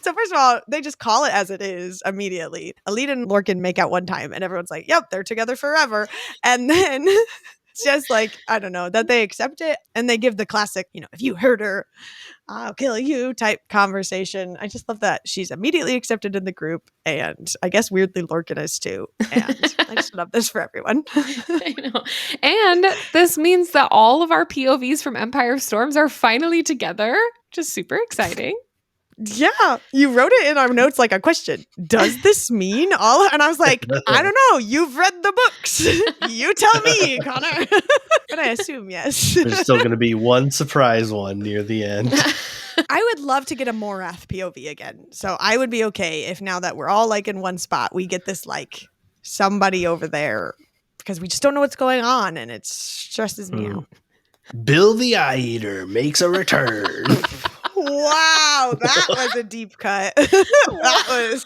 So first of all, they just call it as it is immediately. Elide and Lorcan make out one time and everyone's like, yep, they're together forever. And then it's just like, I don't know, that they accept it and they give the classic, you know, if you hurt her, I'll kill you type conversation. I just love that she's immediately accepted in the group. And I guess weirdly Lorcan is too. And I just love this for everyone. I know. And this means that all of our POVs from Empire of Storms are finally together, which is super exciting. Yeah, you wrote it in our notes like a question. Does this mean all? And I was like, I don't know. You've read the books. You tell me, Connor. But I assume yes. There's still going to be one surprise one near the end. I would love to get a Morath POV again. So I would be okay if now that we're all like in one spot, we get this like somebody over there because we just don't know what's going on and it stresses me out. Bill the Eye Eater makes a return. Wow, that was a deep cut. That was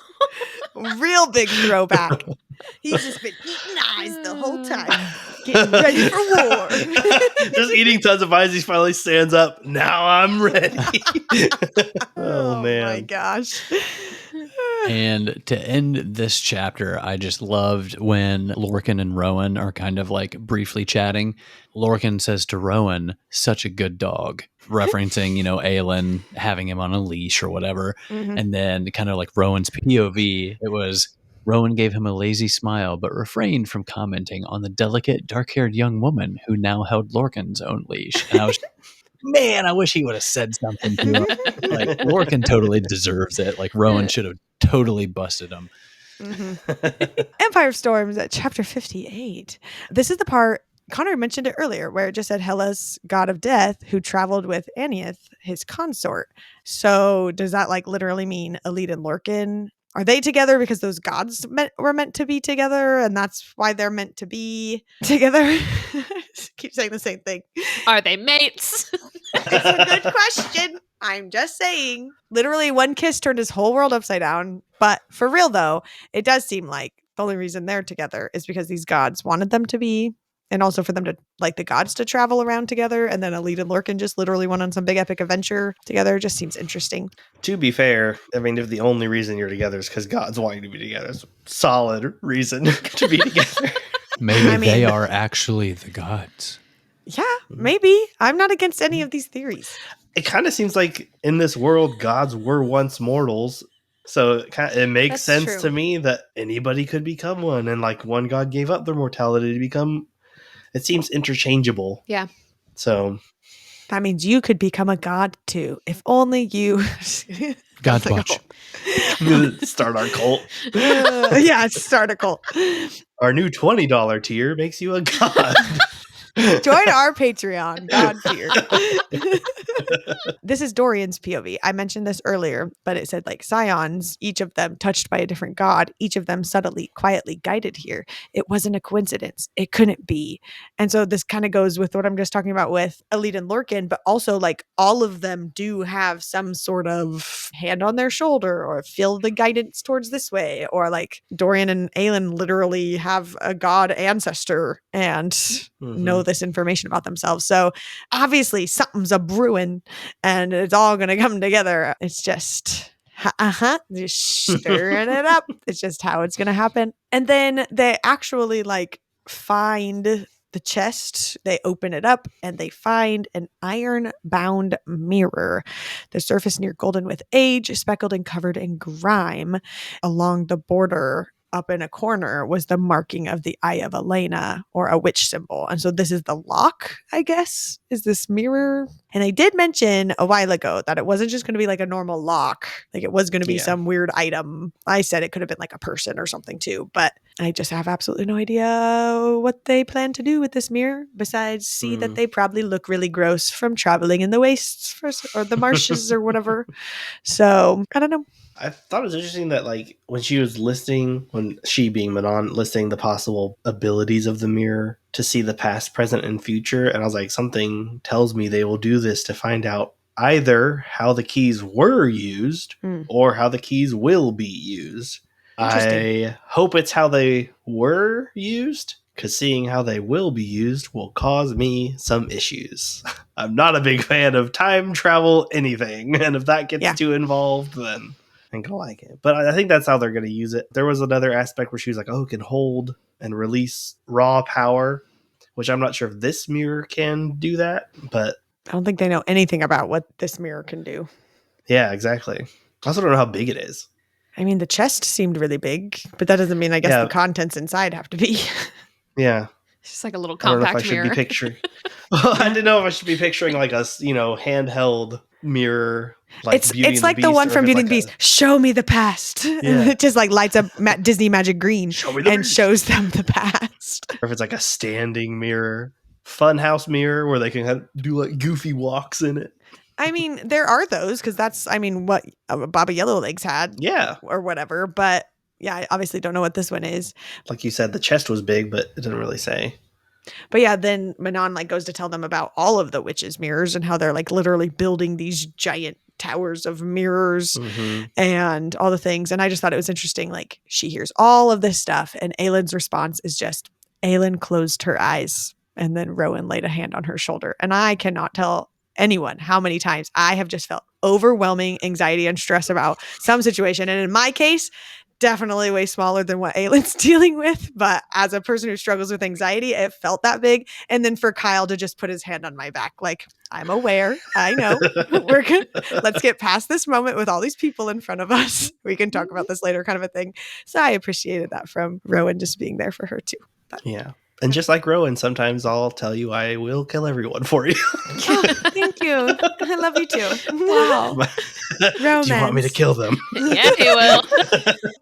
a real big throwback. He's just been eating eyes the whole time, getting ready for war. Just eating tons of eyes. He finally stands up. Now I'm ready. Oh, man. My gosh. And to end this chapter, I just loved when Lorcan and Rowan are kind of like briefly chatting. Lorcan says to Rowan, "Such a good dog," referencing, Aelin having him on a leash or whatever. Mhm. And then kind of like Rowan's POV, it was Rowan gave him a lazy smile, but refrained from commenting on the delicate, dark-haired young woman who now held Lorcan's own leash. And I was, man, I wish he would have said something to him. Like, Lorcan totally deserves it. Like, Rowan should have totally busted him. Empire Storms at chapter 58. This is the part, Connor mentioned it earlier, where it just said Hellas, god of death, who traveled with Anieth, his consort. So does that like literally mean Elite and Lorcan? Are they together because those gods were meant to be together and that's why they're meant to be together? Keep saying the same thing. Are they mates? It's a good question. I'm just saying. Literally, one kiss turned his whole world upside down. But for real, though, it does seem like the only reason they're together is because these gods wanted them to be. And also for them to, like, the gods to travel around together. And then Elite and Lorcan just literally went on some big epic adventure together. Just seems interesting. To be fair, I mean, if the only reason you're together is because God's wanting to be together, it's a solid reason to be together. Maybe they are actually the gods. Yeah, maybe. I'm not against any of these theories. It kind of seems like in this world, gods were once mortals. So it makes That's sense true. to me that anybody could become one. And like one god gave up their mortality to become, it seems interchangeable. Yeah. So That means you could become a god too. If only you. God's watch. Start our cult. Yeah, start a cult. Our new $20 tier makes you a god. Join our Patreon, God tier. This is Dorian's POV. I mentioned this earlier, but it said like scions, each of them touched by a different god, each of them subtly, quietly guided here. It wasn't a coincidence. It couldn't be. And so this kind of goes with what I'm just talking about with Elite and Lorcan, but also like all of them do have some sort of hand on their shoulder or feel the guidance towards this way. Or like Dorian and Aelin literally have a god ancestor and know this information about themselves. So obviously something's a brewing and it's all going to come together. It's just just stirring it up. It's just how it's going to happen. And then they actually like find the chest. They open it up and they find an iron bound mirror. The surface near golden with age, speckled and covered in grime. Along the border up in a corner was the marking of the Eye of Elena, or a witch symbol. And so this is the lock, I guess, is this mirror. And I did mention a while ago that it wasn't just going to be like a normal lock. Like it was going to be some weird item. I said it could have been like a person or something too, but I just have absolutely no idea what they plan to do with this mirror besides see that they probably look really gross from traveling in the wastes or the marshes or whatever. So I don't know. I thought it was interesting that like when she was listing, when she being Manon listing the possible abilities of the mirror to see the past, present, and future, and I was like, something tells me they will do this to find out either how the keys were used or how the keys will be used. I hope it's how they were used, because seeing how they will be used will cause me some issues. I'm not a big fan of time travel anything, and if that gets too involved, then I'm gonna like it. But I think that's how they're gonna use it. There was another aspect where she was like, oh, it can hold and release raw power, which I'm not sure if this mirror can do that, but I don't think they know anything about what this mirror can do. Yeah, exactly. I also don't know how big it is. I mean, the chest seemed really big, but that doesn't mean, I guess, the contents inside have to be. Yeah. It's just like a little compact mirror. I don't know if I should be picturing. I didn't know if I should be picturing like a, handheld mirror. Like it's like the one from Beauty and the Beast. Show me the past. Yeah. It just like lights up Disney Magic Green and shows them the past. Or if it's like a standing mirror, funhouse mirror where they can do like goofy walks in it. I mean, there are those because that's, what Baba Yellowlegs had. Yeah. Or whatever. But yeah, I obviously don't know what this one is. Like you said, the chest was big, but it didn't really say. But yeah, then Manon like goes to tell them about all of the witches' mirrors and how they're like literally building these giant towers of mirrors and all the things. And I just thought it was interesting. Like she hears all of this stuff and Aelin's response is just, Aelin closed her eyes and then Rowan laid a hand on her shoulder. And I cannot tell anyone how many times I have just felt overwhelming anxiety and stress about some situation. And in my case, definitely way smaller than what Aylin's dealing with. But as a person who struggles with anxiety, it felt that big. And then for Kyle to just put his hand on my back, like, I'm aware. I know. We're good. Let's get past this moment with all these people in front of us. We can talk about this later, kind of a thing. So I appreciated that from Rowan, just being there for her too. But. Yeah. And just like Rowan, sometimes I'll tell you I will kill everyone for you. Oh, thank you. I love you too. Wow. Romance. Do you want me to kill them? Yeah, you will.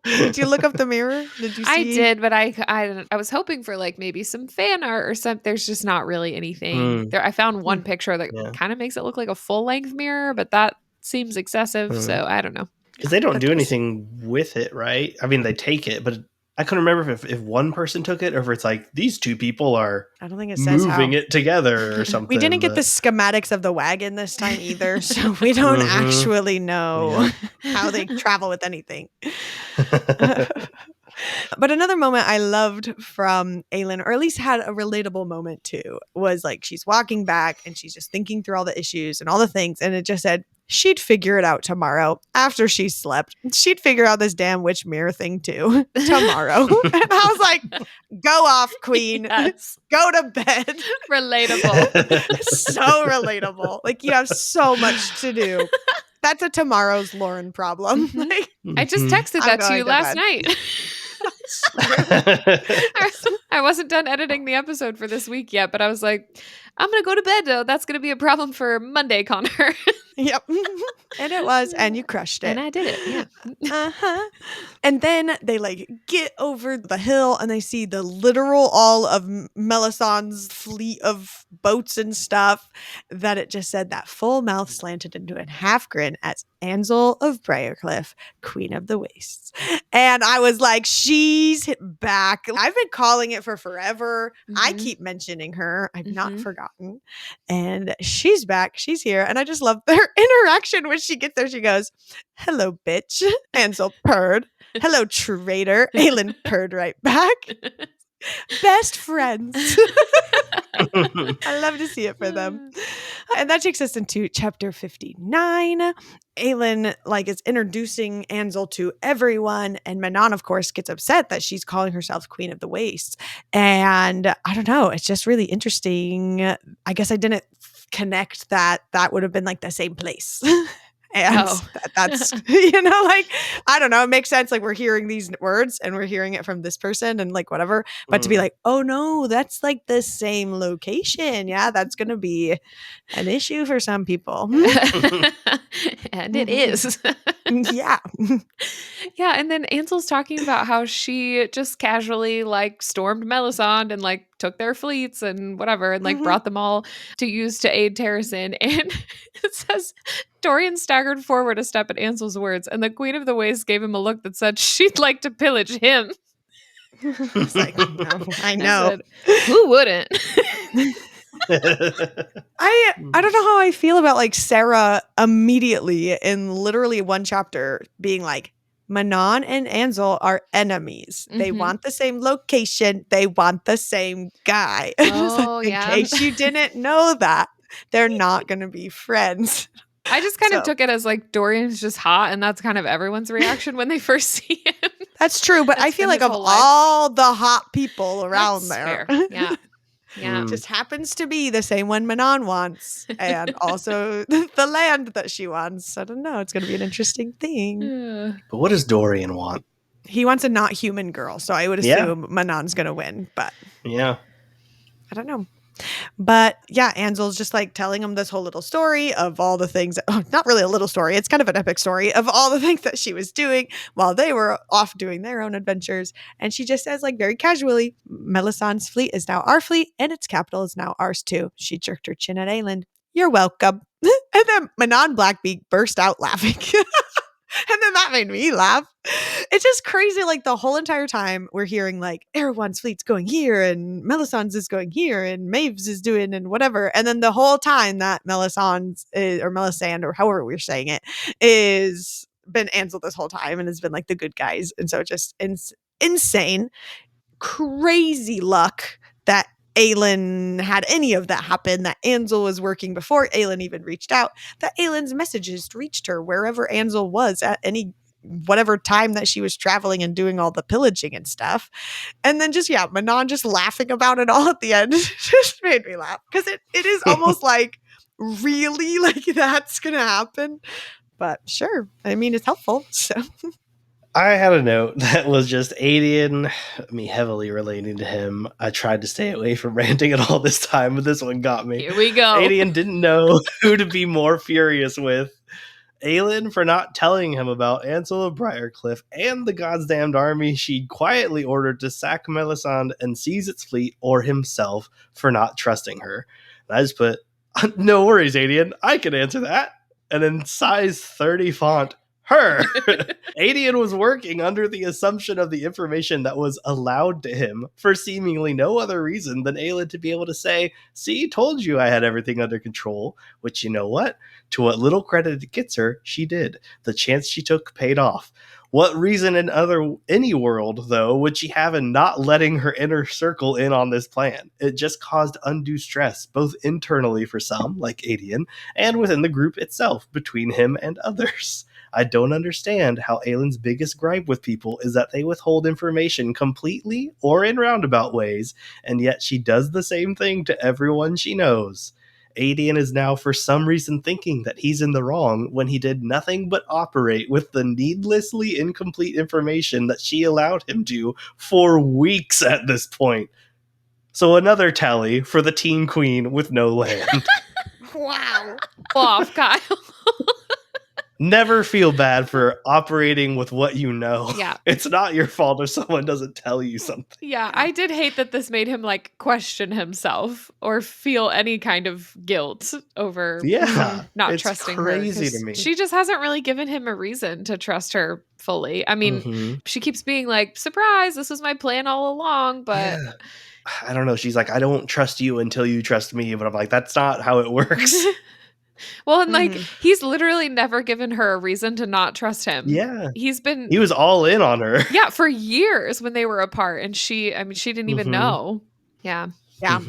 Did you look up the mirror? Did you see? I did, but I was hoping for like maybe some fan art or something. There's just not really anything there. I found one picture that kind of makes it look like a full length mirror, but that seems excessive. So I don't know. Because they don't do anything with it, right? I mean, they take it, but I couldn't remember if one person took it or if it's like these two people are I don't think it says moving how. it together or something. We didn't get the schematics of the wagon this time either, so we don't actually know how they travel with anything. But another moment I loved from Aylin, or at least had a relatable moment too, was like she's walking back and she's just thinking through all the issues and all the things. And it just said she'd figure it out tomorrow after she slept. She'd figure out this damn witch mirror thing too tomorrow. And I was like, go off, queen. Yes. Go to bed. Relatable. So relatable. Like you have so much to do. That's a tomorrow's Lauren problem. Like, I just texted that to you last night. I wasn't done editing the episode for this week yet, but I was like, I'm going to go to bed though. That's going to be a problem for Monday, Connor. Yep. And it was, and you crushed it. And I did it. Yeah. And then they like get over the hill and they see the literal all of Melisandre's fleet of boats and stuff, that it just said that full mouth slanted into a half grin as Ansel of Briarcliff, Queen of the Wastes. And I was like, she's hit back. I've been calling it for forever. I keep mentioning her. I've not forgotten. And she's back. She's here. And I just love their interaction when she gets there. She goes, hello, bitch. Ansel purred. Hello, traitor. Aylin purred right back. Best friends. I love to see it for them. And that takes us into chapter 59. Aylin is introducing Ansel to everyone, and Manon, of course, gets upset that she's calling herself Queen of the Wastes. And I don't know, it's just really interesting. I guess I didn't connect that would have been like the same place. And that's, I don't know. It makes sense. Like we're hearing these words and we're hearing it from this person and like whatever. But to be like, oh no, that's like the same location. Yeah, that's going to be an issue for some people. And it is. Yeah. Yeah. And then Ansel's talking about how she just casually stormed Melisandre and took their fleets and whatever and brought them all to use to aid Terrasen. And it says Dorian staggered forward a step at Ansel's words, and the Queen of the Wastes gave him a look that said she'd like to pillage him. It's like, no, I know. I said, who wouldn't? I don't know how I feel about Sarah immediately in literally one chapter being like, Manon and Ansel are enemies. They want the same location. They want the same guy. Oh, in case you didn't know that, they're not going to be friends. I just kind of took it as Dorian's just hot, and that's kind of everyone's reaction when they first see him. That's true, but I feel like of all the hot people around that's there. Fair. Yeah. Yeah. Just happens to be the same one Manon wants, and also the land that she wants. I don't know. It's going to be an interesting thing. But what does Dorian want? He wants a not human girl, so I would assume Manon's going to win, but yeah, I don't know. But yeah, Ansel's just telling him this whole little story of all the things, not really a little story, it's kind of an epic story of all the things that she was doing while they were off doing their own adventures. And she just says very casually, Melisandre's fleet is now our fleet and its capital is now ours too. She jerked her chin at Aylin. You're welcome. And then Manon Blackbeak burst out laughing. And then that made me laugh. It's just crazy. The whole entire time we're hearing Erewhon's fleet's going here and Melisandre's is going here and Maeve's is doing and whatever. And then the whole time that Melisandre or Melisandre or however we're saying it is been Ansel this whole time and has been the good guys. And so just insane, crazy luck that Aelin had any of that happen, that Ansel was working before Aelin even reached out, that Aelin's messages reached her wherever Ansel was at any whatever time that she was traveling and doing all the pillaging and stuff. And then just, Manon just laughing about it all at the end just made me laugh because it is almost like, really? Like that's going to happen? But sure. I mean, it's helpful. So I had a note that was just Adian, me heavily relating to him. I tried to stay away from ranting at all this time, but this one got me. Here we go. Adian didn't know who to be more furious with. Aelin for not telling him about Ansel of Briarcliff and the goddamned army she'd quietly ordered to sack Melisande and seize its fleet, or himself for not trusting her. And I just put, no worries, Adian, I can answer that. And in size 30 font, her. Adian was working under the assumption of the information that was allowed to him for seemingly no other reason than Aelin to be able to say, see, told you I had everything under control, which, you know what? To what little credit it gets her, she did. The chance she took paid off. What reason in any world, though, would she have in not letting her inner circle in on this plan? It just caused undue stress, both internally for some, like Adian, and within the group itself, between him and others. I don't understand how Aelin's biggest gripe with people is that they withhold information completely or in roundabout ways, and yet she does the same thing to everyone she knows. Adian is now for some reason thinking that he's in the wrong when he did nothing but operate with the needlessly incomplete information that she allowed him to for weeks at this point. So another tally for the teen queen with no land. wow. Off, Kyle. Never feel bad for operating with what you know. Yeah. It's not your fault if someone doesn't tell you something. Yeah, I did hate that this made him like question himself or feel any kind of guilt over not it's trusting her. crazy to me. She just hasn't really given him a reason to trust her fully. I mean, she keeps being like, surprise, this was my plan all along, but yeah. I don't know. She's like, I don't trust you until you trust me. But I'm like, that's not how it works. Well, and like, he's literally never given her a reason to not trust him. Yeah. He was all in on her. Yeah, for years when they were apart. And she didn't even know. Yeah. Yeah.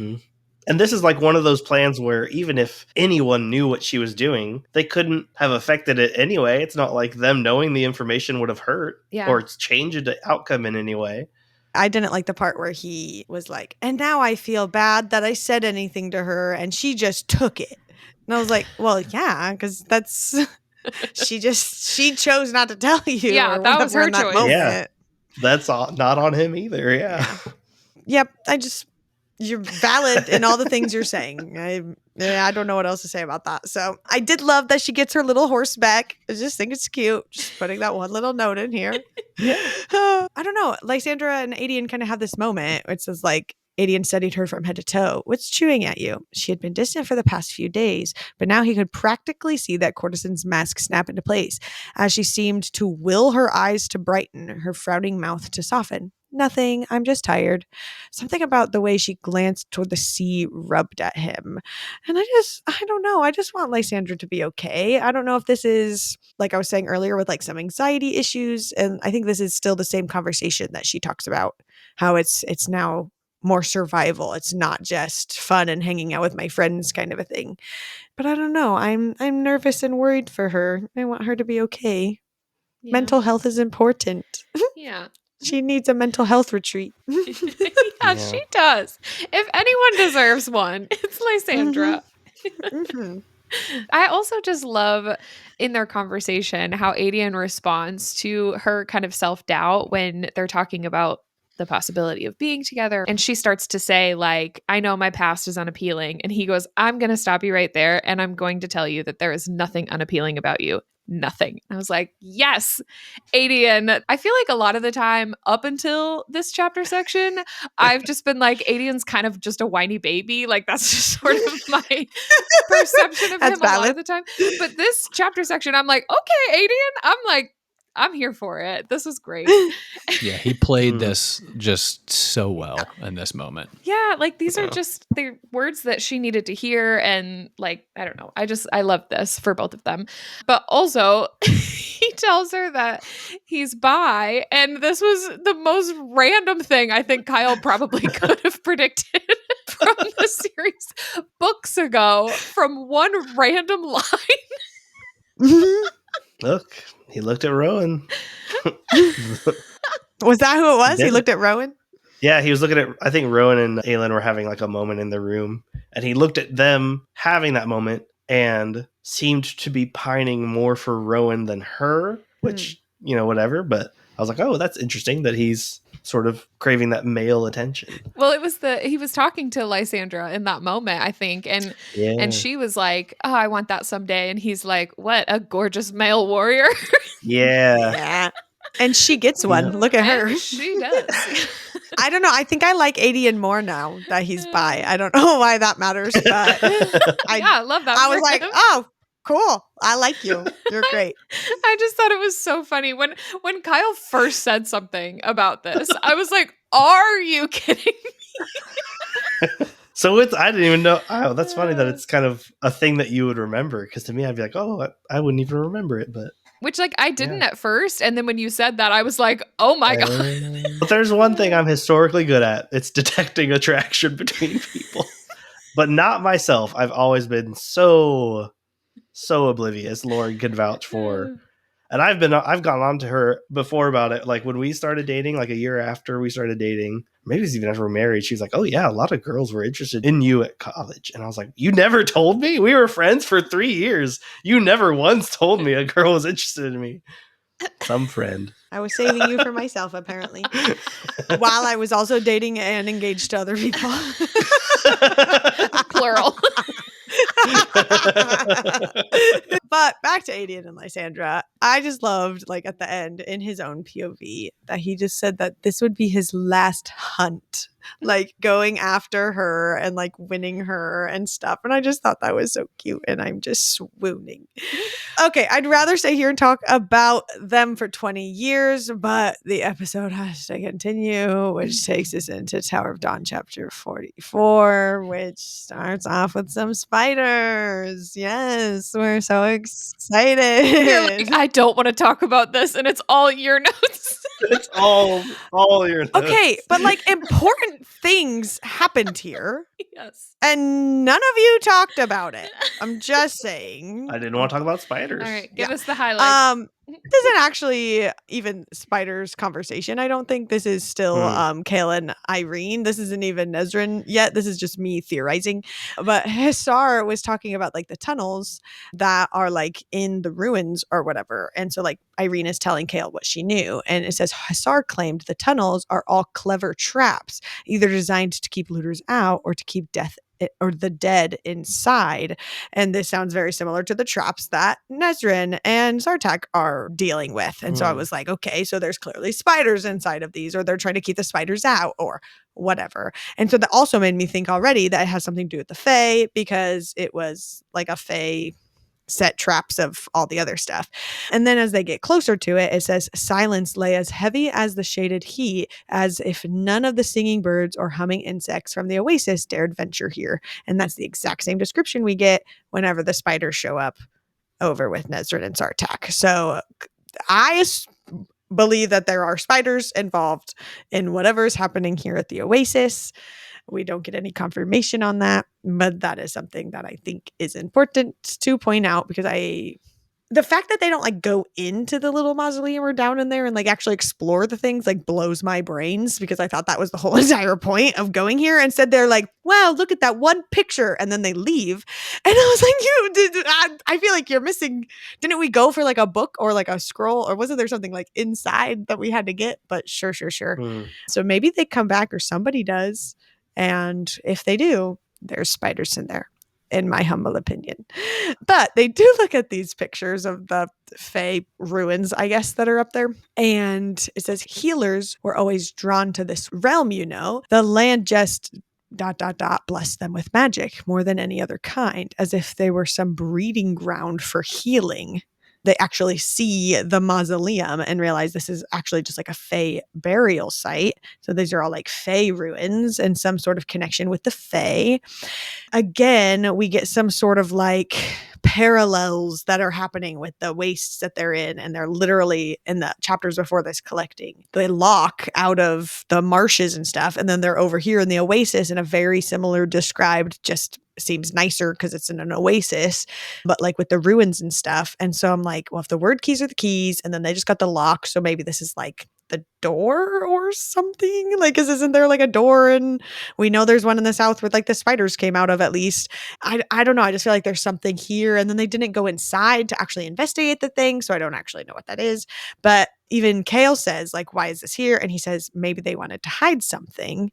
And this is like one of those plans where even if anyone knew what she was doing, they couldn't have affected it anyway. It's not like them knowing the information would have hurt or changed the outcome in any way. I didn't like the part where he was like, and now I feel bad that I said anything to her and she just took it. And I was like, well, yeah, because that's, she chose not to tell you. Yeah, that was her choice. Yeah, that's not on him either. Yeah. Yep. You're valid in all the things you're saying. I don't know what else to say about that. So I did love that she gets her little horse back. I just think it's cute. Just putting that one little note in here. I don't know. Lysandra and Adian kind of have this moment. It says like, Adian studied her from head to toe. What's chewing at you? She had been distant for the past few days, but now he could practically see that courtesan's mask snap into place as she seemed to will her eyes to brighten, her frowning mouth to soften. Nothing. I'm just tired. Something about the way she glanced toward the sea rubbed at him. And I don't know. I just want Lysandra to be okay. I don't know if this is, like I was saying earlier, with like some anxiety issues. And I think this is still the same conversation that she talks about, how it's now more survival. It's not just fun and hanging out with my friends kind of a thing. But I don't know. I'm nervous and worried for her. I want her to be okay. Yeah. Mental health is important. Yeah. She needs a mental health retreat. Yeah, she does. If anyone deserves one, it's Lysandra. I also just love in their conversation how Adian responds to her kind of self-doubt when they're talking about the possibility of being together. And she starts to say like, I know my past is unappealing. And he goes, I'm going to stop you right there. And I'm going to tell you that there is nothing unappealing about you. Nothing. I was like, yes, Adian. I feel like a lot of the time up until this chapter section, I've just been like, Adian's kind of just a whiny baby. Like that's just sort of my perception of him a lot of the time. But this chapter section, I'm like, okay, Adian. I'm here for it. This was great. Yeah, he played this just so well in this moment. Yeah, like these are just the words that she needed to hear. And like, I don't know. I love this for both of them. But also, he tells her that he's bi. And this was the most random thing I think Kyle probably could have predicted. from the series books ago from one random line. Look, he looked at Rowan. Was that who it was? He did. looked at Rowan? Yeah, he was looking at, I think Rowan and Aelin were having like a moment in the room, and he looked at them having that moment and seemed to be pining more for Rowan than her, which, whatever. But I was like, oh, that's interesting that he's sort of craving that male attention. Well, he was talking to Lysandra in that moment, I think. And she was like, oh, I want that someday. And he's like, what, a gorgeous male warrior? Yeah. And she gets one. Look at her. She does. I don't know. I think I like Adian more now that he's bi. I don't know why that matters, but I love that. I was like, oh, cool. I like you. You're great. I just thought it was so funny when Kyle first said something about this. I was like, are you kidding me? So I didn't even know. Oh, that's funny that it's kind of a thing that you would remember. Because to me, I'd be like, oh, I wouldn't even remember it. But which, like, I didn't at first. And then when you said that, I was like, oh my God. But there's one thing I'm historically good at. It's detecting attraction between people. But not myself. I've always been so oblivious. Lauren could vouch for. And I've gone on to her before about it. Like when we started dating, like a year after we started dating, maybe it's even after we were married, she was like, oh yeah, a lot of girls were interested in you at college. And I was like, you never told me? We were friends for 3 years. You never once told me a girl was interested in me. Some friend. I was saving you for myself, apparently. While I was also dating and engaged to other people. Plural. But back to Adian and Lysandra. I just loved, like, at the end in his own POV that he just said that this would be his last hunt, like going after her and like winning her and stuff. And I just thought that was so cute, and I'm just swooning. Okay, I'd rather stay here and talk about them for 20 years, but the episode has to continue, which takes us into Tower of Dawn chapter 44, which starts off with some spiders. Yes, we're so excited. You're like, I don't want to talk about this, and it's all your notes. It's all your notes. Okay, but like important things happened here. Yes. And none of you talked about it. I'm just saying. I didn't want to talk about spiders. All right, give us the highlights. This isn't actually even Spider's conversation. I don't think this is still Kayla and Irene. This isn't even Nezrin yet. This is just me theorizing. But Hussar was talking about like the tunnels that are like in the ruins or whatever. And so like Irene is telling Kale what she knew. And it says Hussar claimed the tunnels are all clever traps, either designed to keep looters out or to keep death or the dead inside. And this sounds very similar to the traps that Nezrin and Zartak are dealing with. And so I was like, okay, so there's clearly spiders inside of these, or they're trying to keep the spiders out or whatever. And so that also made me think already that it has something to do with the Fae, because it was like a Fae set traps of all the other stuff. And then as they get closer to it, it says silence lay as heavy as the shaded heat, as if none of the singing birds or humming insects from the oasis dared venture here. And that's the exact same description we get whenever the spiders show up over with Nezrin and Zartak. So I believe that there are spiders involved in whatever is happening here at the oasis. We don't get any confirmation on that, but that is something that I think is important to point out, because the fact that they don't like go into the little mausoleum or down in there and like actually explore the things like blows my brains, because I thought that was the whole entire point of going here. Instead, they're like, wow, look at that one picture. And then they leave. And I was like, I feel like you're missing. Didn't we go for like a book or like a scroll, or wasn't there something like inside that we had to get? But sure. So maybe they come back, or somebody does. And if they do, there's spiders in there, in my humble opinion. But they do look at these pictures of the Fae ruins, I guess, that are up there. And it says healers were always drawn to this realm, you know. The land just ... blessed them with magic more than any other kind, as if they were some breeding ground for healing. They actually see the mausoleum and realize this is actually just like a Fae burial site. So these are all like Fae ruins and some sort of connection with the Fae. Again, we get some sort of like parallels that are happening with the wastes that they're in. And they're literally in the chapters before this collecting the lock out of the marshes and stuff. And then they're over here in the oasis in a very similar described, just seems nicer because it's in an oasis, but like with the ruins and stuff. And so I'm like, well, if the word keys are the keys and then they just got the lock, so maybe this is like the door or something. Like, isn't there like a door? And we know there's one in the south where like the spiders came out of, at least. I don't know. I just feel like there's something here. And then they didn't go inside to actually investigate the thing. So I don't actually know what that is. But even Kale says, like, why is this here? And he says, maybe they wanted to hide something,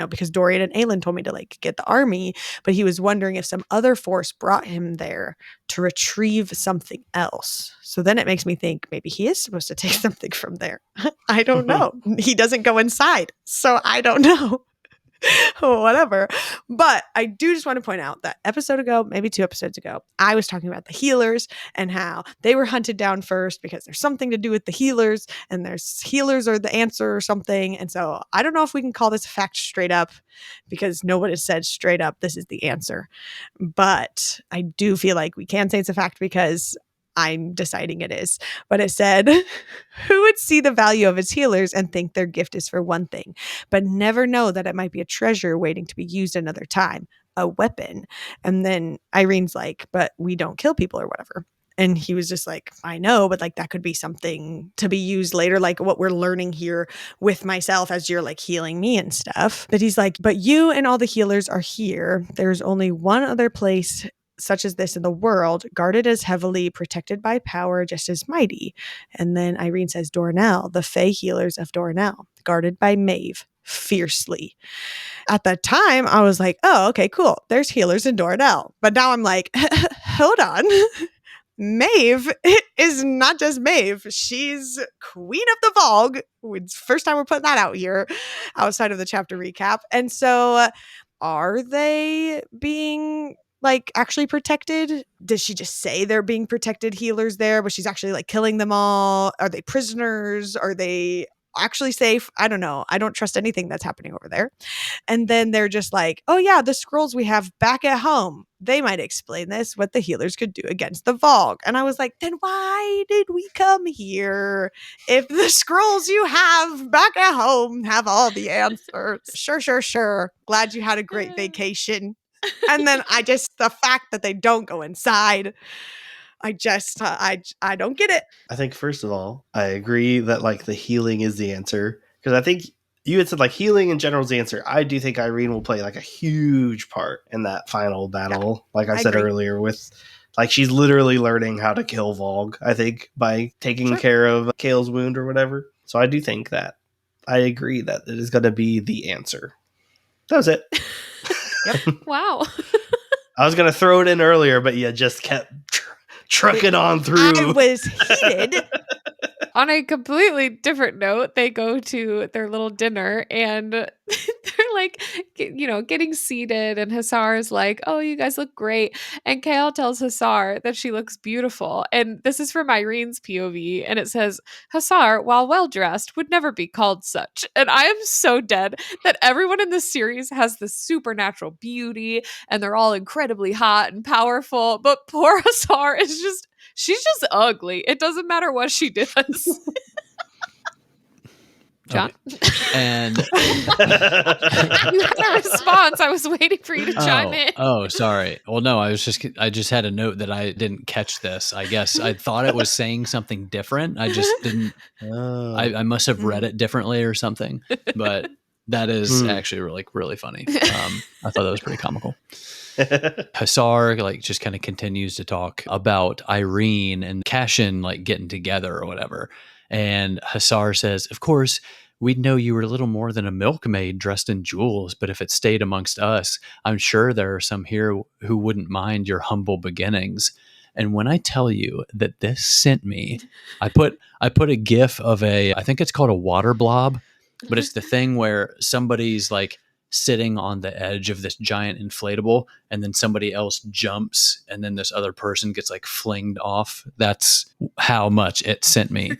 because Dorian and Aelin told me to like get the army. But he was wondering if some other force brought him there to retrieve something else. So then it makes me think maybe he is supposed to take something from there. I don't know. He doesn't go inside. So I don't know. Whatever. But I do just want to point out that episode ago, maybe 2 episodes ago, I was talking about the healers and how they were hunted down first because there's something to do with the healers, and there's healers are the answer or something. And so I don't know if we can call this a fact straight up, because no one has said straight up this is the answer. But I do feel like we can say it's a fact because I'm deciding it is. But it said, who would see the value of his healers and think their gift is for one thing, but never know that it might be a treasure waiting to be used another time, a weapon. And then Irene's like, but we don't kill people or whatever. And he was just like, I know, but like that could be something to be used later, like what we're learning here with myself as you're like healing me and stuff. But he's like, but you and all the healers are here. There's only one other place such as this in the world, guarded as heavily, protected by power just as mighty. And then Irene says, Dornell, the Fey healers of Dornell, guarded by Maeve, fiercely. At the time, I was like, oh, okay, cool. There's healers in Dornell. But now I'm like, hold on. Maeve is not just Maeve. She's Queen of the Vogue. It's first time we're putting that out here outside of the chapter recap. And so are they being like actually protected? Does she just say they're being protected healers there, but she's actually like killing them all? Are they prisoners? Are they actually safe? I don't know. I don't trust anything that's happening over there. And then they're just like, oh yeah, the scrolls we have back at home, they might explain this, what the healers could do against the Vogue. And I was like, then why did we come here if the scrolls you have back at home have all the answers? Sure. Glad you had a great vacation. And then the fact that they don't go inside, I don't get it. I think, first of all, I agree that like the healing is the answer, because I think you had said like healing in general is the answer. I do think Irene will play like a huge part in that final battle. Yeah, like I said agree. earlier, with like she's literally learning how to kill Vogue, I think, by taking care of Kale's wound or whatever. So I do think that I agree that it is going to be the answer. That was it. Yep. Wow. I was going to throw it in earlier, but you just kept trucking on through. I was heated. On a completely different note, they go to their little dinner and they're like, getting seated. And Hussar is like, oh, you guys look great. And Kale tells Hussar that she looks beautiful. And this is from Irene's POV. And it says, Hussar, while well-dressed, would never be called such. And I am so dead that everyone in this series has this supernatural beauty and they're all incredibly hot and powerful. But poor Hussar is she's just ugly. It doesn't matter what she does. John? Okay. And you had a response. I was waiting for you to chime in. Oh, sorry. Well, no, I just had a note that I didn't catch this. I guess I thought it was saying something different. I just didn't. I must have read it differently or something. But that is actually really, really funny. I thought that was pretty comical. Hussar just kind of continues to talk about Irene and Cashin getting together or whatever. And Hussar says, of course, we'd know you were little more than a milkmaid dressed in jewels, but if it stayed amongst us, I'm sure there are some here who wouldn't mind your humble beginnings. And when I tell you that this sent me, I put a GIF of I think it's called a water blob, but it's the thing where somebody's sitting on the edge of this giant inflatable and then somebody else jumps and then this other person gets flinged off. That's how much it sent me.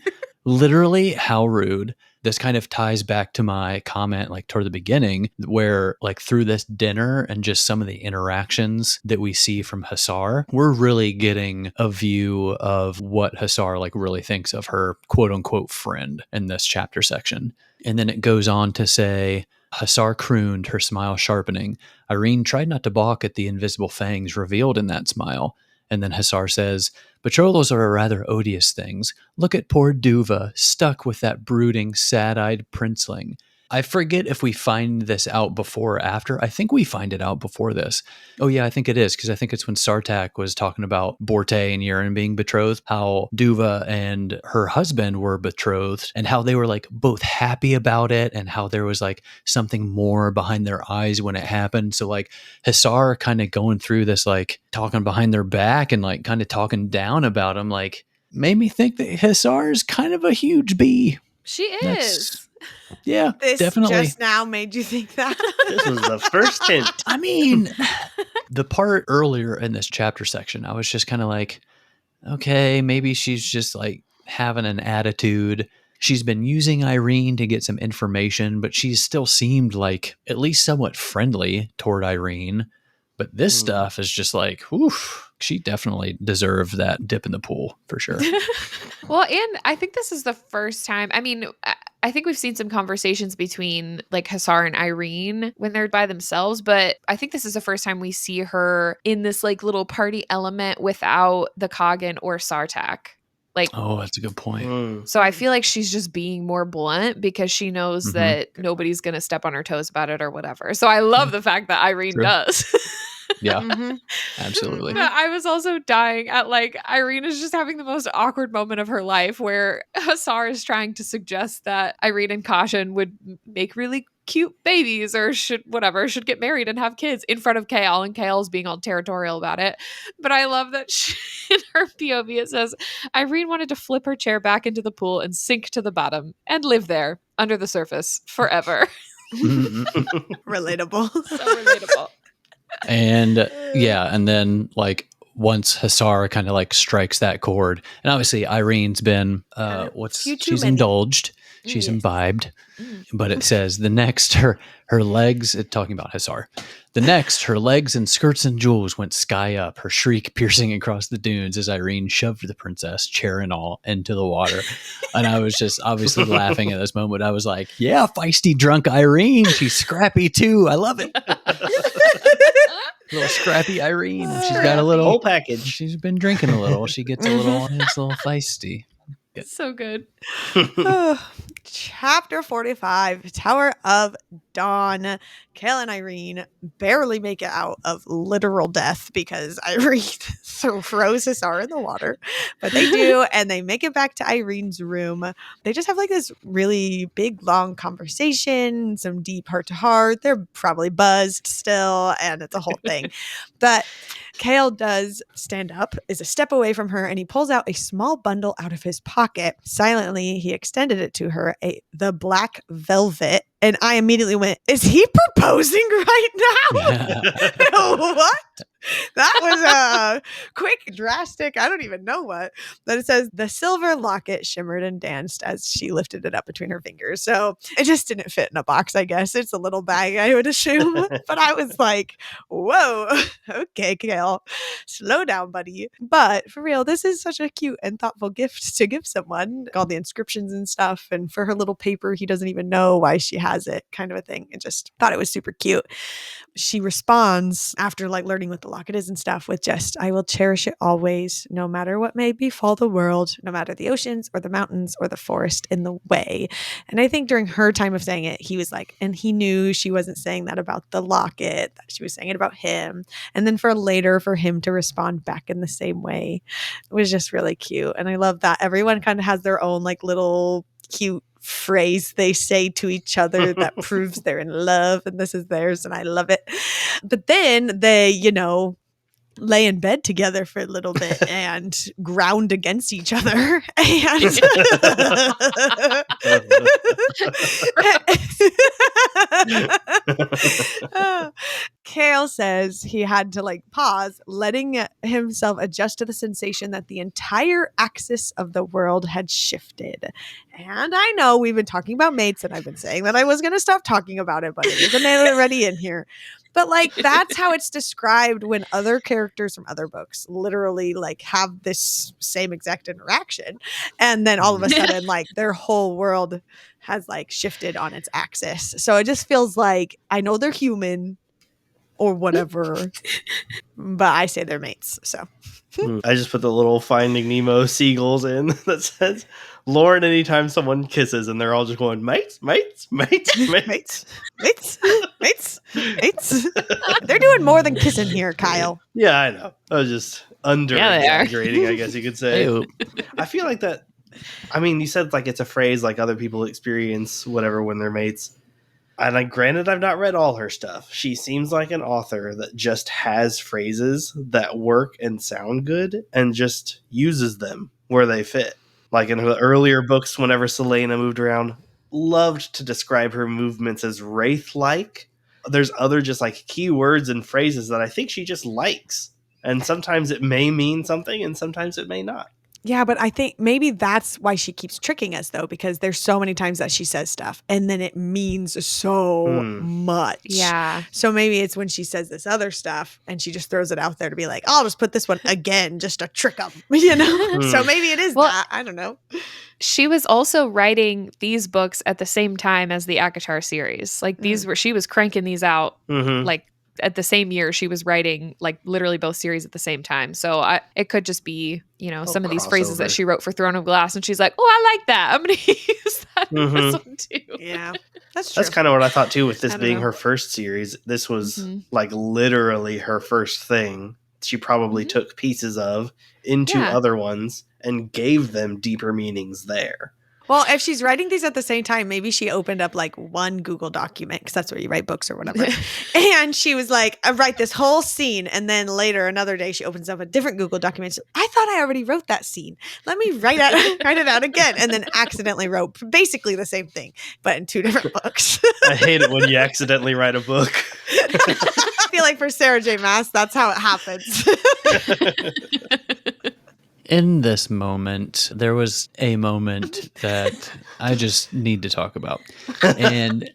Literally, how rude This kind of ties back to my comment like toward the beginning where like through this dinner and just some of the interactions that we see from Hussar, we're really getting a view of what Hussar like really thinks of her quote unquote friend in this chapter section. And then it goes on to say, Hussar crooned, her smile sharpening. Irene tried not to balk at the invisible fangs revealed in that smile. And then Hussar says, betrothals are rather odious things. Look at poor Duva, stuck with that brooding, sad-eyed princeling. I forget if we find this out before or after. I think we find it out before this. Oh yeah, I think it is, because I think it's when Sartak was talking about Borte and Yurin being betrothed, how Duva and her husband were betrothed, and how they were like both happy about it, and how there was like something more behind their eyes when it happened. So like Hussar kind of going through this, like talking behind their back and like kind of talking down about them, like made me think that Hussar is kind of a huge bee. She is. Yeah, This definitely. just now made you think that. This was the first hint. I mean, the part earlier in this chapter section, I was just kind of like, okay, maybe she's just like having an attitude. She's been using Irene to get some information, but she's still seemed like at least somewhat friendly toward Irene. But this stuff is just like, oof, she definitely deserved that dip in the pool for sure. Well, and I think this is the first time. I mean, I think we've seen some conversations between like Hussar and Irene when they're by themselves, but I think this is the first time we see her in this like little party element without the Kagan or Sartak. Like, Oh, that's a good point. so I feel like she's just being more blunt because she knows that nobody's going to step on her toes about it or whatever. So I love the fact that Irene does. Yeah, Mhm. absolutely. But I was also dying at like Irene is just having the most awkward moment of her life where Hussar is trying to suggest that Irene and Caution would make really cute babies or should get married and have kids in front of Kale, and Kale's being all territorial about it. But I love that in her POV it says Irene wanted to flip her chair back into the pool and sink to the bottom and live there under the surface forever. Relatable. So relatable. And yeah, and then like once Hussar kind of like strikes that chord, and obviously Irene's been she's indulged, she's imbibed, but it says the next her legs, talking about Hussar, the next her legs and skirts and jewels went sky up, her shriek piercing across the dunes as Irene shoved the princess, chair and all, into the water. And I was just obviously laughing at this moment. I was like, yeah, feisty drunk Irene, she's scrappy too, I love it. Little scrappy Irene. She's got a little whole package. She's been drinking a little. She gets it's a little feisty. So good. Chapter 45, Tower of Dawn. Kale and Irene barely make it out of literal death because Irene throws Hussar in the water. But they do, and they make it back to Irene's room. They just have like this really big, long conversation, some deep heart-to-heart. They're probably buzzed still, and it's a whole thing. But Kale does stand up, is a step away from her, and he pulls out a small bundle out of his pocket. Silently, he extended it to her, the black velvet. And I immediately went, is he proposing right now? What? That was a quick, drastic, I don't even know what. But it says, the silver locket shimmered and danced as she lifted it up between her fingers. So it just didn't fit in a box, I guess. It's a little bag, I would assume. But I was like, whoa, okay, Kale, slow down, buddy. But for real, this is such a cute and thoughtful gift to give someone. All the inscriptions and stuff. And for her little paper, he doesn't even know why she has it, kind of a thing. I just thought it was super cute. She responds after like learning what the locket is and stuff with just, I will cherish it always, no matter what may befall the world, no matter the oceans or the mountains or the forest in the way. And I think during her time of saying it, he was like, and he knew she wasn't saying that about the locket, that she was saying it about him. And then for later, for him to respond back in the same way, it was just really cute. And I love that everyone kind of has their own like little cute phrase they say to each other that proves they're in love, and this is theirs, and I love it. But then they, lay in bed together for a little bit and ground against each other. And Kale says he had to like pause, letting himself adjust to the sensation that the entire axis of the world had shifted. And I know we've been talking about mates, and I've been saying that I was going to stop talking about it, but it isn't already in here. But like that's how it's described when other characters from other books literally like have this same exact interaction, and then all of a sudden like their whole world has like shifted on its axis. So it just feels like I know they're human or whatever, but I say they're mates. So I just put the little Finding Nemo seagulls in that says, Lauren, anytime someone kisses, and they're all just going, mates, mates, mates, mates. mates, mates, mates. They're doing more than kissing here, Kyle. Yeah, I know. I was just under-exaggerating, I guess you could say. Hey, I feel like that, I mean, you said like it's a phrase like other people experience whatever when they're mates. And like, granted, I've not read all her stuff. She seems like an author that just has phrases that work and sound good and just uses them where they fit. Like in her earlier books, whenever Selena moved around, loved to describe her movements as wraith-like. There's other just like keywords and phrases that I think she just likes. And sometimes it may mean something and sometimes it may not. Yeah, but I think maybe that's why she keeps tricking us, though, because there's so many times that she says stuff and then it means so much. Yeah. So maybe it's when she says this other stuff and she just throws it out there to be like, I'll just put this one again just to trick them, you know? So maybe it is that. I don't know. She was also writing these books at the same time as the ACOTAR series. Like these were, she was cranking these out like at the same year. She was writing like literally both series at the same time. So it could just be, you know, some of these phrases that she wrote for Throne of Glass, and she's like, oh, I like that. I'm going to use that in this one too. Yeah, that's true. That's kind of what I thought too, with this being her first series. This was like literally her first thing. She probably took pieces of into other ones and gave them deeper meanings there. Well, if she's writing these at the same time, maybe she opened up like one Google document, because that's where you write books or whatever. And she was like, I write this whole scene. And then later, another day, she opens up a different Google document. I thought I already wrote that scene. Let me write it out again. And then accidentally wrote basically the same thing, but in two different books. I hate it when you accidentally write a book. I feel like for Sarah J. Maas, that's how it happens. in this moment, there was a moment that I just need to talk about. And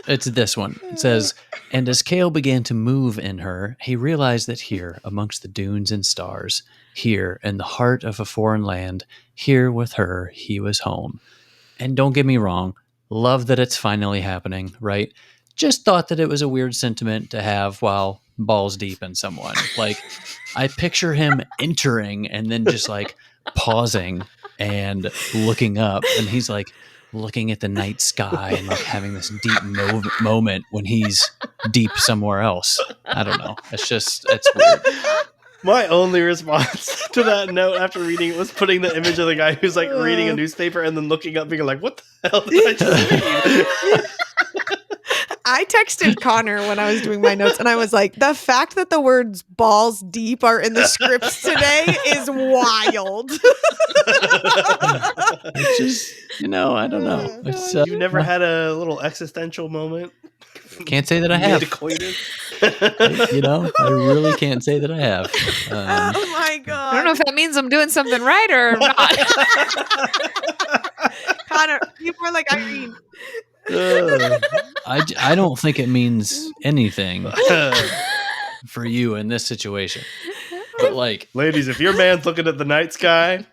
it's this one. It says, and as Kale began to move in her, he realized that here, amongst the dunes and stars, here in the heart of a foreign land, here with her, he was home. And don't get me wrong, love that it's finally happening, right? Just thought that it was a weird sentiment to have while balls deep in someone. Like, I picture him entering and then just like pausing and looking up, and he's like looking at the night sky and like having this deep moment when he's deep somewhere else. I don't know. It's weird. My only response to that note after reading it was putting the image of the guy who's like reading a newspaper and then looking up being like, what the hell did I just read? I texted Connor when I was doing my notes, and I was like, the fact that the words balls deep are in the scripts today is wild. It's just, I don't know. It's, You've never had a little existential moment? Can't say that I have. Mid-coitus? I really can't say that I have. Oh my God. I don't know if that means I'm doing something right or not. Connor, you were like Irene. I don't think it means anything for you in this situation. But like, ladies, if your man's looking at the night sky,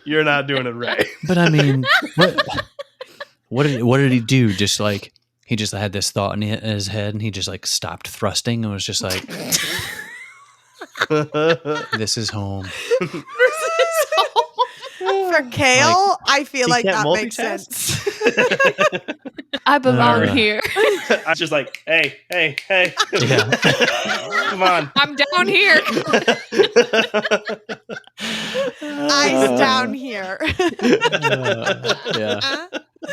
you're not doing it right. But I mean, what did he do? Just like, he just had this thought in his head and he just like stopped thrusting and was just like, this is home. For Kale, I feel like that makes sense. I belong here. I'm just like, hey. Yeah. Come on. I'm down here. Eyes down here. Yeah.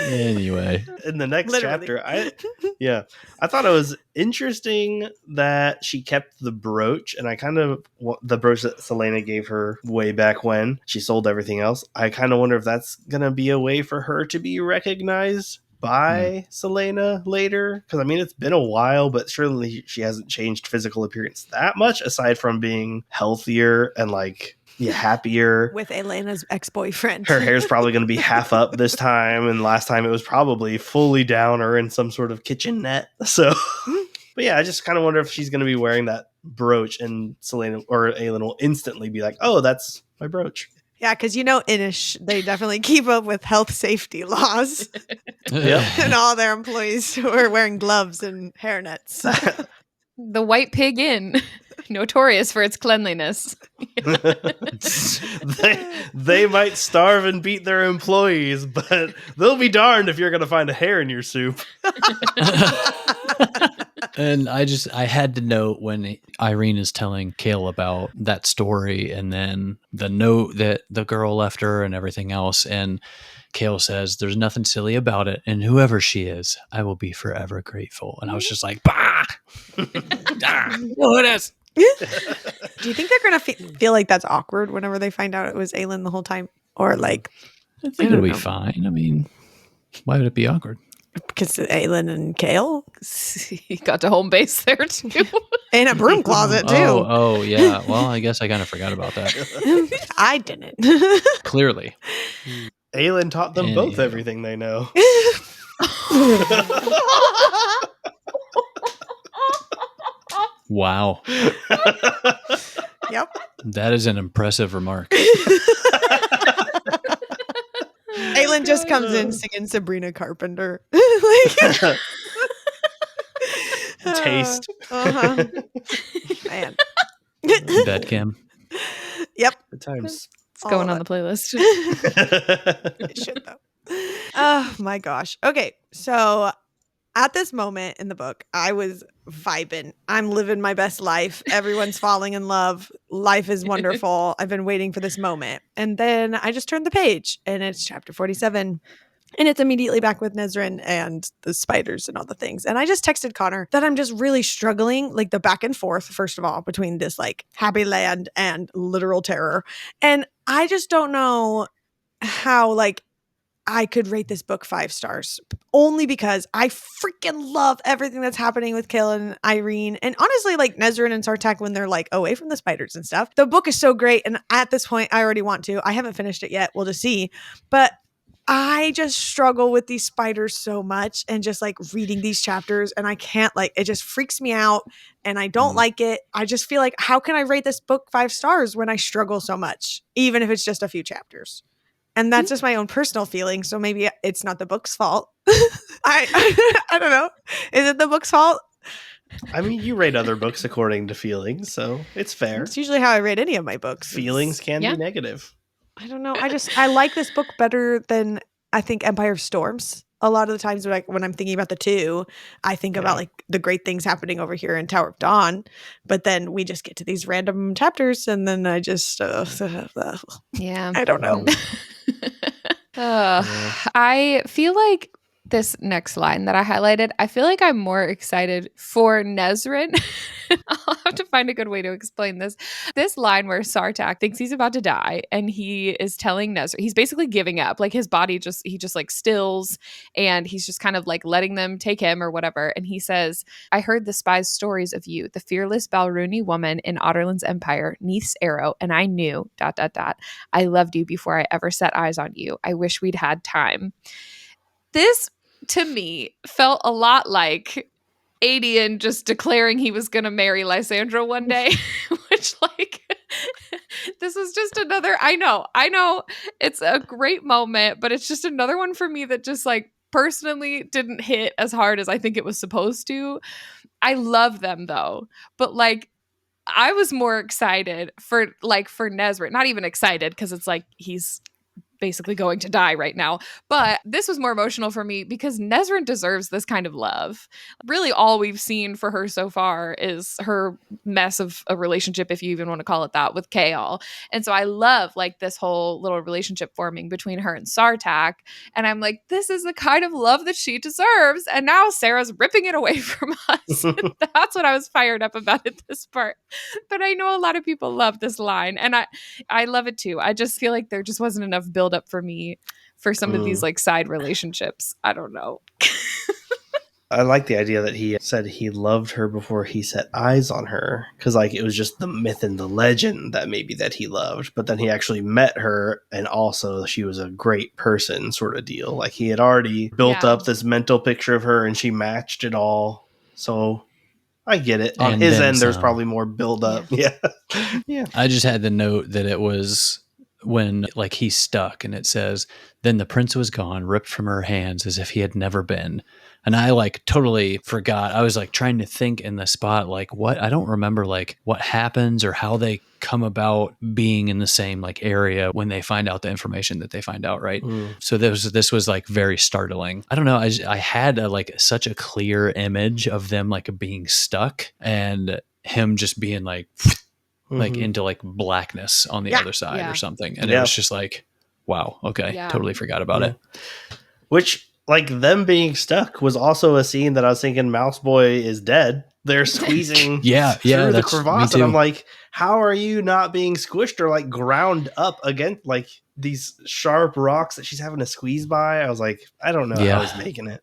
Anyway. In the next Literally. chapter, I thought it was interesting that she kept the brooch, and I kind of the brooch that Selena gave her way back when she sold everything else. I kind of wonder if that's gonna be a way for her to be recognized by Selena later, because I mean it's been a while, but surely she hasn't changed physical appearance that much aside from being healthier and like happier. With Elena's ex-boyfriend. Her hair's probably going to be half up this time, and last time it was probably fully down or in some sort of kitchen net. So, but yeah, I just kind of wonder if she's going to be wearing that brooch, and Selena or Aelin will instantly be like, "Oh, that's my brooch." Yeah, because Inish, they definitely keep up with health safety laws. Yep. And all their employees who are wearing gloves and hairnets. The White Pig Inn, notorious for its cleanliness. they might starve and beat their employees, but they'll be darned if you're going to find a hair in your soup. And I had to note when Irene is telling Kale about that story and then the note that the girl left her and everything else. And Kale says, there's nothing silly about it. And whoever she is, I will be forever grateful. And I was just like, bah! Oh, it is. Do you think they're going to feel like that's awkward whenever they find out it was Aelin the whole time? Or like, I think it'll be fine. I mean, why would it be awkward? Because Aelin and Kale? He got to home base there too. In a broom closet too. Oh, yeah. Well, I guess I kind of forgot about that. I didn't. Clearly. Aelin taught them both everything they know. Wow. Yep. That is an impressive remark. Aelin just comes in singing Sabrina Carpenter. Taste. Uh-huh. Man. Bedcam. Yep. Good times. It's going on the playlist. It should though. Oh my gosh. Okay, so at this moment in the book, I was vibing. I'm living my best life. Everyone's falling in love. Life is wonderful. I've been waiting for this moment. And then I just turned the page and it's chapter 47. And it's immediately back with Nesrin and the spiders and all the things. And I just texted Connor that I'm just really struggling, like the back and forth, first of all, between this like happy land and literal terror. And I just don't know how like I could rate this book 5 stars, only because I freaking love everything that's happening with Kale and Irene. And honestly, like Nesrin and Sartak, when they're like away from the spiders and stuff, the book is so great. And at this point, I already want to. I haven't finished it yet. We'll just see. But I just struggle with these spiders so much and just like reading these chapters. And I can't like, it just freaks me out and I don't like it. I just feel like, how can I rate this book 5 stars when I struggle so much, even if it's just a few chapters? And that's just my own personal feeling. So maybe it's not the book's fault. I don't know. Is it the book's fault? I mean, you rate other books according to feelings, so it's fair. It's usually how I rate any of my books. Feelings can be negative. I don't know. I like this book better than I think Empire of Storms. A lot of the times when I'm thinking about the two, I think about like the great things happening over here in Tower of Dawn, but then we just get to these random chapters and then I just I don't know. I feel like this next line that I highlighted, I feel like I'm more excited for Nesrin. I'll have to find a good way to explain this. This line where Sartak thinks he's about to die and he is telling Nesrin, he's basically giving up. Like his body he just like stills and he's just kind of like letting them take him or whatever. And he says, I heard the spies' stories of you, the fearless Balruni woman in Otterland's empire, Neith's arrow, and I knew ... I loved you before I ever set eyes on you. I wish we'd had time. This, to me, felt a lot like Adian just declaring he was going to marry Lysandra one day, which, like, this was just another, I know, it's a great moment, but it's just another one for me that just, like, personally didn't hit as hard as I think it was supposed to. I love them, though, but, like, I was more excited for Nesrin, not even excited, because it's like he's basically going to die right now. But this was more emotional for me because Nesrin deserves this kind of love. Really, all we've seen for her so far is her mess of a relationship, if you even want to call it that, with Kaol. And so I love like this whole little relationship forming between her and Sartak. And I'm like, this is the kind of love that she deserves. And now Sarah's ripping it away from us. That's what I was fired up about at this part. But I know a lot of people love this line, and I love it too. I just feel like there just wasn't enough build up for me for some of these like side relationships. I don't know. I like the idea that he said he loved her before he set eyes on her, because like it was just the myth and the legend that maybe that he loved, but then he actually met her and also she was a great person sort of deal. Like he had already built up this mental picture of her and she matched it all. So I get it. On And his then end, there's some. probably more build up. Yeah. Yeah. I just had the note that it was when like he's stuck and it says, then the prince was gone, ripped from her hands as if he had never been. And I like totally forgot. I was like trying to think in the spot, like what, I don't remember like what happens or how they come about being in the same like area when they find out the information that they find out. Right. So this was like very startling. I don't know. I had like such a clear image of them like being stuck and him just being like into like blackness on the other side or something. And it was just like, wow. Okay. Totally forgot about it. Which, like, them being stuck was also a scene that I was thinking Mouse Boy is dead. They're squeezing through the crevasse. And I'm like, how are you not being squished or like ground up against like these sharp rocks that she's having to squeeze by? I was like, I don't know how he's making it.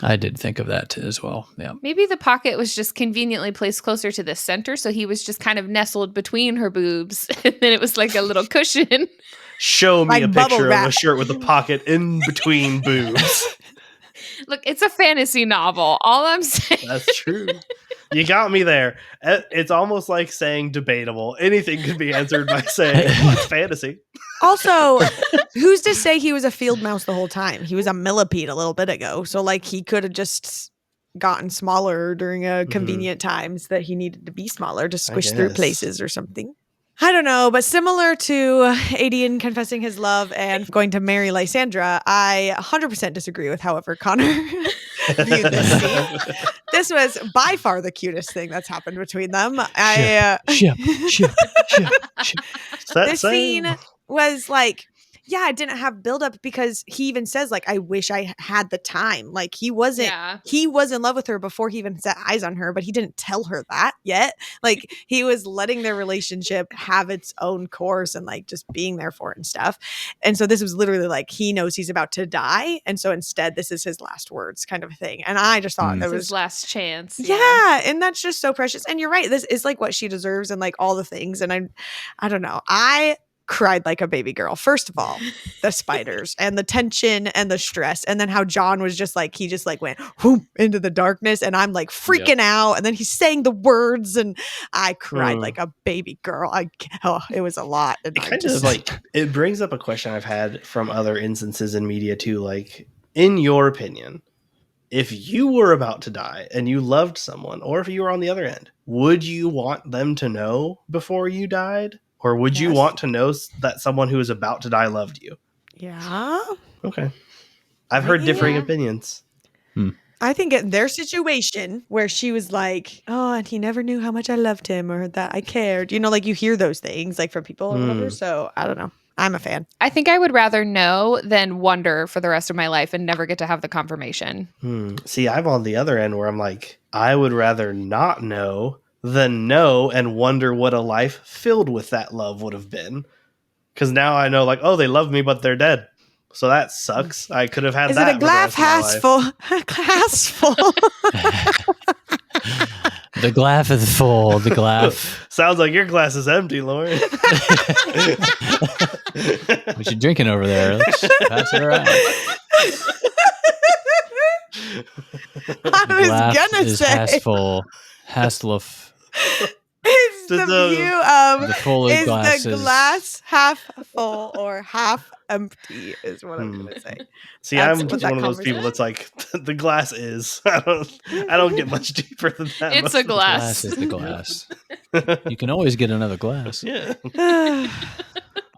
I did think of that as well. Yeah. Maybe the pocket was just conveniently placed closer to the center, so he was just kind of nestled between her boobs, and then it was like a little cushion. Show me like a picture of a shirt with a pocket in between boobs. Look, it's a fantasy novel. All I'm saying. That's true. You got me there. It's almost like saying debatable. Anything could be answered by saying, well, it's fantasy. Also, who's to say he was a field mouse the whole time? He was a millipede a little bit ago. So, like, he could have just gotten smaller during a convenient times that he needed to be smaller to squish through places or something. I don't know, but similar to Adian confessing his love and going to marry Lysandra, I 100% disagree with however Connor viewed this scene. This was by far the cutest thing that's happened between them. Ship. This scene was like, yeah, it didn't have buildup because he even says like, I wish I had the time. Like he was in love with her before he even set eyes on her, but he didn't tell her that yet. Like he was letting their relationship have its own course and like just being there for it and stuff. And so this was literally like, he knows he's about to die. And so instead this is his last words kind of a thing. And I just thought it was his last chance. Yeah. And that's just so precious. And you're right. This is like what she deserves and like all the things. And I don't know. I cried like a baby girl. First of all, the spiders and the tension and the stress, and then how John was just like, he just like went whoop into the darkness, and I'm like freaking out, and then he's saying the words, and I cried like a baby girl. It was a lot. And it brings up a question I've had from other instances in media too. Like, in your opinion, if you were about to die and you loved someone, or if you were on the other end, would you want them to know before you died? Or would you want to know that someone who is about to die loved you? Yeah. Okay. I've heard differing opinions. I think in their situation where she was like, oh, and he never knew how much I loved him or that I cared. You know, like you hear those things like from people or whatever. So I don't know. I'm a fan. I think I would rather know than wonder for the rest of my life and never get to have the confirmation. See, I'm on the other end where I'm like, I would rather not know than know and wonder what a life filled with that love would have been. Because now I know, like, oh, they love me, but they're dead. So that sucks. I could have had Is that. Is it a glass half full? Glass full. The glass is full. The glass. Sounds like your glass is empty, Lauren. What you drinking over there? Let's pass it around. I was gonna say half full. Hasselhoff. It's the view of the full is glasses. the glass half full or half empty is what I'm gonna say. See, I'm just one of those people that's like, the glass is. I don't get much deeper than that. It's a glass. The glass is the glass. You can always get another glass. Yeah.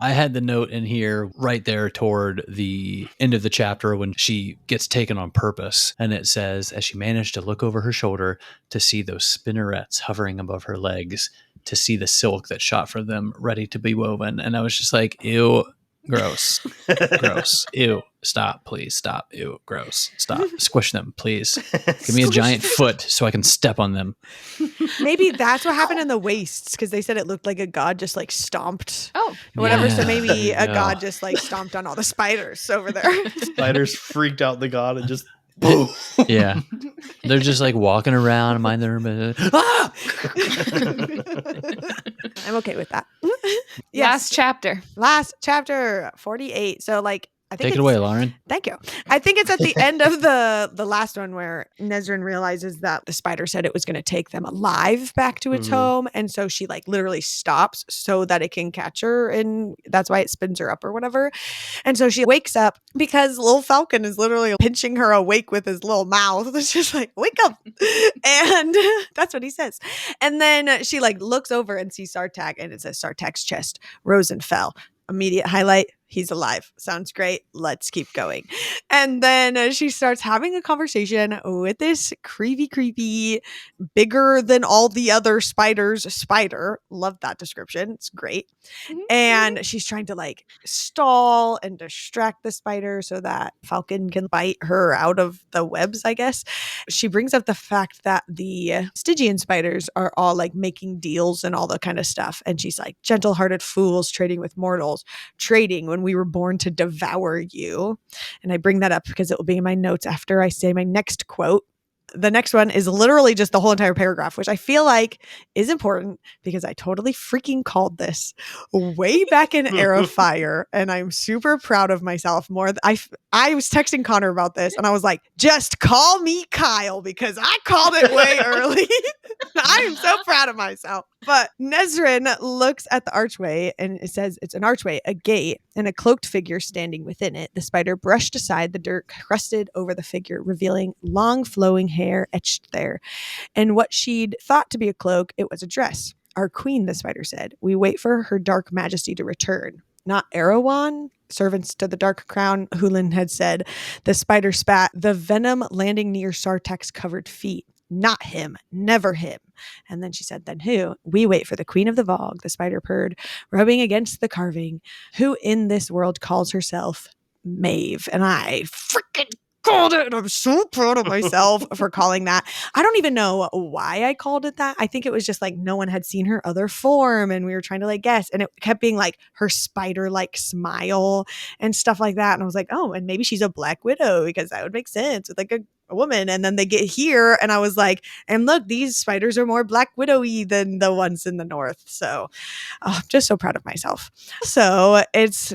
I had the note in here right there toward the end of the chapter when she gets taken on purpose. And it says, as she managed to look over her shoulder to see those spinnerets hovering above her legs, to see the silk that shot from them ready to be woven. And I was just like, ew, gross, gross, ew, stop, please, stop, ew, gross, stop, squish them, please. Give me a giant foot so I can step on them. Maybe that's what happened in the wastes, because they said it looked like a god just like stomped. Oh, Whatever. So Yeah, maybe there you a go. god just like stomped on all the spiders over there. Spiders freaked out the god and just boom. Yeah. They're just like walking around, mind their business. Ah! I'm okay with that. Last chapter. Last chapter 48. So like I think Take it it's- away, Lauren. Thank you. I think it's at the end of the last one where Nezrin realizes that the spider said it was going to take them alive back to its Mhm. home. And so she like literally stops so that it can catch her. And that's why it spins her up or whatever. And so she wakes up because little Falcon is literally pinching her awake with his little mouth. It's just like, wake up. And that's what he says. And then she like looks over and sees Sartak, and it says Sartak's chest rose and fell. Immediate highlight. He's alive. Sounds great. Let's keep going. And then she starts having a conversation with this creepy, bigger than all the other spiders spider. Love that description. It's great. And she's trying to like stall and distract the spider so that Falcon can bite her out of the webs, I guess. She brings up the fact that the Stygian spiders are all like making deals and all that kind of stuff. And she's like, gentle-hearted fools trading with mortals, trading when we were born to devour you. And I bring that up because it will be in my notes after I say my next quote. The next one is literally just the whole entire paragraph, which I feel like is important because I totally freaking called this way back in Era of Fire, and I'm super proud of myself. I was texting Connor about this, and I was like, just call me Kyle because I called it way early. I am so proud of myself. But Nezrin looks at the archway, and it says it's an archway, a gate, and a cloaked figure standing within it. The spider brushed aside the dirt crusted over the figure, revealing long flowing hair etched there. And what she'd thought to be a cloak, it was a dress. Our queen, the spider said. We wait for her dark majesty to return. Not Erewhon, servants to the dark crown, Hulin had said. The spider spat, the venom landing near Sartak's covered feet. Not him, never him. And then she said, then who? We wait for the queen of the Vogue, the spider purred, rubbing against the carving. Who in this world calls herself Maeve? And I freaking called it. And I'm so proud of myself for calling that. I don't even know why I called it that. I think it was just like no one had seen her other form and we were trying to like guess. And it kept being like her spider-like smile and stuff like that. And I was like, oh, and maybe she's a Black Widow because that would make sense with like a woman. And then they get here and I was like, and look, these spiders are more Black Widow-y than the ones in the north. So I'm just so proud of myself. So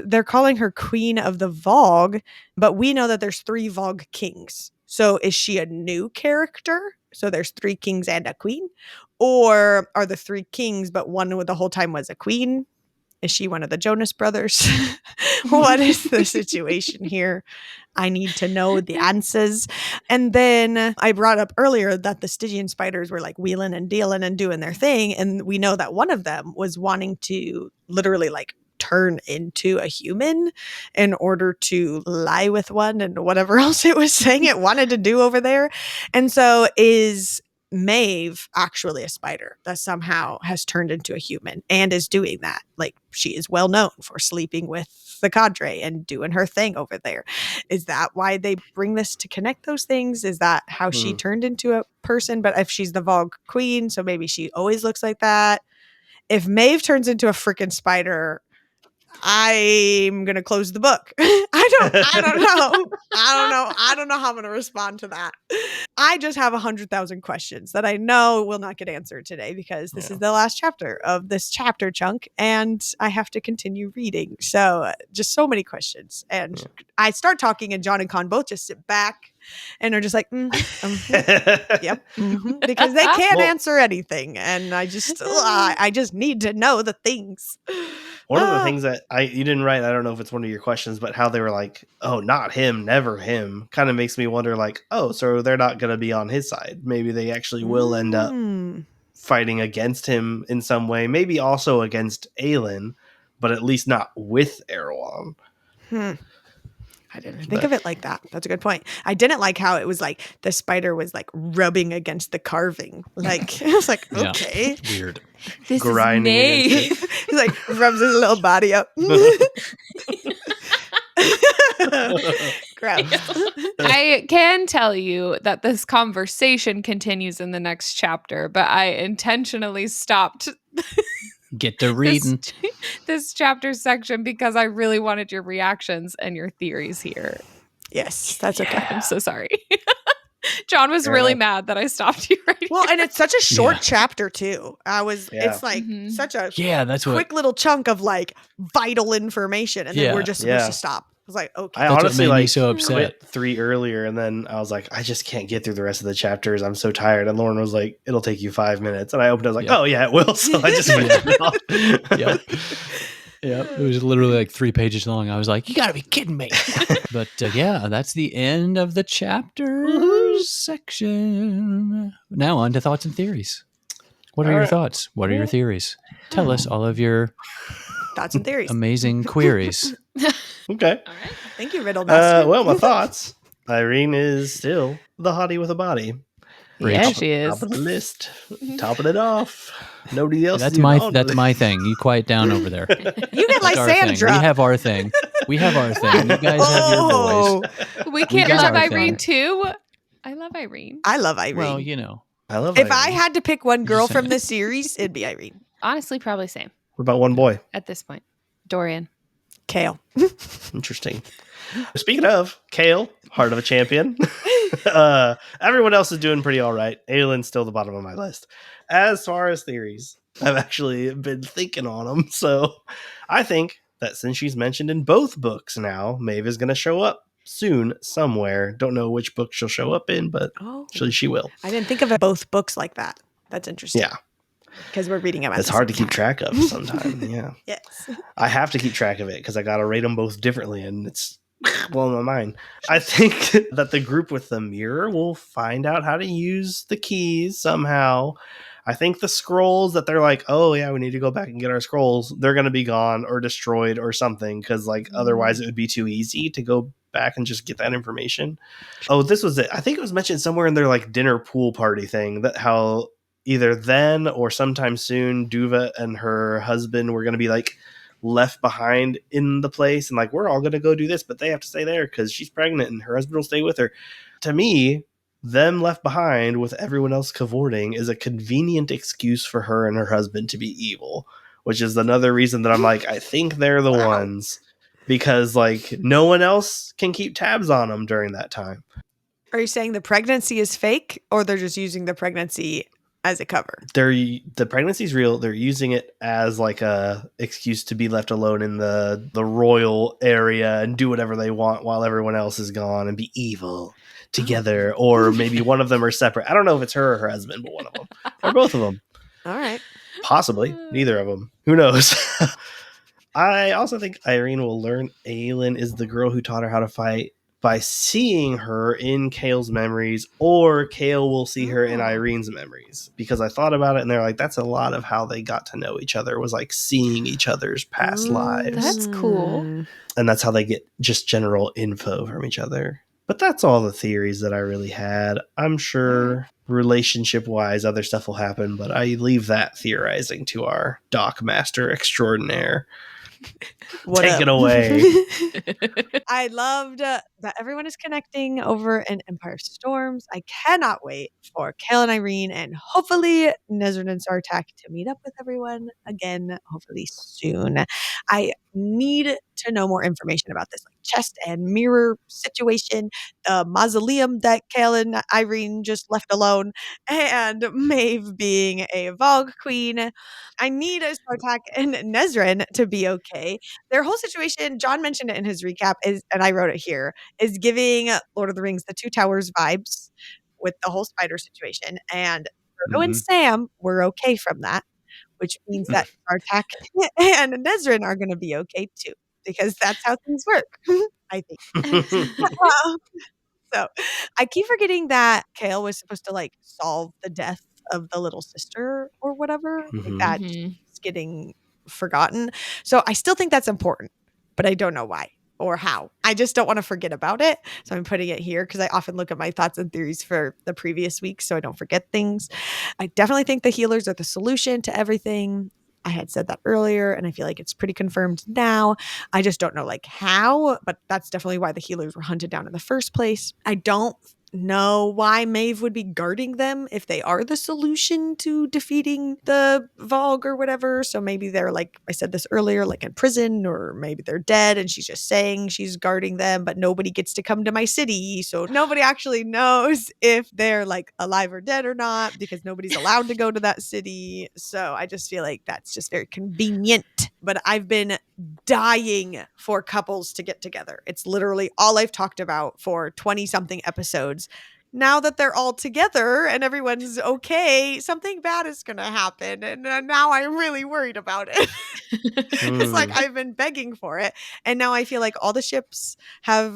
they're calling her Queen of the Vogue, but we know that there's 3 Vogue kings. So is she a new character? So there's 3 kings and a queen? Or are the 3 kings, but one the whole time was a queen? Is she one of the Jonas brothers? What is the situation here? I need to know the answers. And then I brought up earlier that the Stygian spiders were like wheeling and dealing and doing their thing. And we know that one of them was wanting to literally like turn into a human in order to lie with one and whatever else it was saying it wanted to do over there. And so is Maeve actually a spider that somehow has turned into a human and is doing that? Like, she is well known for sleeping with the cadre and doing her thing over there. Is that why they bring this to connect those things? Is that how she turned into a person? But if she's the Vogue queen, so maybe she always looks like that. If Maeve turns into a freaking spider, I'm gonna close the book. I don't know. I don't know how I'm gonna respond to that. I just have 100,000 questions that I know will not get answered today because this is the last chapter of this chapter chunk and I have to continue reading. So just so many questions. And I start talking and John and Con both just sit back and are just like, yep, because they can't answer anything. And I just need to know the things. One of the things that you didn't write, I don't know if it's one of your questions, but how they were like, oh, not him, never him, kind of makes me wonder like, oh, so they're not going to be on his side. Maybe they actually will end up fighting against him in some way, maybe also against Aelin. but at least not with Erewhon. I didn't think of it like that. That's a good point. I didn't like how it was like the spider was like rubbing against the carving. Like, it was like, Yeah. okay. Weird. This Grinding is against Maeve. He like rubs his little body up. Gross. I can tell you that this conversation continues in the next chapter, but I intentionally stopped Get to reading. this chapter section because I really wanted your reactions and your theories here. Yes, that's okay. I'm so sorry. John was Fair really enough. mad that I stopped you right Well, here. and it's such a short Yeah. chapter too. Yeah. It's like Mhm. such a Yeah, that's what. quick little chunk of like vital information, and then we're Yeah. just supposed Yeah. to stop. I was like, okay. I That's what honestly made me like so upset. quit 3 earlier, and then I was like, I just can't get through the rest of the chapters. I'm so tired. And Lauren was like, it'll take you 5 minutes. And I opened it, I was like, Yeah. oh yeah, it will. So I just finished it off. Yep. Yep. It was literally like 3 pages long. I was like, you got to be kidding me. But yeah, that's the end of the chapter section. Now on to thoughts and theories. What are All your right. thoughts? What are your theories? Tell us all of your Thoughts and theories. amazing queries. Okay. All right. Thank you, Riddle Master. Well, my thoughts. Irene is still the hottie with a body. Yeah, Rach. she is. Top of the list. Topping it off. Nobody else. That's is even on that's the my thing. You quiet down over there. You get That's our thing. Lysandra. We have our thing. We have our thing. You guys have your boys. We can't got love our Irene thing. too. I love Irene. I love Irene. Well, you know. I love if Irene. I had to pick one girl Just from saying. this series, it'd be Irene. Honestly, probably same What about one boy? at this point. Dorian. Kale. Interesting. Speaking of Kale, heart of a champion. Everyone else is doing pretty all right. Aylin's still the bottom of my list. As far as theories, I've actually been thinking on them. So I think that since she's mentioned in both books now, Maeve is going to show up soon somewhere. Don't know which book she'll show up in, but Oh, she will. I didn't think of both books like that. That's interesting. Yeah. Because we're reading them at It's the hard to same keep time. track of sometimes. Yeah. Yes. I have to keep track of it because I got to rate them both differently, and it's blowing my mind. I think that the group with the mirror will find out how to use the keys somehow. I think the scrolls that they're like, oh yeah, we need to go back and get our scrolls, they're going to be gone or destroyed or something, because like otherwise it would be too easy to go back and just get that information. Oh, this was it. I think it was mentioned somewhere in their like dinner pool party thing that how either then or sometime soon, Duva and her husband were going to be like left behind in the place, and like we're all going to go do this, but they have to stay there because she's pregnant and her husband will stay with her. To me, them left behind with everyone else cavorting is a convenient excuse for her and her husband to be evil, which is another reason that I'm like, I think they're the ones, because like no one else can keep tabs on them during that time. Are you saying the pregnancy is fake, or they're just using the pregnancy as a cover? The pregnancy's real. They're using it as like a excuse to be left alone in the royal area and do whatever they want while everyone else is gone and be evil together. Or maybe one of them are separate. I don't know if it's her or her husband, but one of them or both of them. All right. Possibly neither of them. Who knows? I also think Irene will learn Aylin is the girl who taught her how to fight by seeing her in Kale's memories, or Kale will see her in Irene's memories. Because I thought about it and they're like, that's a lot of how they got to know each other, was like seeing each other's past lives. That's cool. And that's how they get just general info from each other. But that's all the theories that I really had. I'm sure relationship wise, other stuff will happen, but I leave that theorizing to our doc master extraordinaire. What Take up? it away. I loved that everyone is connecting over in Empire Storms. I cannot wait for Kale and Irene and hopefully Nezrin and Sartak to meet up with everyone again, hopefully soon. I need to know more information about this like chest and mirror situation, the mausoleum that Kale and Irene just left alone, and Maeve being a Vogue queen. I need Sartak and Nezrin to be okay. Their whole situation, John mentioned it in his recap, is, and I wrote it here, is giving Lord of the Rings The Two Towers vibes with the whole spider situation. And Frodo and Sam were okay from that, which means that Sartak and Nezrin are going to be okay too, because that's how things work, I think. So I keep forgetting that Kale was supposed to like solve the death of the little sister or whatever. Like Mhm. that Mhm. just getting forgotten. So I still think that's important, but I don't know why or how. I just don't want to forget about it. So I'm putting it here because I often look at my thoughts and theories for the previous week so I don't forget things. I definitely think the healers are the solution to everything. I had said that earlier, and I feel like it's pretty confirmed now. I just don't know like how, but that's definitely why the healers were hunted down in the first place. I don't know why Maeve would be guarding them if they are the solution to defeating the Vogue or whatever. So maybe they're, like I said this earlier, like in prison, or maybe they're dead and she's just saying she's guarding them, but nobody gets to come to my city. So nobody actually knows if they're like alive or dead or not because nobody's allowed to go to that city. So I just feel like that's just very convenient. But I've been dying for couples to get together. It's literally all I've talked about for 20 something episodes. Now that they're all together and everyone's okay, something bad is going to happen. And now I'm really worried about it. It's like I've been begging for it. And now I feel like all the ships have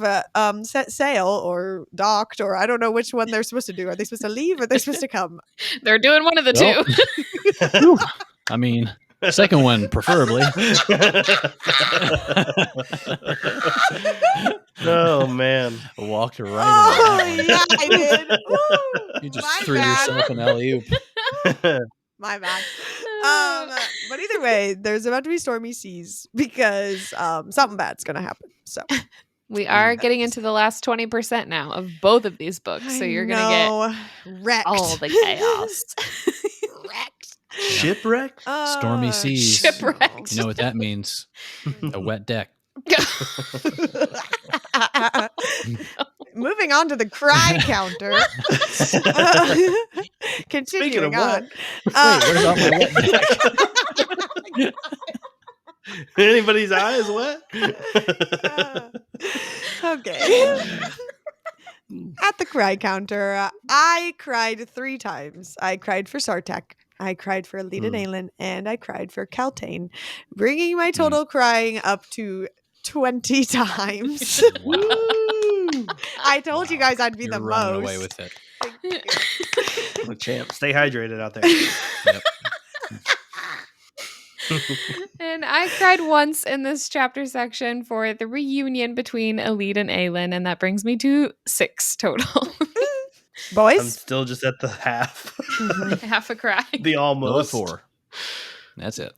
set sail or docked, or I don't know which one they're supposed to do. Are they supposed to leave or they're supposed to come? They're doing one of the two. I mean, second one, preferably. Oh, man. Walked right in. Yeah, I did. Ooh, You just my threw bad. yourself an alley-oop. My bad. But either way, there's about to be stormy seas because something bad's going to happen. So We are getting into the last 20% now of both of these books. So you're going to get wrecked. all the chaos. Wrecked. Shipwreck? Stormy seas. Shipwrecked. You know what that means? A wet deck. Moving on to the cry counter. Continuing on. Wait, what about my wet deck? Anybody's eyes wet? Okay. At the cry counter, I cried 3 times. I cried for Sartek, I cried for Alita Nayland, and I cried for Kaltain, bringing my total crying up to 20 times. Wow. I told you guys I'd be You're the running most. away with it. I'm a champ. Stay hydrated out there. Yep. And I cried once in this chapter section for the reunion between Alita and Aelin, and that brings me to 6 total. Boys? I'm still just at the half. Half a cry. The almost. 4. That's it.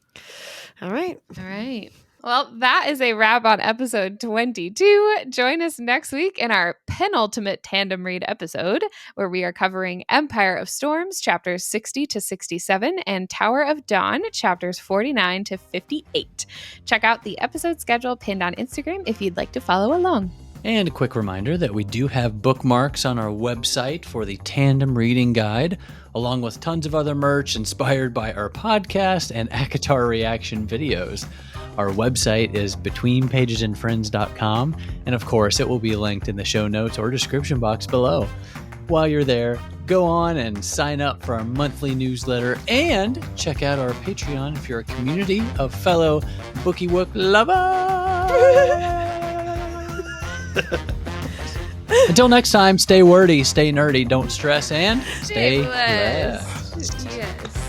All right. All right. Well, that is a wrap on episode 22. Join us next week in our penultimate tandem read episode, where we are covering Empire of Storms, chapters 60 to 67, and Tower of Dawn, chapters 49 to 58. Check out the episode schedule pinned on Instagram if you'd like to follow along. And a quick reminder that we do have bookmarks on our website for the Tandem Reading Guide, along with tons of other merch inspired by our podcast and ACOTAR reaction videos. Our website is betweenpagesandfriends.com, and of course, it will be linked in the show notes or description box below. While you're there, go on and sign up for our monthly newsletter and check out our Patreon if you're a community of fellow Bookie Wook lovers. Until next time, stay wordy, stay nerdy, don't stress, and stay blessed. Yes.